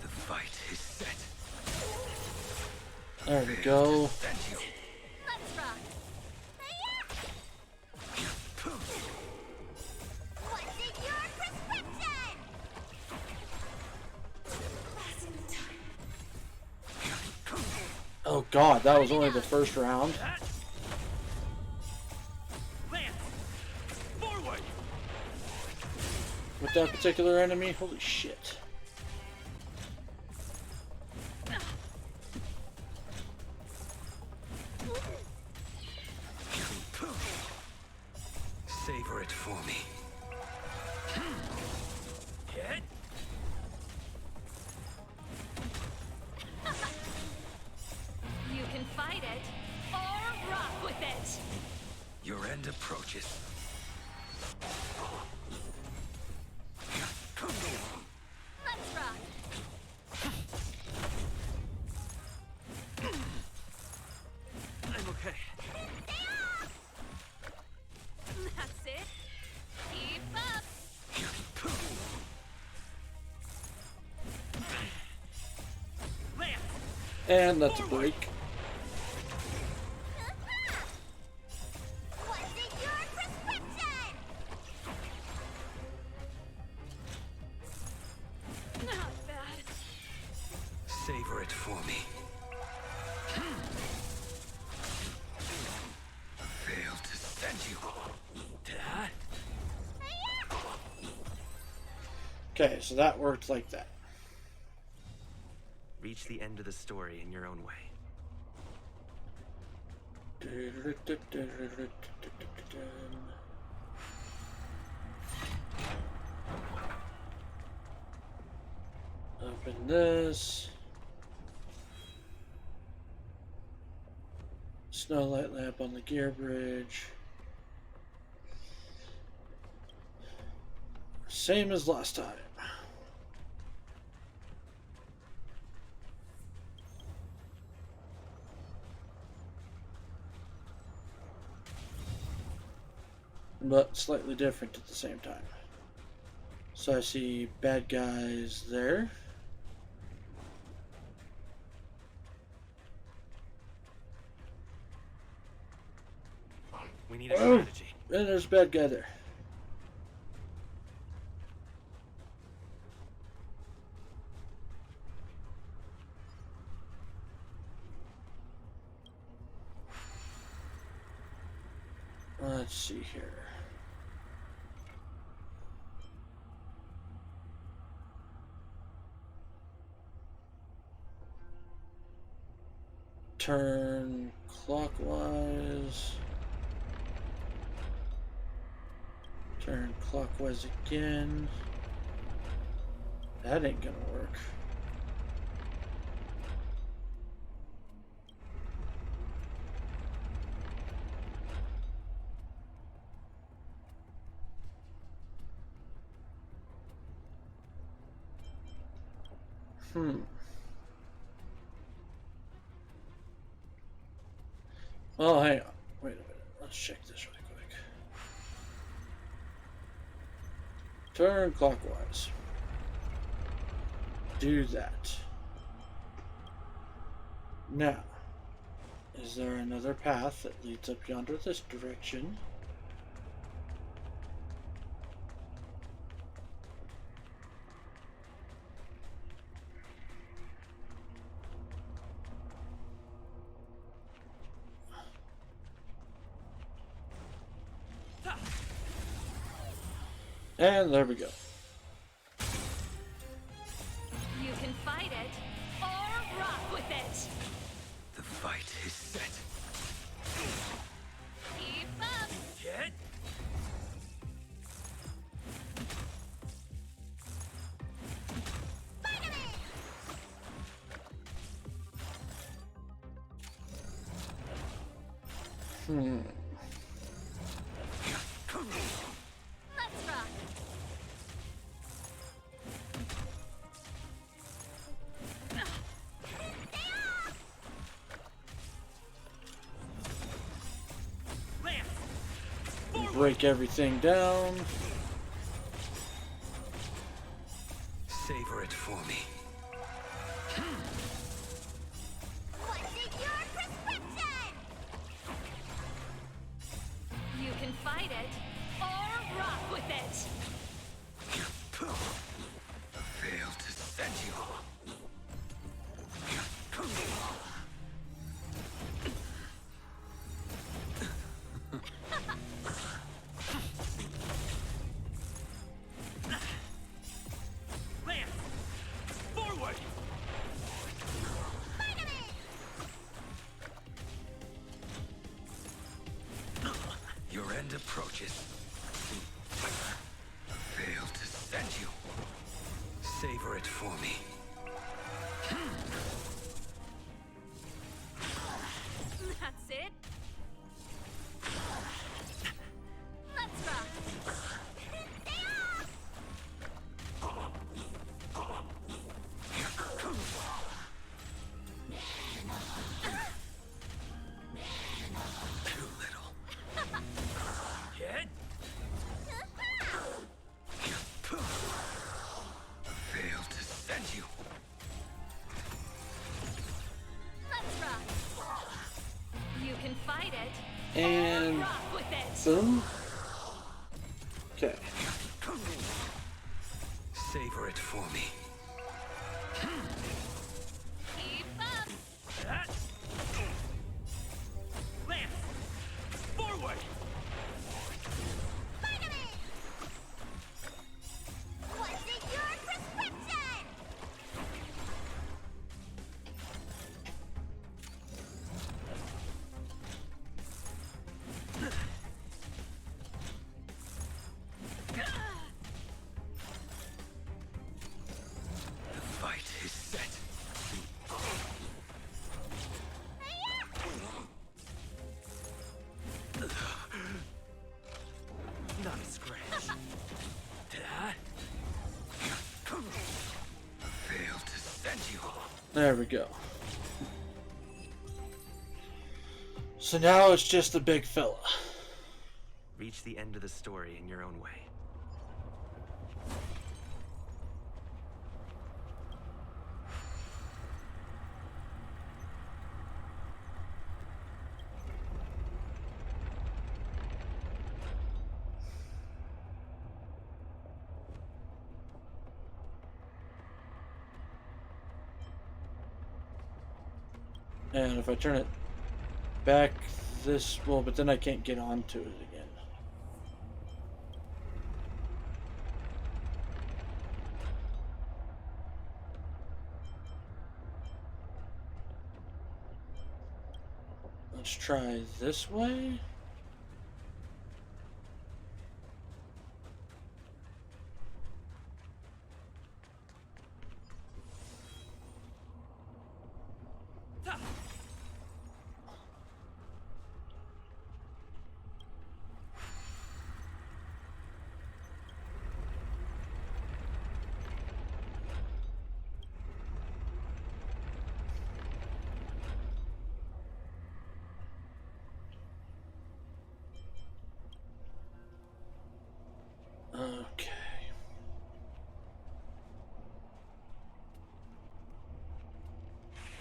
The fight is set. There we go. Set you. Let's rock. What's in your prescription? Oh god, that was only the first round. Lance! Forward! With that particular enemy, holy shit. Savor it for me. Hit! You can fight it or rock with it. Your end approaches. Let's rock. I'm okay. That's it. Keep up. Lance! And that's a break. What's in your prescription? Savor it for me. Failed to send you. Dad? Okay, so that worked like that. Reach the end of the story in your own way. Open this. Snowlight lamp on the gear bridge. Same as last time. But slightly different at the same time. So I see bad guys there. We need a strategy. And there's a bad guy there. Let's see here. Turn clockwise. Turn clockwise again. That ain't gonna work. Oh, hang on. Wait a minute. Let's check this really quick. Turn clockwise. Do that. Now, is there another path that leads up yonder this direction? And there we go. You can fight it or rock with it. The fight is set. Keep up. Get? Let's rock. Lance! Break everything down. Savor it for me. What's in your prescription? You can fight it or rock with it. Failed to send you. Lance! Forward! Your end approaches. Failed to send you. Savor it for me. That's it. Let's rock. Too little. Get? Failed to send you. Let's rock. You can fight it And or rock with it. boom. Okay. Savor it for me. Ta-da! Lance! Forward! Vitamin! What's in your prescription? The fight is set. Not a scratch. Ta-da! Failed to send you. There we go. So now it's just the big fella. Reach the end of the story in your own way. And if I turn it back this, well, but then I can't get onto it again. Let's try this way. Okay.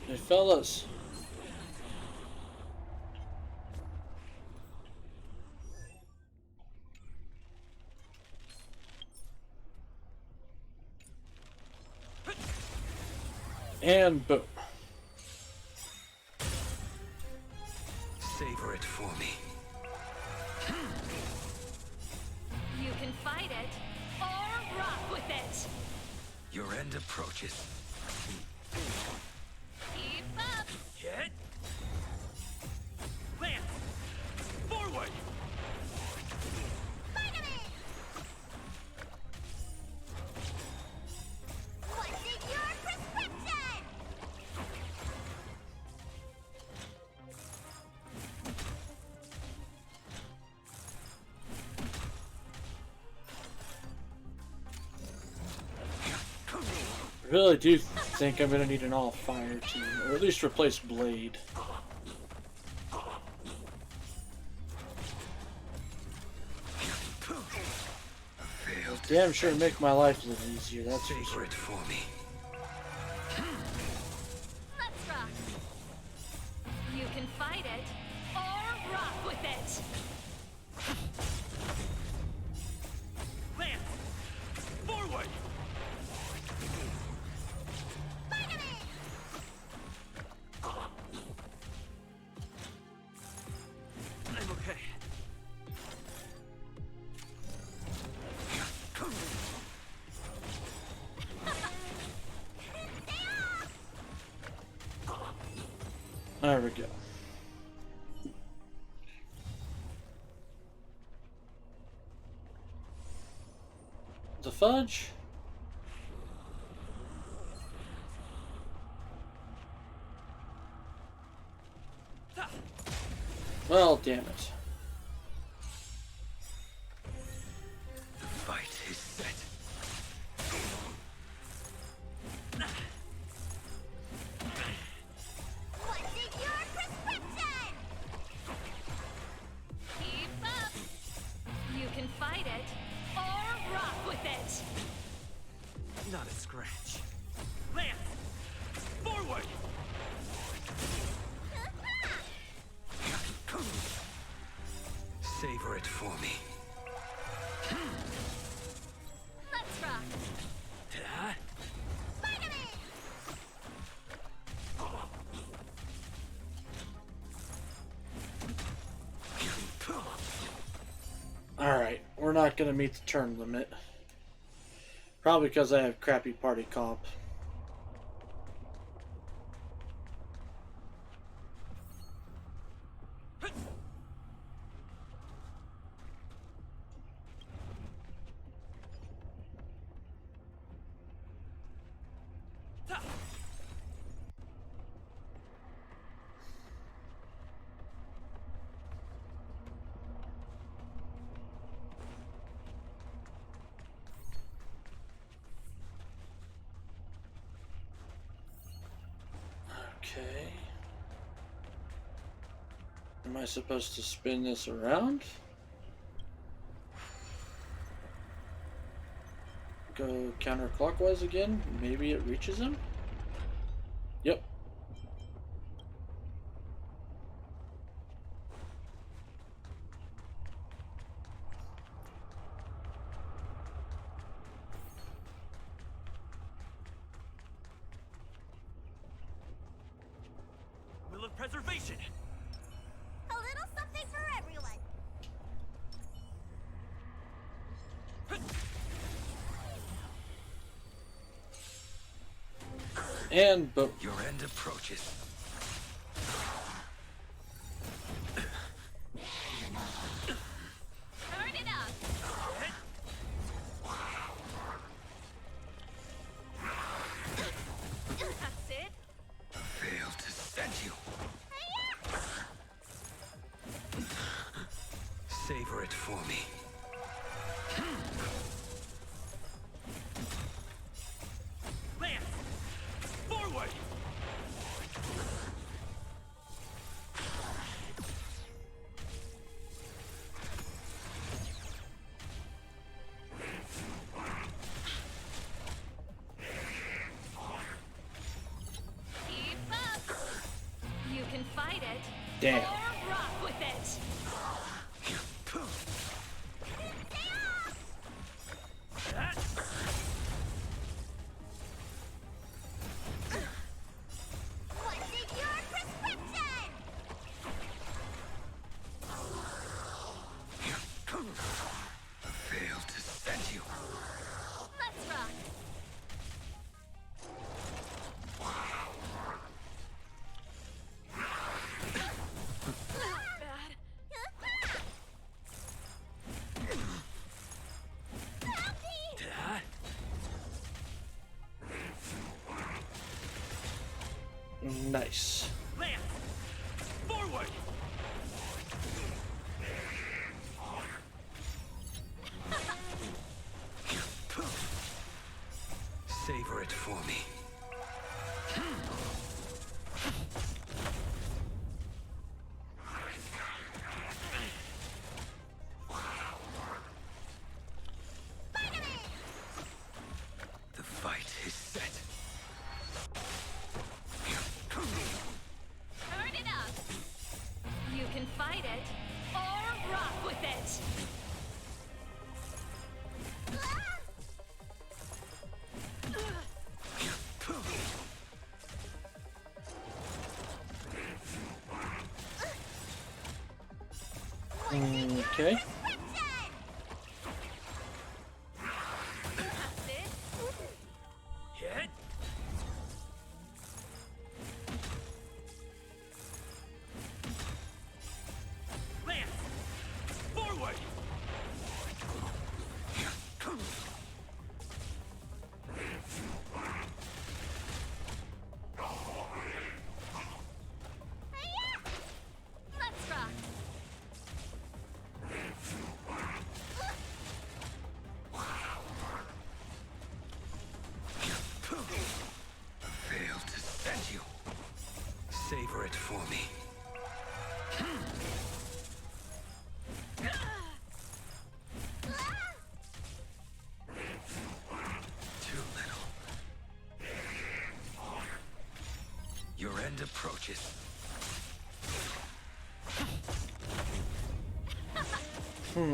Hey, fellas. And boom. Savor it for me. You can fight it or rock with it. Your end approaches. Keep up. Hit! Lance! Forward! Vitamin! What's in your prescription? I really do think I'm gonna need an all-fire team, or at least replace Blade. Failed to Damn sure make my life a little easier, that's for savor sure. it for me. Let's rock. You can fight it or rock with it. Lance! Forward! I'm okay. There we go. The fudge? Well, damn it. The fight is set. What's in your prescription? Keep up. You can fight it or rock with it. Not a scratch. Lance! Forward! Savor it for me. Let's rock. Ta-da! Vitamin! not going to meet the turn limit. Probably because I have crappy party comp. Okay. Am I supposed to spin this around? Go counterclockwise again? Maybe it reaches him? Yep. Will of preservation. A little something for everyone. And boom. Your end approaches. Turn it up. That's it. Fail to send you. Savor it for me. Lance! Forward! Keep up. You can fight it. Damn. Or rock with it. What's in your prescription? Fail to send you. Let's rock. Bad. Nice. Lance! Forward! Savor it for me. The fight is set. Turn it up. You can fight it. Or rock with it. Okay. That's it. Hit! Lance! Forward! Let's rock. Fail to send you. Savor it for me. Too little. Your end approaches. What's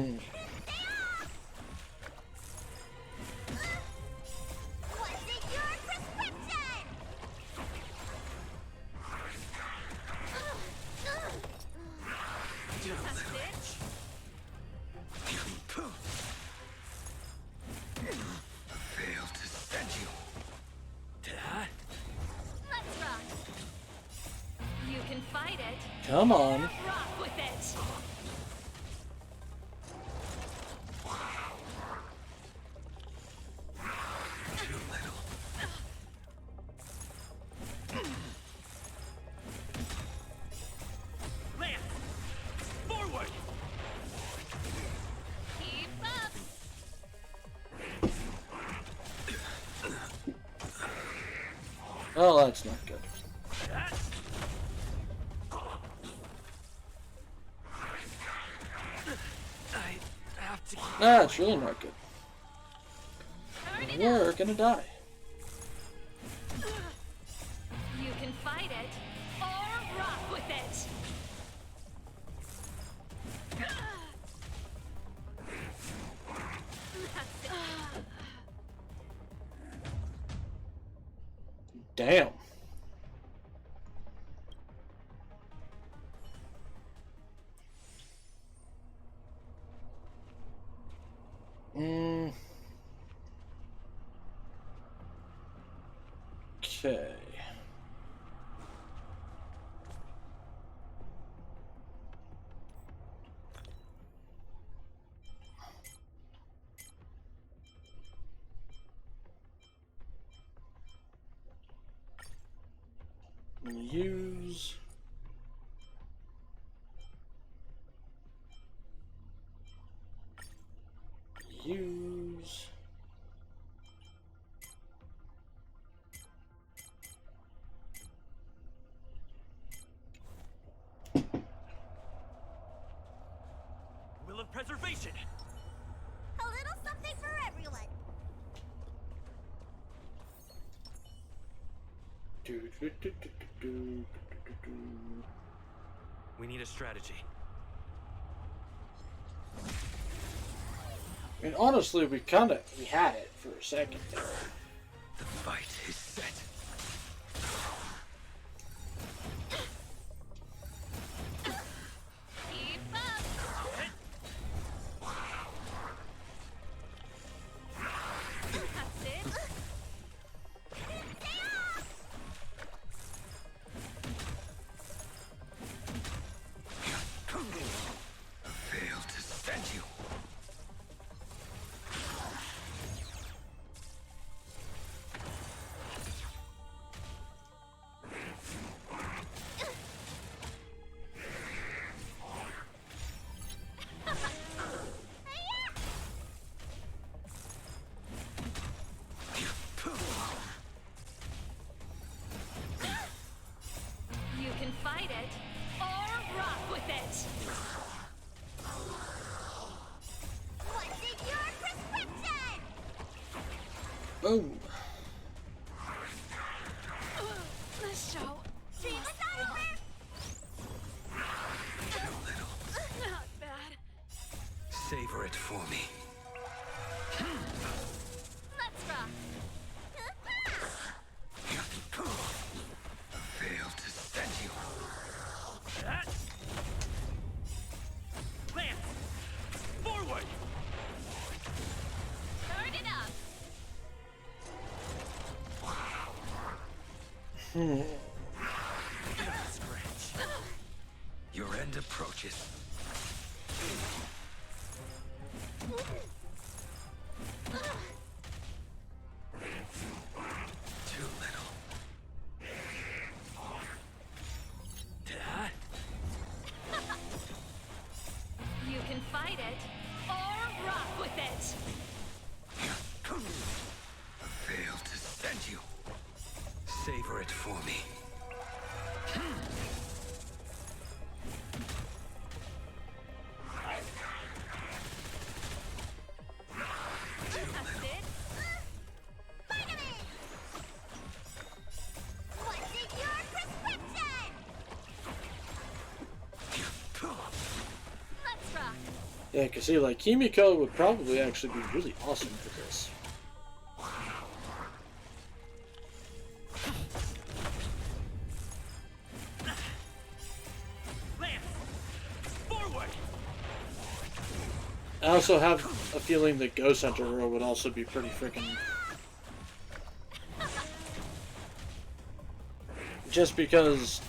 in your prescription? That's it. Come on. Rock with it. Too little. Lance! Forward! Keep up. Oh, that's not good. I have to keep Nah, it's really not good. Turn it up. We're gonna die. You can fight it or rock with it. Damn. Okay. I'm gonna use Will of Preservation! A little something for everyone. We need a strategy. I mean, honestly, we had it for a second there. The fight is set. Keep up. That's it. Fail to send you. You can fight it or rock with it. What's in your prescription? Boom. Let's show. Dream is over. Too little. Not bad. Savor it for me. Let's rock. Fail to send you. Lance! Forward! Turn it up. Scratch. Your end approaches. Too little. You can fight it or rock with it. Fail to send you. Savor it for me. That's it. Vitamin. What's in your prescription? Let's rock. Yeah, cause see, like Kimiko would probably actually be really awesome for this. Lance! Forward! I also have a feeling that Ghost Hunter Girl would also be pretty freaking. Just because.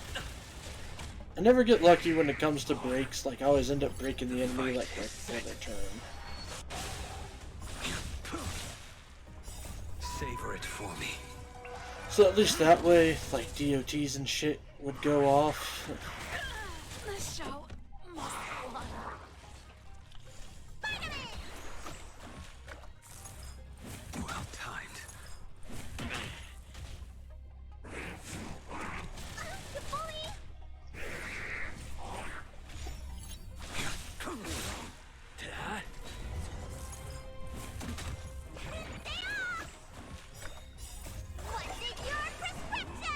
never get lucky when it comes to breaks. Like, I always end up breaking the enemy like right before their turn. Savor it for me. So at least that way, like DOTs and shit would go off. The show must go on. Well timed. What's in your prescription?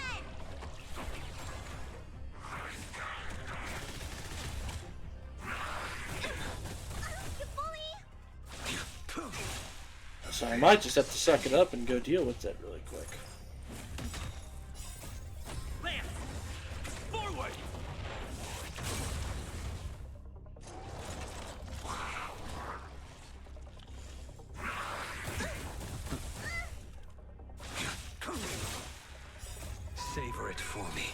So I might just have to suck it up and go deal with that really quick. Lance! Forward! Savor it for me.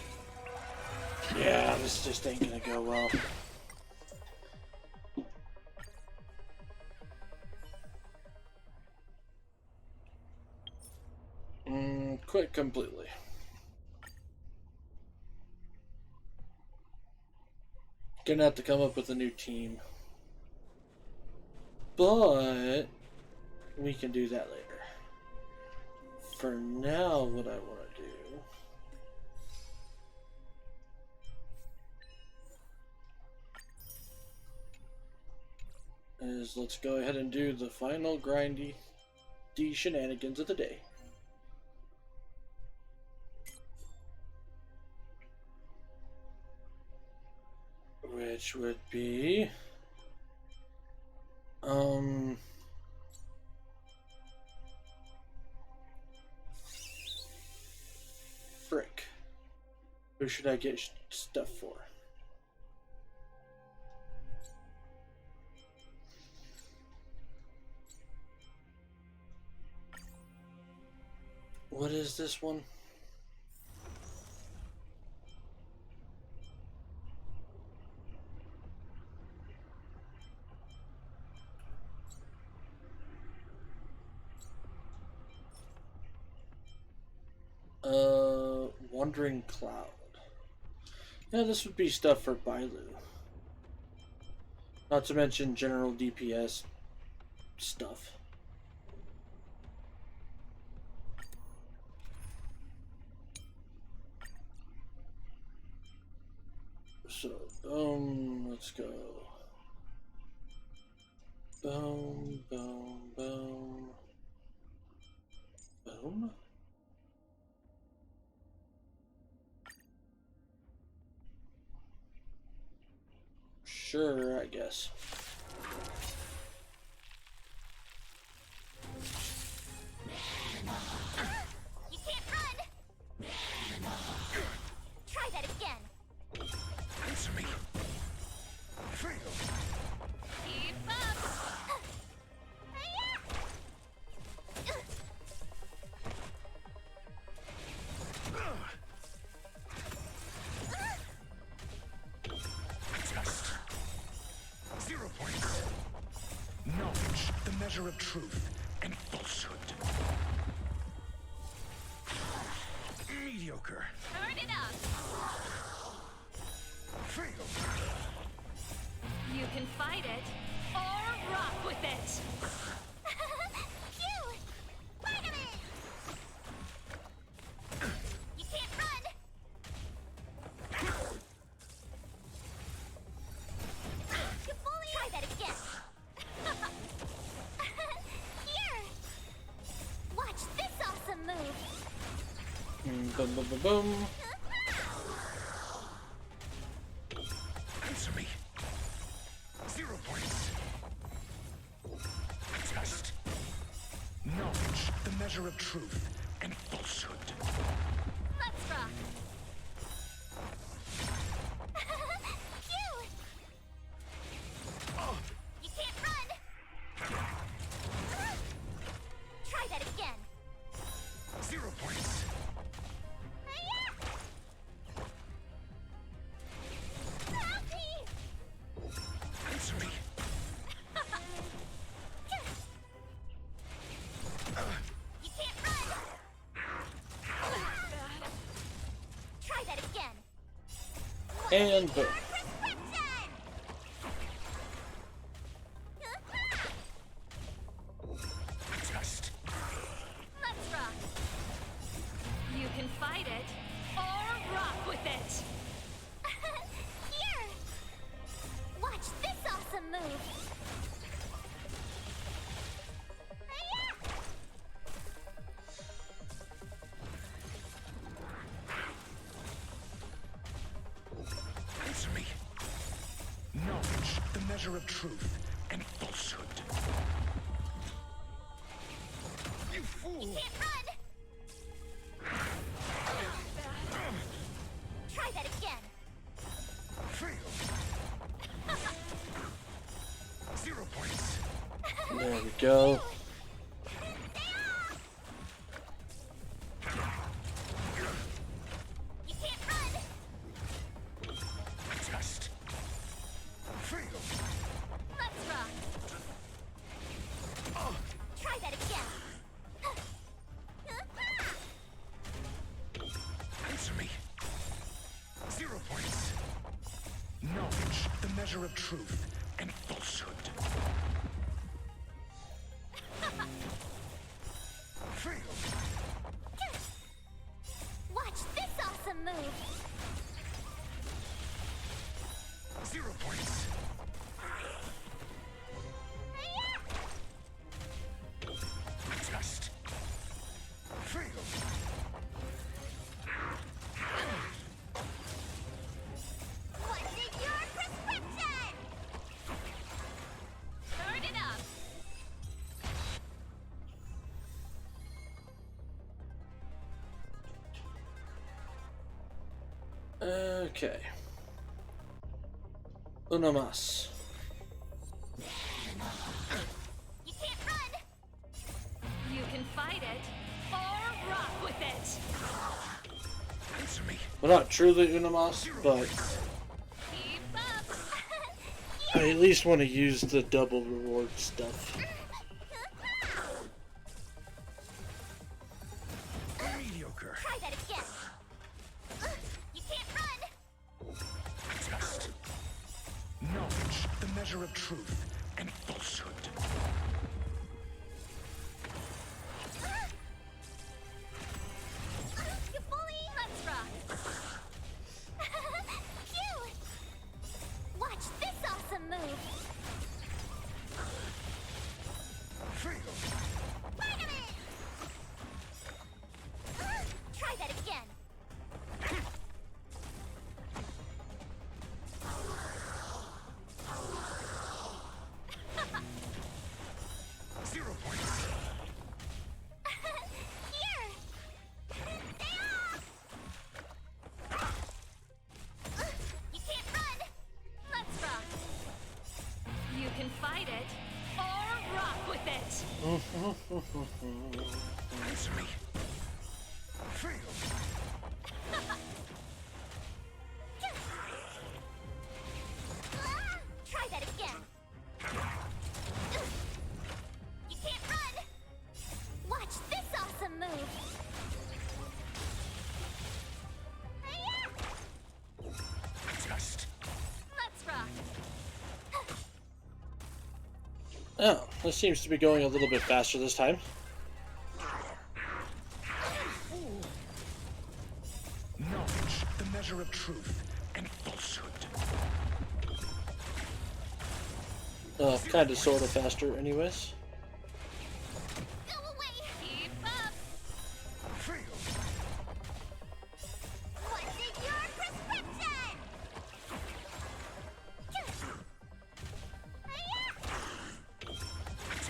Yeah, this just ain't gonna go well. Quit completely. Gonna have to come up with a new team. But we can do that later. For now, what I want to do is let's go ahead and do the final grindy shenanigans of the day. Which would be frick. Who should I get stuff for? What is this one? Wandering Cloud. Yeah, this would be stuff for Bailu. Not to mention general DPS stuff. So, boom, let's go. Boom, boom, boom. Boom? Sure, I guess. You can't run! Try that again! Answer me. Fail. Keep up. Test. 0 points. Knowledge, the measure of truth and falsehood. Mediocre. Turn it up. Fail. You can fight it or rock with it. Phew! Spider-Man! You can't run! You bully! Try that again! Here! Watch this awesome move! Boom, boom, boom, boom. Answer me. 0 points. Test. Knowledge, the measure of truth and falsehood. Let's rock. Phew! You can't run! Try that again! 0 points. And boom. Just Let's rock. You can fight it or rock with it. Here! Watch this awesome move! answer me. Knowledge, the measure of truth and falsehood. You fool! Can't run! Try that again! Fail. 0 points. There we go. You can't run! Just fail. Let's rock. Try that again! Answer me. 0 points. Knowledge, the measure of truth and falsehood. Fail. Watch this awesome move! 0 points. Just fail. What's in your prescription? Turn it up. Okay. Una más. You can't run! You can fight it or rock with it. Answer me. Well, not truly una más, but Keep up. I at least want to use the double reward stuff. Mediocre. Try that again! You can't run! Just knowledge, the measure of truth and falsehood. You bully! Let's rock. Phew! Watch this awesome move! Fail. Spider-Man! Try that again! 0 points. Here! Stay off! You can't run! Let's rock. You can fight it or rock with it. Answer me. Fail. Try that again! You can't run! Watch this awesome move! Just Let's rock. Oh, this seems to be going a little bit faster this time. knowledge, the measure of truth and falsehood. Kinda sorta faster anyways. Go away! Keep up. Fail. What's in your prescription?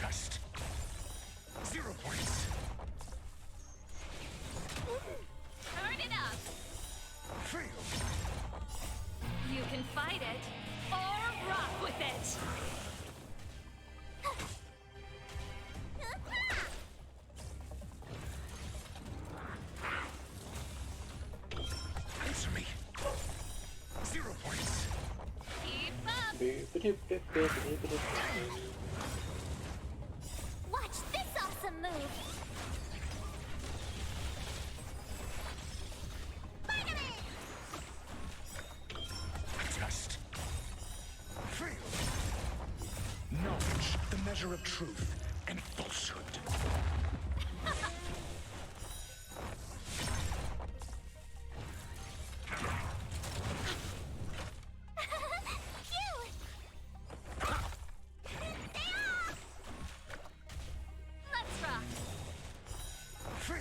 Just 0 points. Turn it up. Fail. You can fight it or rock with it. Answer me. 0 points. Keep up. Watch this awesome move! Spider-Man! of truth and falsehood. Let's rock. Fail.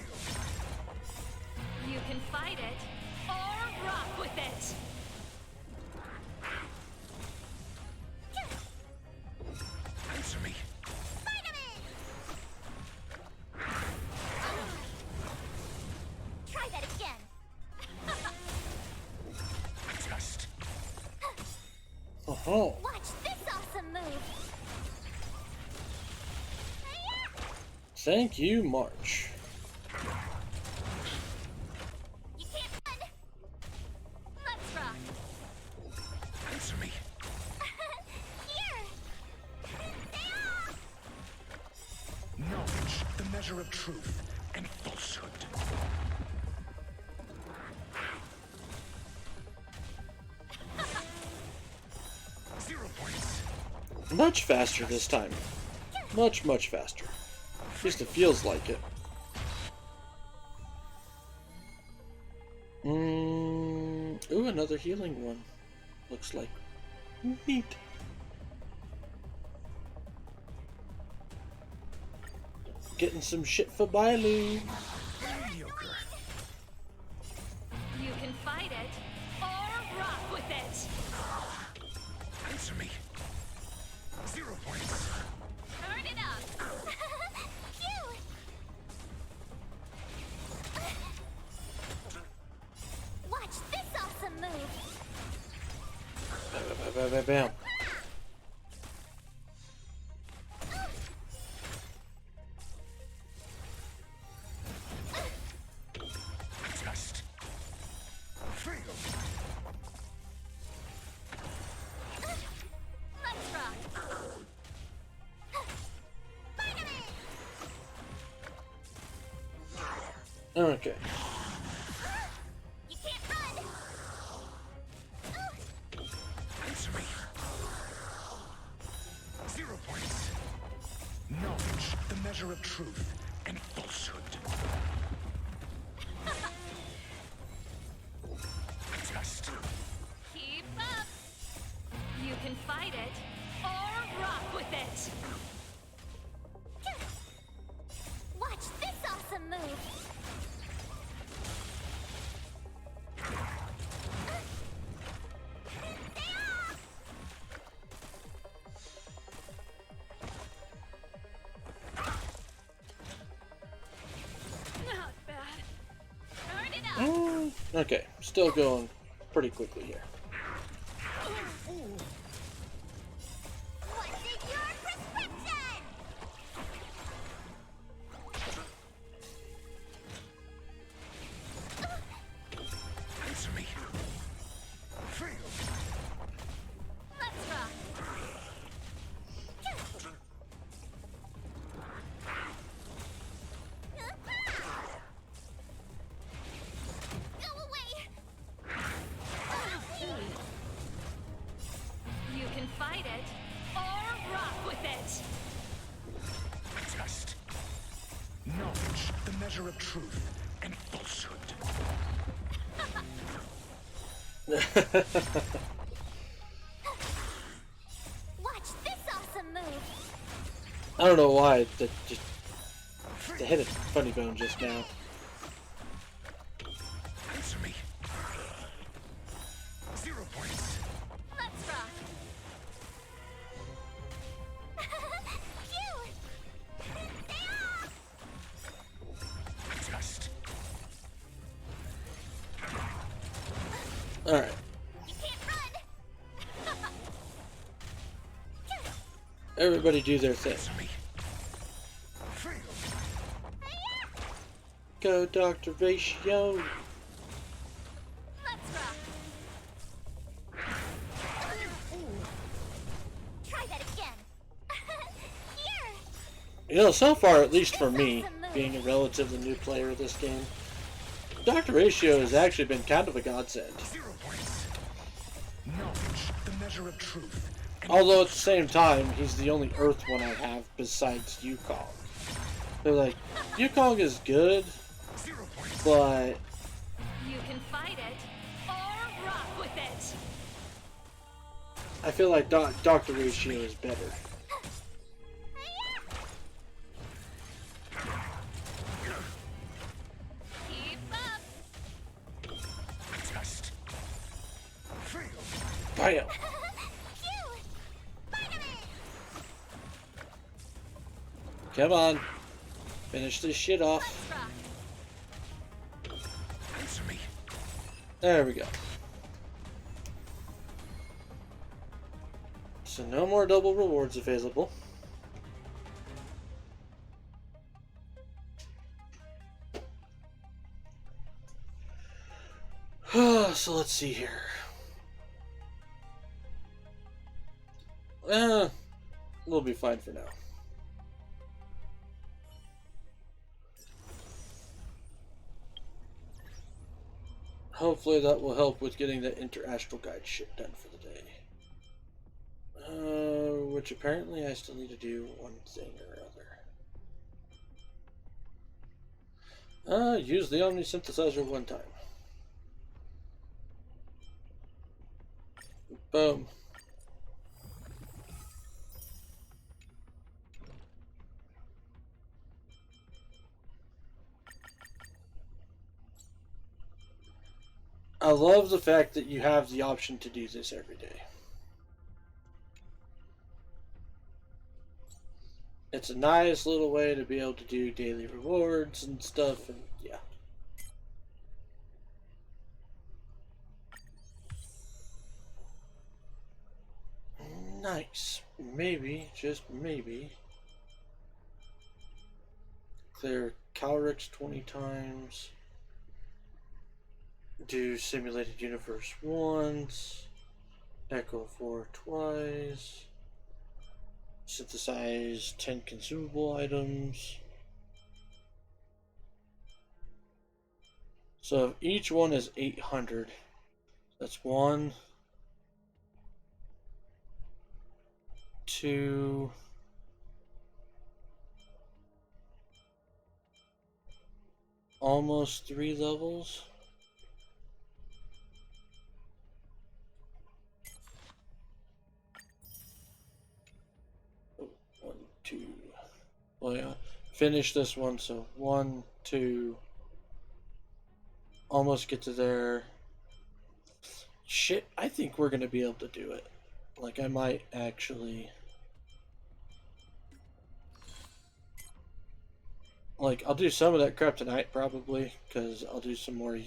You can fight it or rock with it. Answer me. Try that again. Test. Oh, Watch this awesome move. thank you, March. You can't run. Let's rock. Answer me. Here. Knowledge, the measure of truth and falsehood. 0 points. Much faster this time. Much, much faster. At least it feels like it. Ooh, another healing one. Looks like. Neat. Getting some shit for Bailu. Mediocre. You can fight it or rock with it. Answer me. 0 points. Turn it up. Phew. Watch this awesome move. Bam, bam, bam, bam. Test. Fail. Let's rock. Okay. You can't run. Answer me. 0 points. Knowledge, the measure of truth and falsehood. Test. Keep up. You can fight it or rock with it. Watch this awesome move. Not bad. Turn it up. Okay, still going pretty quickly here. What's in your prescription? Answer me. Fail. Let's rock. Go away. You can fight it or rock with it. Test. Knowledge, the measure of truth and falsehood. Watch this awesome move. I don't know why that just they hit a funny bone just now. Answer me. 0 points. Let's rock. Phew. Test. All right, You can't run. everybody do their thing. Answer me. Fail. Go, Dr. Ratio. Let's rock. Try that again. Here. You know, so far, at least for me, being a relatively new player of this game, Dr. Ratio has actually been kind of a godsend. 0 points. Knowledge, the measure of truth Although at the same time, he's the only Earth one I have besides Yukong. They're like, Yukong is good, 0 points. but You can fight it or rock with it. I feel like Dr. Ratio is better. Keep up. Test. Fail. Bam! Phew. Finally. Come on. Finish this shit off. Let's rock. Answer me. There we go. So no more double rewards available. So let's see here. We'll be fine for now. Hopefully that will help with getting the inter-astral guide shit done for the day. Which apparently I still need to do one thing or other. Use the Omni Synthesizer one time. Boom. I love the fact that you have the option to do this every day. It's a nice little way to be able to do daily rewards and stuff, and yeah. Nice. Maybe, just maybe, clear Calrix 20 times. Do Simulated Universe once. Echo 4 twice. Synthesize 10 consumable items. So if each one is 800. That's 1, 2, almost 3 levels. Oh, 1, 2. Well, yeah. Finish this one, so 1, 2. Almost get to there. Shit, I think we're gonna be able to do it. Like, I might actually... Like, I'll do some of that crap tonight, probably, because I'll do some more,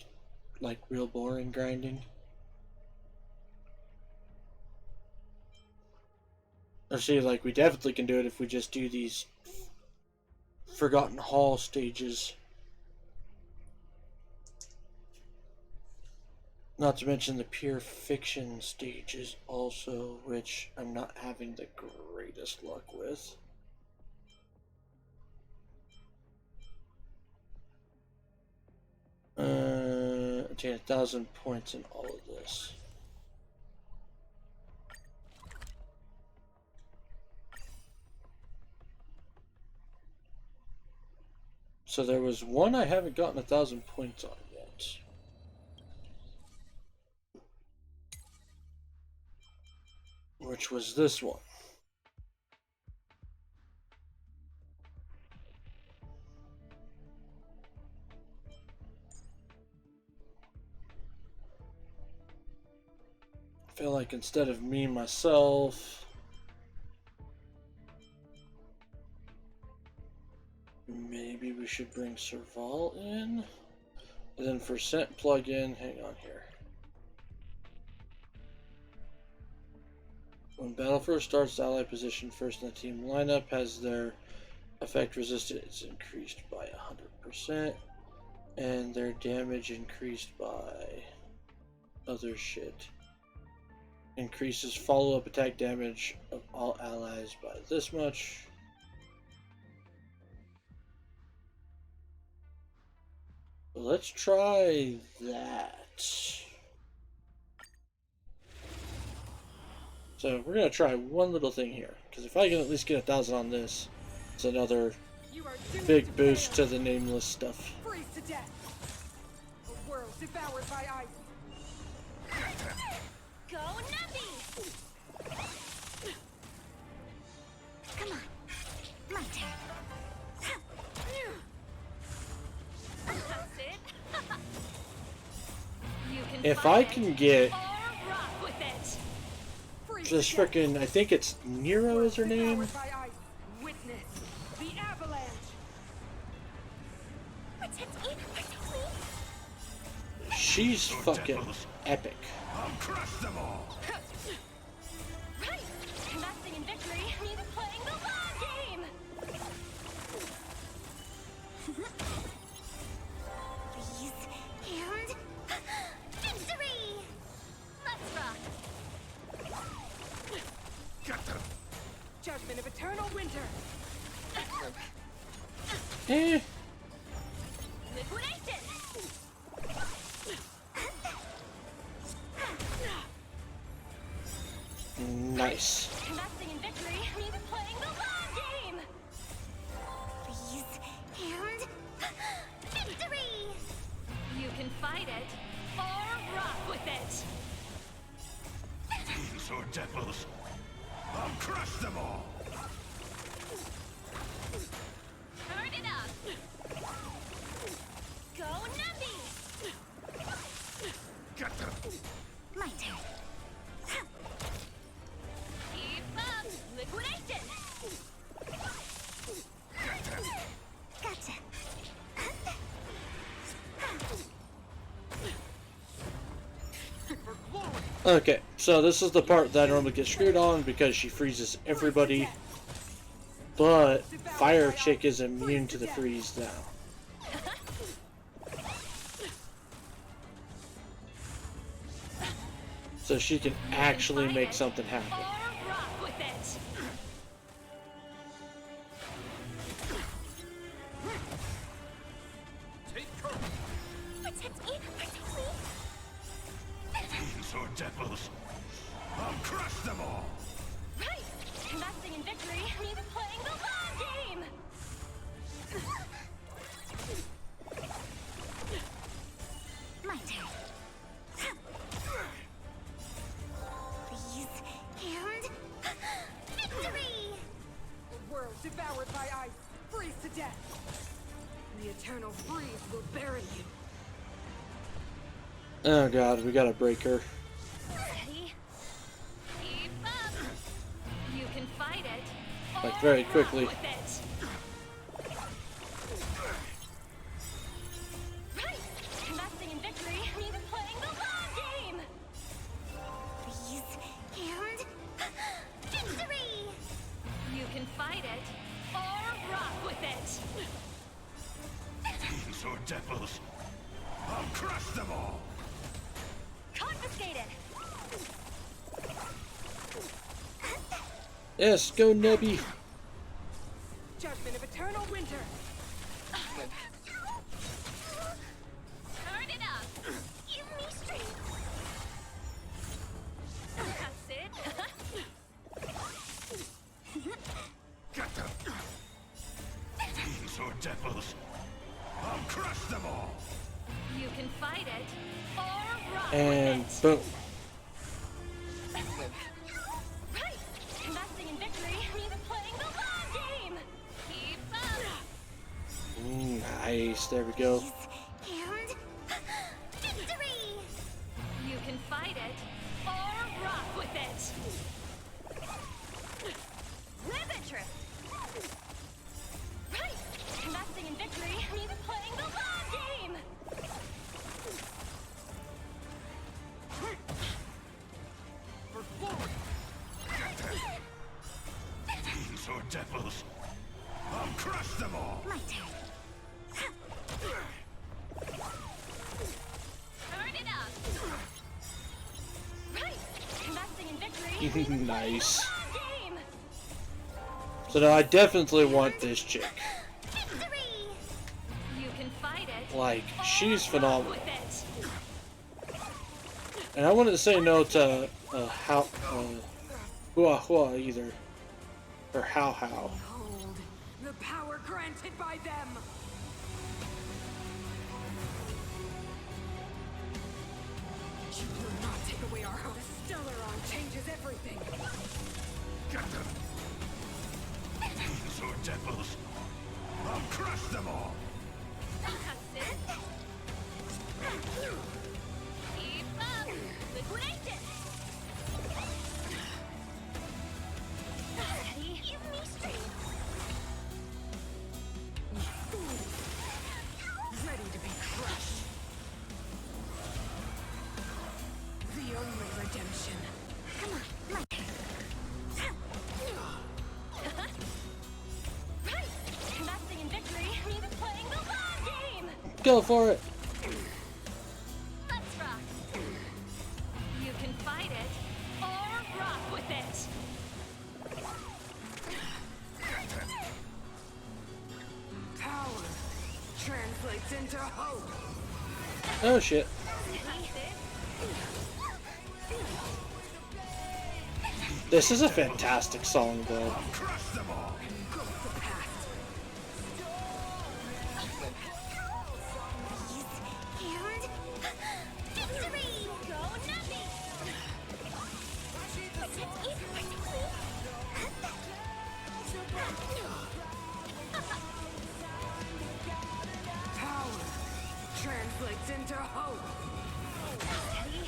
like, real boring grinding. Or see, like, we definitely can do it if we just do these Forgotten Hall stages. Not to mention the pure fiction stages also, which I'm not having the greatest luck with. Attain 1,000 points in all of this. So there was one I haven't gotten 1,000 points on yet. Which was this one. I feel like instead of me myself, maybe we should bring Serval in. And then for Scent plug-in, hang on here. When battle first starts, the ally position first in the team lineup has their effect resistance increased by 100%, and their damage increased by other shit. Increases follow-up attack damage of all allies by this much. Let's try that. So we're gonna try one little thing here, because if I can at least get 1,000 on this, it's another You are doomed big to boost fail. to the nameless stuff. Freeze to death. A world devoured by ice. Go Nuppy! Come on. My turn. That's it. You can If fight I it can get or rock with it. Freeze this to death. frickin', I think it's Nero is her name. Devoured by ice. Witness the avalanche. Protect me! Protect me! She's fucking epic. I'll crush them all. Right. Investing in victory means playing the long game. Please. And... victory! Let's rock. Get them. Judgment of eternal winter. Eh, Liquidation. nice. Investing in victory means playing the long game. Please. And... victory! You can fight it or rock with it. Fiends or devils. I'll crush them all. Turn it up. Go Nuppy. Get them. My turn. Keep up. Liquidation. Get them. Gotcha. Okay, so this is the part that I normally get screwed on because she freezes everybody. But Fire Chick is immune to the freeze now. So she can actually make something Or happen. rock with it. Take cover. Protect me! Protect me! Fiends or devils. I'll crush them all. Right. Investing in victory means playing the long game. My turn. Please. And... victory! A world devoured by ice. Freeze to death. The eternal freeze will bury you. Oh god, we gotta break her. Ready? Keep up. You can fight it. Like, or very rock quickly. with it. Right. Investing in victory means playing the long game. Please. And... victory! You can fight it or rock with it. Fiends or devils. I'll crush them all. Confiscated. Yes, go Nebby. Judgment of eternal winter. Turn it up. Give me strength! That's it. Get them. Fiends or devils. I'll crush them all. You can fight it or rock And with it. boom. Right. Investing in victory means playing the long game. Keep up. Nice, there we go. And... victory! You can fight it or rock with it. Live it, Trip. Right. Investing in victory means playing the long game. For forward. Get them. Fiends or devils. I'll crush them all. My turn. Turn it up. Right. Investing in victory. Nice. Long game. So now I definitely want this chick. Victory! You can fight it. Like, or she's rock phenomenal. with it. And I wouldn't say no to Hua Hua either. Or How How. Behold, the power granted by them! You will not take away our hope. The Stellaron changes everything! Get them! Sword devils! I'll crush them all! Keep up! Liquidate it! Steady. Give me strength. Ready to be crushed. The only redemption. Come on, my turn. Right! Investing in victory means playing the long game! Go for it! Let's rock! You can fight it, or rock with it! Power translates into hope. Oh shit. This is a fantastic song, though. Crush them all! Engulf the past. And victory! Go Nappy! Power translates into hope. Steady.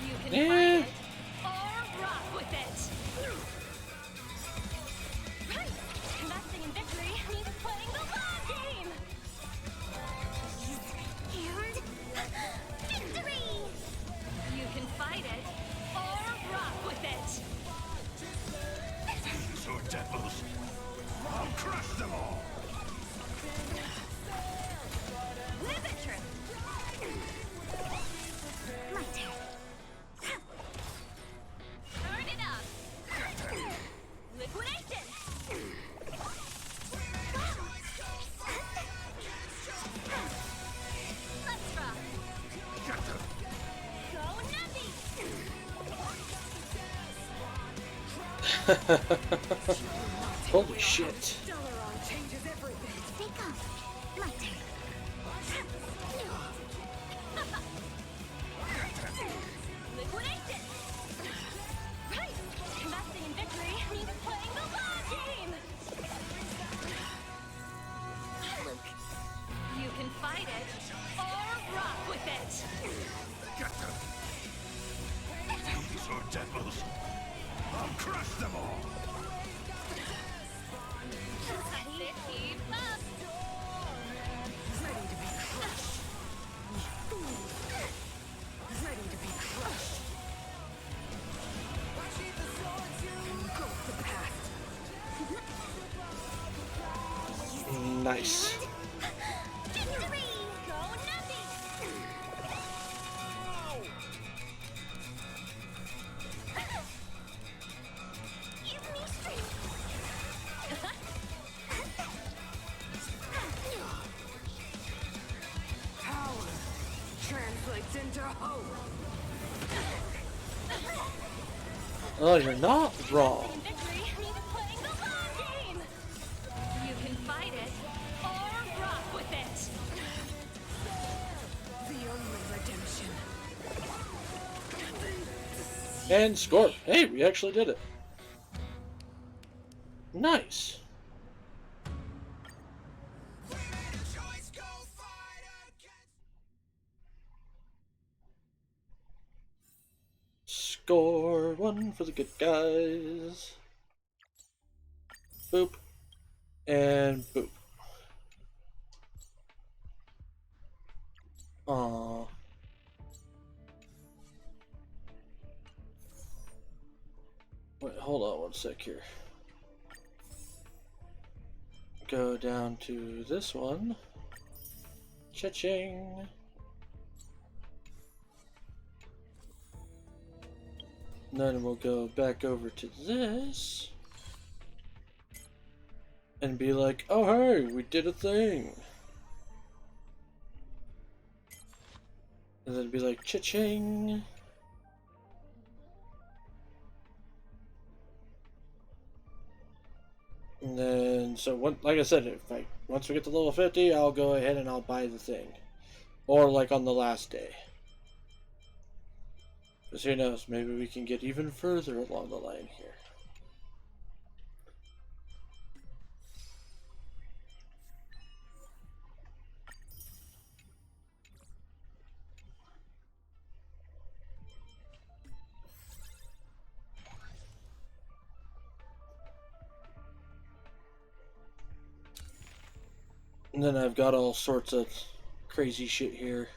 You can Eh. fight it, or rock with it! Right! Investing in victory means playing the long game! And victory! You can fight it, or rock with it! Sword devils! I'll crush them all! Ligature! My turn. Turn it up! Liquidation! Let's rock! Get them! Go Nappy! Holy shit. Stellaron changes everything. Speak up. My turn. Liquidation! Right! Investing in victory means playing the long game! You can fight it, or rock with it! Get them! Sword devils! I'll crush them all! Steady, keep up! Ready to be crushed. Ready to be crushed. Engulf the past. Nice. Victory! Go Nappy! Give me strength. Power translates into hope. Oh, you're not wrong. In victory means playing the long game! You can fight it, or rock with it! The only redemption. And score. Hey, we actually did it. Nice. Score one for the good guys. Boop. And boop. Aww. Wait, hold on one sec here. Go down to this one. Cha-ching. Then we'll go back over to this. And be like, oh hey, we did a thing. And then be like, cha-ching. so, like I said, once we get to level 50, I'll go ahead and I'll buy the thing. Or like on the last day. Because who knows, maybe we can get even further along the line here. And then I've got all sorts of crazy shit here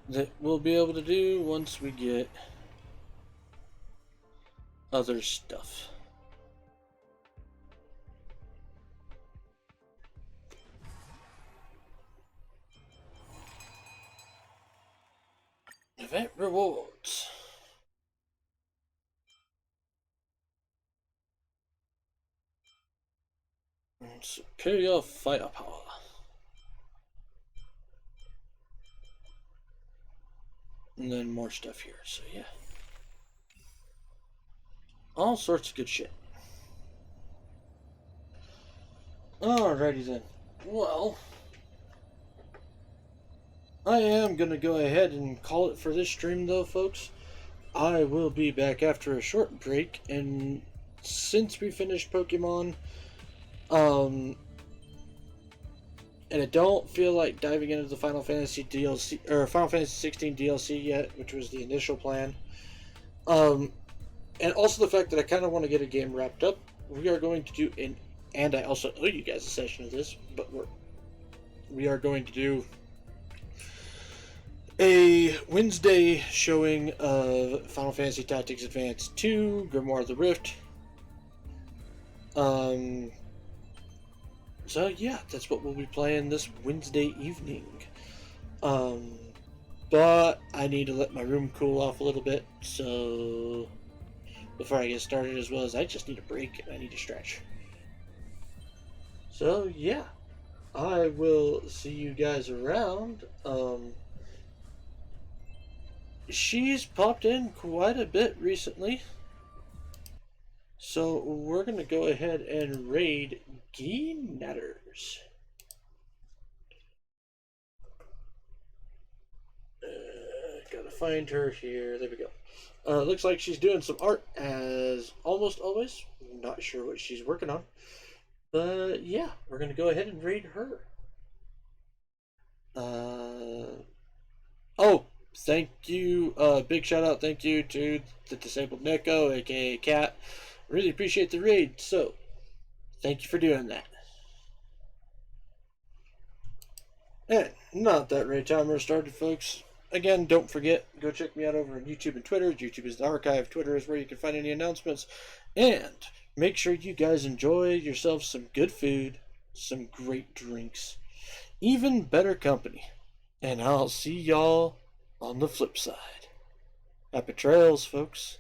that we'll be able to do once we get other stuff. Event rewards. Superior firepower. And then more stuff here, so yeah. All sorts of good shit. Alrighty then. Well, I am going to go ahead and call it for this stream though, folks. I will be back after a short break, and since we finished Pokemon, and I don't feel like diving into the Final Fantasy DLC or Final Fantasy 16 DLC yet, which was the initial plan. And also the fact that I kind of want to get a game wrapped up. We are going to do and I also owe you guys a session of this, but we are going to do a Wednesday showing of Final Fantasy Tactics Advance 2, Grimoire of the Rift. So yeah, that's what we'll be playing this Wednesday evening. But I need to let my room cool off a little bit, so before I get started, as well as I just need a break and I need to stretch. So yeah, I will see you guys around. She's popped in quite a bit recently, so we're gonna go ahead and raid Geenatters. Gotta find her here. There we go. Looks like she's doing some art, as almost always. Not sure what she's working on, but yeah, we're gonna go ahead and raid her. Oh, thank you. Big shout out, thank you to the Disabled Neko, aka Cat. Really appreciate the raid, so thank you for doing that. And not that raid timer started, folks. Again, don't forget, go check me out over on YouTube and Twitter. YouTube is the archive. Twitter is where you can find any announcements. And make sure you guys enjoy yourselves some good food, some great drinks, even better company. And I'll see y'all on the flip side. Happy trails, folks.